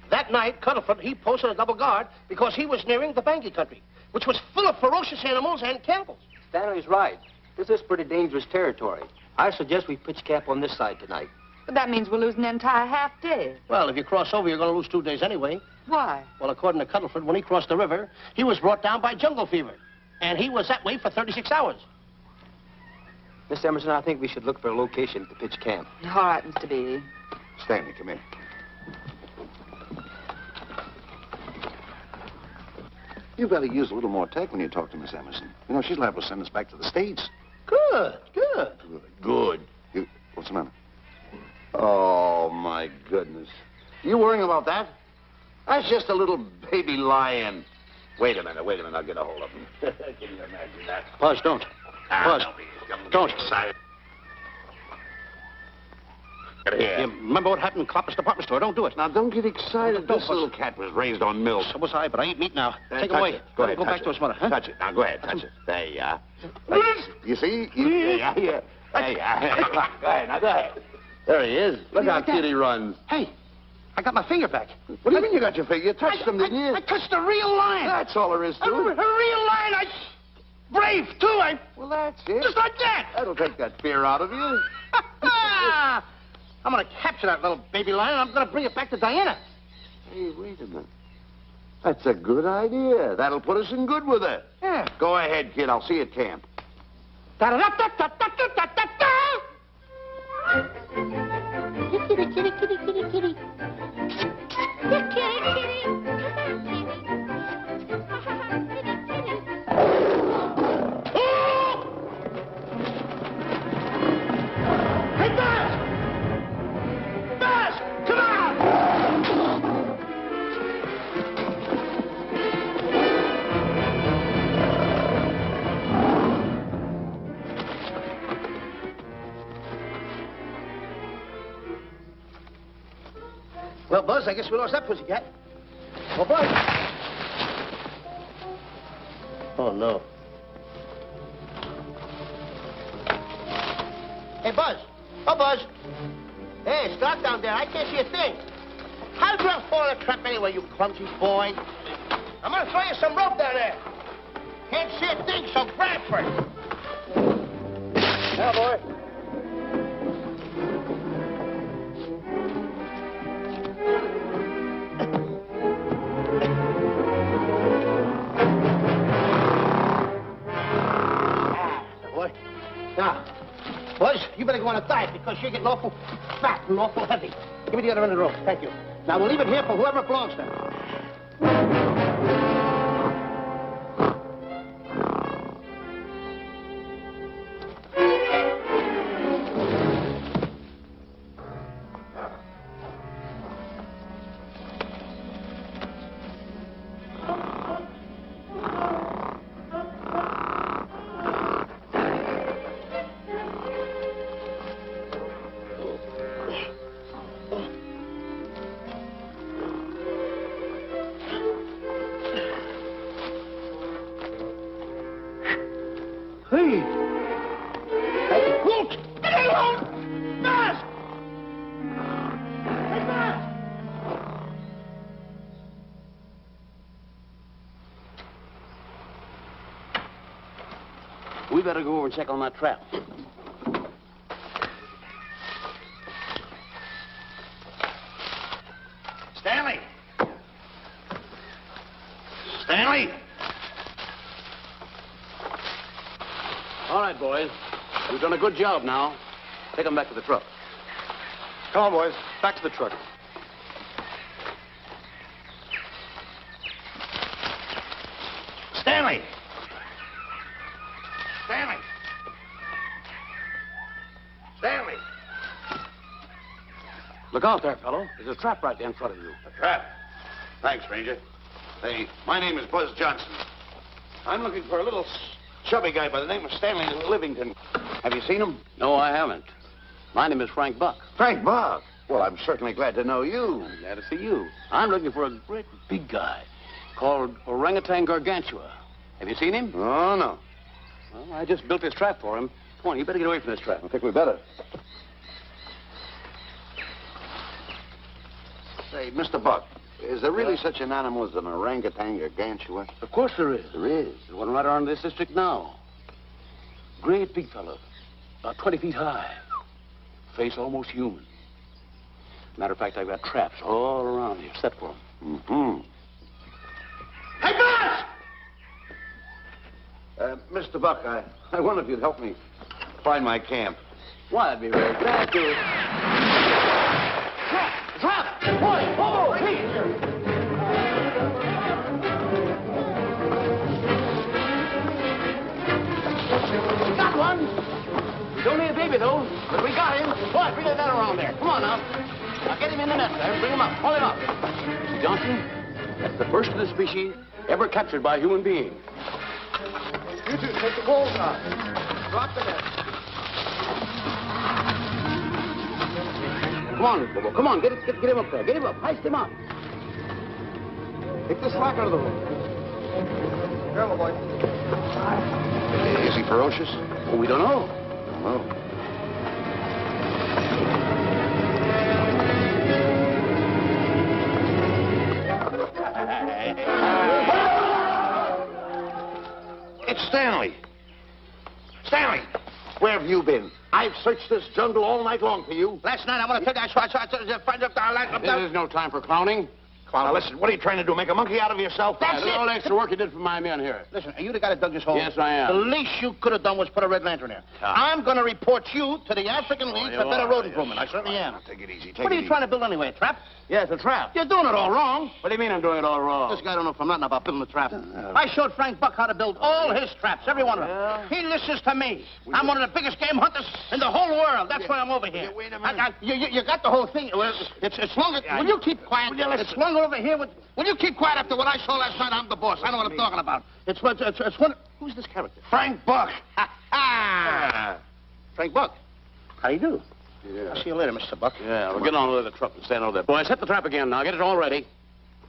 That night, Cuddlefoot, he posted a double guard because he was nearing the Banky country, which was full of ferocious animals and cannibals. Stanley's right. This is pretty dangerous territory. I suggest we pitch camp on this side tonight. But that means we're losing an entire half day. Well, if you cross over, you're going to lose 2 days anyway. Why? Well, according to Cuddlefoot, when he crossed the river, he was brought down by jungle fever. And he was that way for 36 hours. Miss Emerson, I think we should look for a location to pitch camp. All right, Mr. B. Stanley, come in. You better use a little more tact when you talk to Miss Emerson. You know, she's liable to send us back to the States. Good. Good. What's the matter? Oh, my goodness. You worrying about that? That's just a little baby lion. Wait a minute, I'll get a hold of him. Can you imagine that? Buzz, don't. Buzz, don't. Excited. Get here. You remember what happened in Copper's department store? Don't do it. Now, don't get excited. This little cat was raised on milk. So was I, but I ain't meat now. Take him touch away. it. Go ahead, Go touch back to his mother, huh? Touch it. Now, go ahead, touch it. There you are. You see? Yeah. There you are. Go ahead, now, go ahead. There he is. Look how cute he runs. Hey, I got my finger back. What do you mean you got your finger? You touched him, didn't you? I touched a real lion. That's all there is to A it. real lion. Brave, too. Well, that's it. Just like that. That'll take that fear out of you. I'm going to capture that little baby lion, and I'm going to bring it back to Diana. Hey, wait a minute. That's a good idea. That'll put us in good with her. Yeah. Go ahead, kid. I'll see you at camp. Da-da-da-da-da-da-da-da-da. Kitty, kitty, kitty, kitty, kitty. Kitty, kitty. Hey, Buzz! Buzz, come on! Well, Buzz, I guess we lost that pussycat. Well, Buzz. Oh, no. Hey, Buzz. Oh, Buzz. Hey, it's dark down there. I can't see a thing. How'd you fall in a trap anyway, you clumsy boy? I'm going to throw you some rope down there. Can't see a thing, so grab for it. Now, boy. Now, Buzz, you better go on a diet because you're getting awful fat and awful heavy. Give me the other end of the rope. Thank you. Now, we'll leave it here for whoever it belongs to. Walt! Get alone! Fast! Hey, fast! We better go over and check on that trap. Stanley! Stanley! All right, boys. We've done a good job now. Take them back to the truck. Come on, boys. Back to the truck. Stanley! Stanley! Stanley! Look out there, fellow. There's a trap right there in front of you. A trap? Thanks, Ranger. Hey, my name is Buzz Johnson. I'm looking for a little chubby guy by the name of Stanley Livington. Have you seen him? No, I haven't. My name is Frank Buck. Frank Buck? Well, I'm certainly glad to know you. I'm glad to see you. I'm looking for a great big guy called Orangutan Gargantua. Have you seen him? Oh, no. Well, I just built this trap for him. Come on, you better get away from this trap. I think we better. Say, Mr. Buck, is there really such an animal as an orangutan gargantua? Of course there is. There is. There's one right around this district now. Great big fellow, about 20 feet high. Face almost human. Matter of fact, I've got traps all around here set for him. Mm-hmm. Hey, boss! Mr. Buck, I wonder if you'd help me find my camp. Why, I'd be very glad to. Trap! Boy! Whoa! Please! We got one. He's only a baby, though, but we got him. Boy, bring that around there. Come on now. Now get him in the net there. Bring him up. Hold him up. Mr. Johnson, that's the first of the species ever captured by a human being. You two take the poles out. Drop the net. Come on, Bobo. Come on. Get him up there. Get him up. Heist him up. Take the slack out of the hole. Careful, boy. Is he ferocious? Well, we don't know. Don't know. It's Stanley. Stanley, where have you been? I've searched this jungle all night long for you. Last night, I want to tell you, I find up there. This is no time for clowning. Now, listen, what are you trying to do, make a monkey out of yourself? That's it. All the extra work you did for my men here. Listen, are you the guy that dug this hole? Yes, I am. The least you could have done was put a red lantern here. I'm going to report you to the African League for better road improvement. I certainly am. Take it easy, What are you trying to build anyway, a trap? Yes, a trap. You're doing it all wrong. What do you mean I'm doing it all wrong? This guy don't know from nothing about building a trap. I showed Frank Buck how to build all his traps, every one of them. He listens to me. I'm one of the biggest game hunters in the whole world. That's why I'm over here. Wait a minute. You got the whole thing. It's longer. Will you keep quiet? It's longer over here. Will you keep quiet after what I saw last night? I'm the boss. I know what I'm talking about. It's one. Who's this character? Frank Buck. Frank Buck. How do you do? Yeah. I'll see you later, Mr. Buck. Yeah, we'll get on with the truck and stand over there. Boys, set the trap again now. Get it all ready.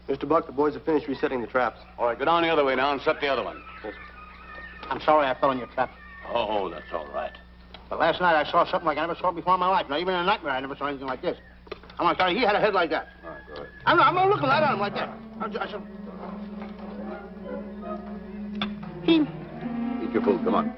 Mr. Buck, the boys have finished resetting the traps. All right, go down the other way now and set the other one. I'm sorry I fell in your trap. Oh, that's all right. But last night I saw something like I never saw before in my life. Now, even in a nightmare, I never saw anything like this. I'm like, he had a head like that. All right, go ahead. I'm not looking right at him like that. I said... Eat your food, come on.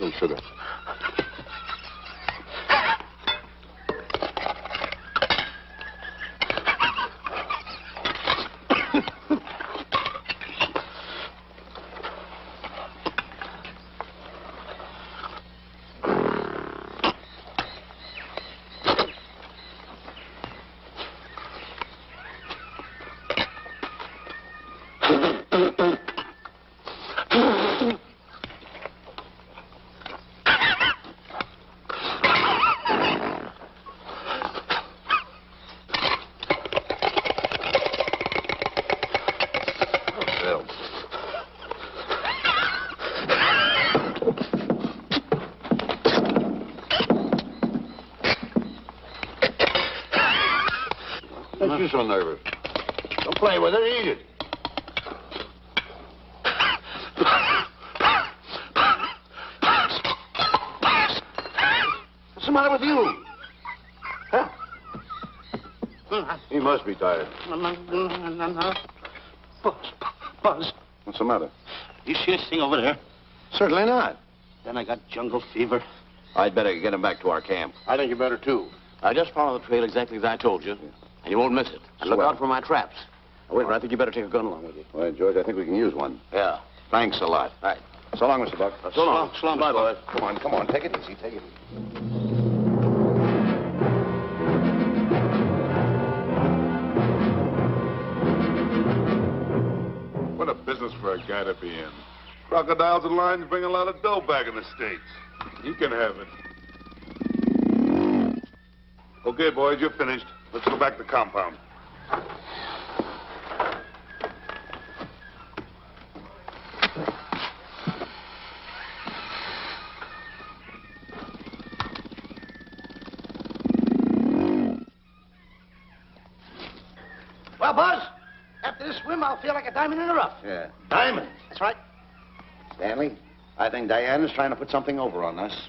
No sugar. Makes you so nervous? Don't play with it, eat it. What's the matter with you? Huh? He must be tired. Buzz. What's the matter? You see this thing over there? Certainly not. Then I got jungle fever. I'd better get him back to our camp. I think you better, too. I just follow the trail exactly as I told you, and you won't miss it. And look Swell. out for my traps. Oh, wait, I think you better take a gun along with you. Well, George, I think we can use one. Yeah. Thanks a lot. All right. So long, Mr. Buck. So long. So long, Bye, Mr. boys. Come on. Take it easy. Take it easy. What a business for a guy to be in. Crocodiles and lions bring a lot of dough back in the States. You can have it. Okay, boys, you're finished. Let's go back to the compound. Well, Buzz, after this swim, I'll feel like a diamond in the rough. Yeah. Diamond. That's right. Stanley, I think Diana's trying to put something over on us.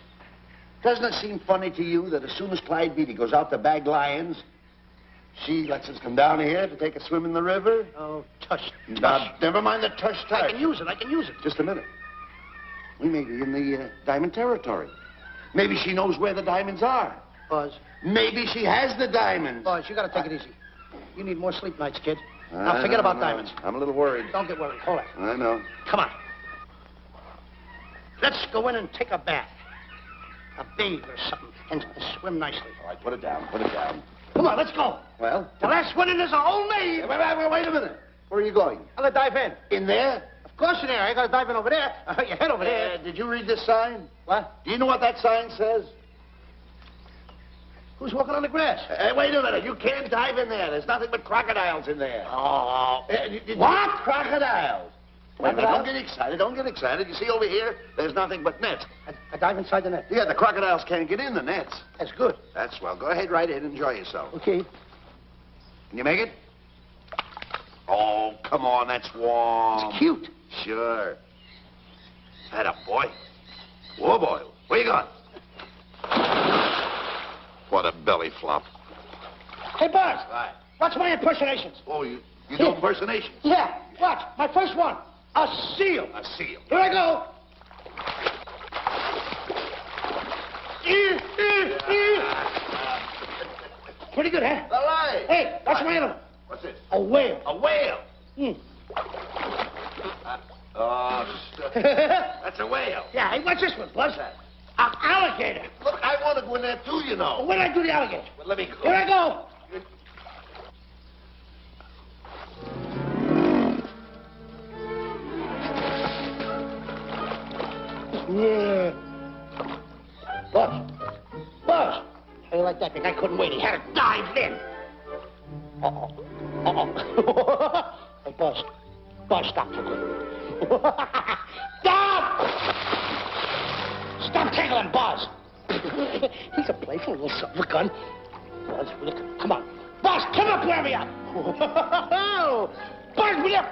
Doesn't it seem funny to you that as soon as Clyde Beatty goes out to bag lions, she lets us come down here to take a swim in the river? Oh, tush. Now, never mind the tush. I can use it. Just a minute. We may be in the diamond territory. Maybe she knows where the diamonds are. Buzz. Maybe she has the diamonds. Buzz, you gotta take it easy. You need more sleep nights, kid. Now, forget about diamonds. I'm a little worried. Don't get worried. Hold it. I know. Come on. Let's go in and take a bath. A bathe or something. And swim nicely. All right, put it down. Come on, let's go. Well? The last one in is a whole maid. Wait a minute. Where are you going? I'm gonna dive in. In there? Of course in there. I gotta dive in over there. Your head over there. Did you read this sign? What? Do you know what that sign says? Who's walking on the grass? Hey, wait a minute. You can't dive in there. There's nothing but crocodiles in there. Oh. What? Crocodiles. Wait a minute. Crocodiles? Don't get excited. You see over here, there's nothing but nets. I dive inside the net. Yeah, the crocodiles can't get in the nets. That's good. That's swell. Go ahead, right in. Enjoy yourself. Okay. Can you make it? Oh, come on. That's warm. It's cute. Sure. Head up, boy. Whoa, boy. Where you going? What a belly flop. Hey, Buzz. Right. Watch my impersonations. Oh, you do impersonations? Yeah. Watch. My first one. A seal. A seal. Here I go. Pretty good, huh? All right. Hey, watch my animal. What's this? A whale. A whale. That's a whale. Yeah, hey, watch this one, Buzz. An alligator. Look, I want to go in there too, you know. When I do the alligator? Well, let me go. Here I go. Yeah. Buzz. Buzz. How you like that? The guy couldn't wait. He had to dive in. Hey, Buzz. Buzz, stop for good. Stop! Stop tickling Buzz. He's a playful little son of a gun. Buzz, will you come on. Buzz, come up where we are. Buzz, will you?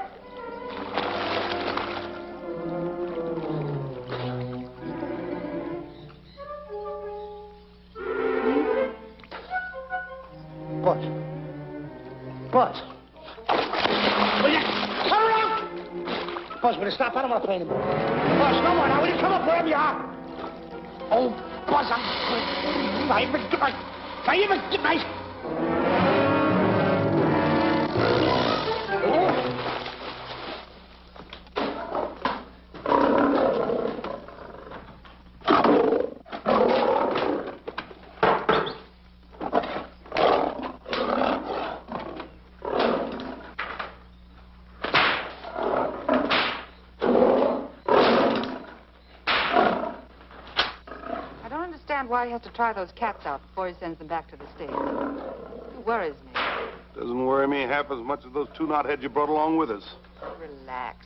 Buzz. Buzz. Will you come around? Buzz, will you stop? I don't want to play anymore. Buzz, come on now. Will you come up wherever you are? Oh, Buzz, I even get my... Why he has to try those cats out before he sends them back to the States. It worries me. Doesn't worry me half as much as those two knotheads you brought along with us. Relax.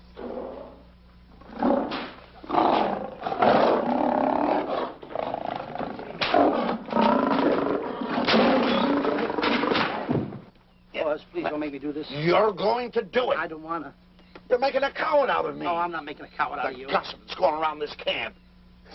Please don't make me do this. You're going to do it. I don't want to. You're making a coward out of me. No, I'm not making a coward out of you. The gossip that's going around this camp.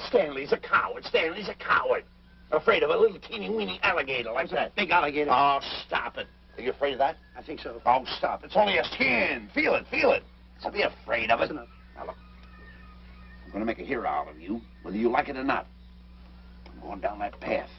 Stanley's a coward. Stanley's a coward. Afraid of a little teeny-weeny alligator like that. Big alligator. Oh, stop it. Are you afraid of that? I think so. Oh, stop. It's only a skin. Feel it, feel it. Don't be afraid of it. Listen up. Now, look. I'm going to make a hero out of you, whether you like it or not. I'm going down that path.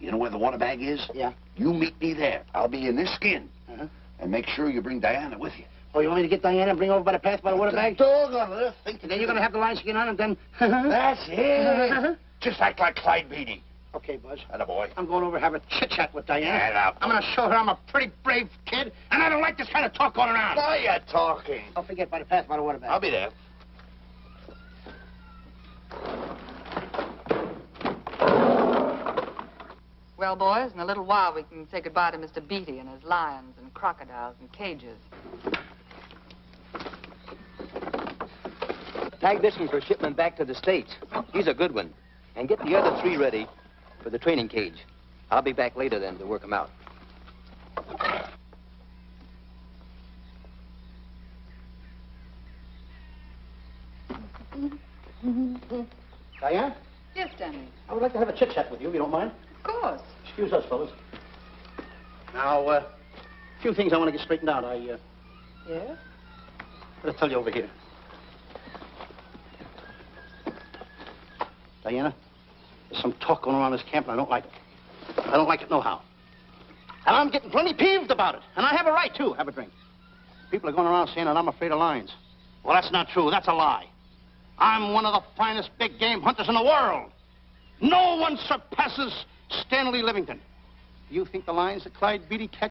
You know where the water bag is? Yeah. You meet me there. I'll be in this skin. Uh-huh. And make sure you bring Diana with you. Oh, you want me to get Diana and bring her over by the path by the water bag? Doggone it. Think And then you're going to have the lion skin on and then... That's it. Just act like Clyde Beatty. Okay, Buzz. Attaboy. I'm going over to have a chit-chat with Diana. Attaboy. I'm going to show her I'm a pretty brave kid, and I don't like this kind of talk going around. Now you're talking. Don't forget by the path by the water bag. I'll be there. Well, boys, in a little while we can say goodbye to Mr. Beatty and his lions and crocodiles and cages. Tag this one for shipment back to the States. He's a good one. And get the other 3 ready for the training cage. I'll be back later then to work them out. Diana, Yes, Stanley. I would like to have a chit-chat with you, if you don't mind. Of course. Excuse us, fellas. Now, a few things I want to get straightened out. Yes? I'll tell you over here. Diana, there's some talk going around this camp, and I don't like it. I don't like it nohow. And I'm getting plenty peeved about it. And I have a right, too. Have a drink. People are going around saying that I'm afraid of lions. Well, that's not true. That's a lie. I'm one of the finest big game hunters in the world. No one surpasses Stanley Livington. Do you think the lions that Clyde Beatty catch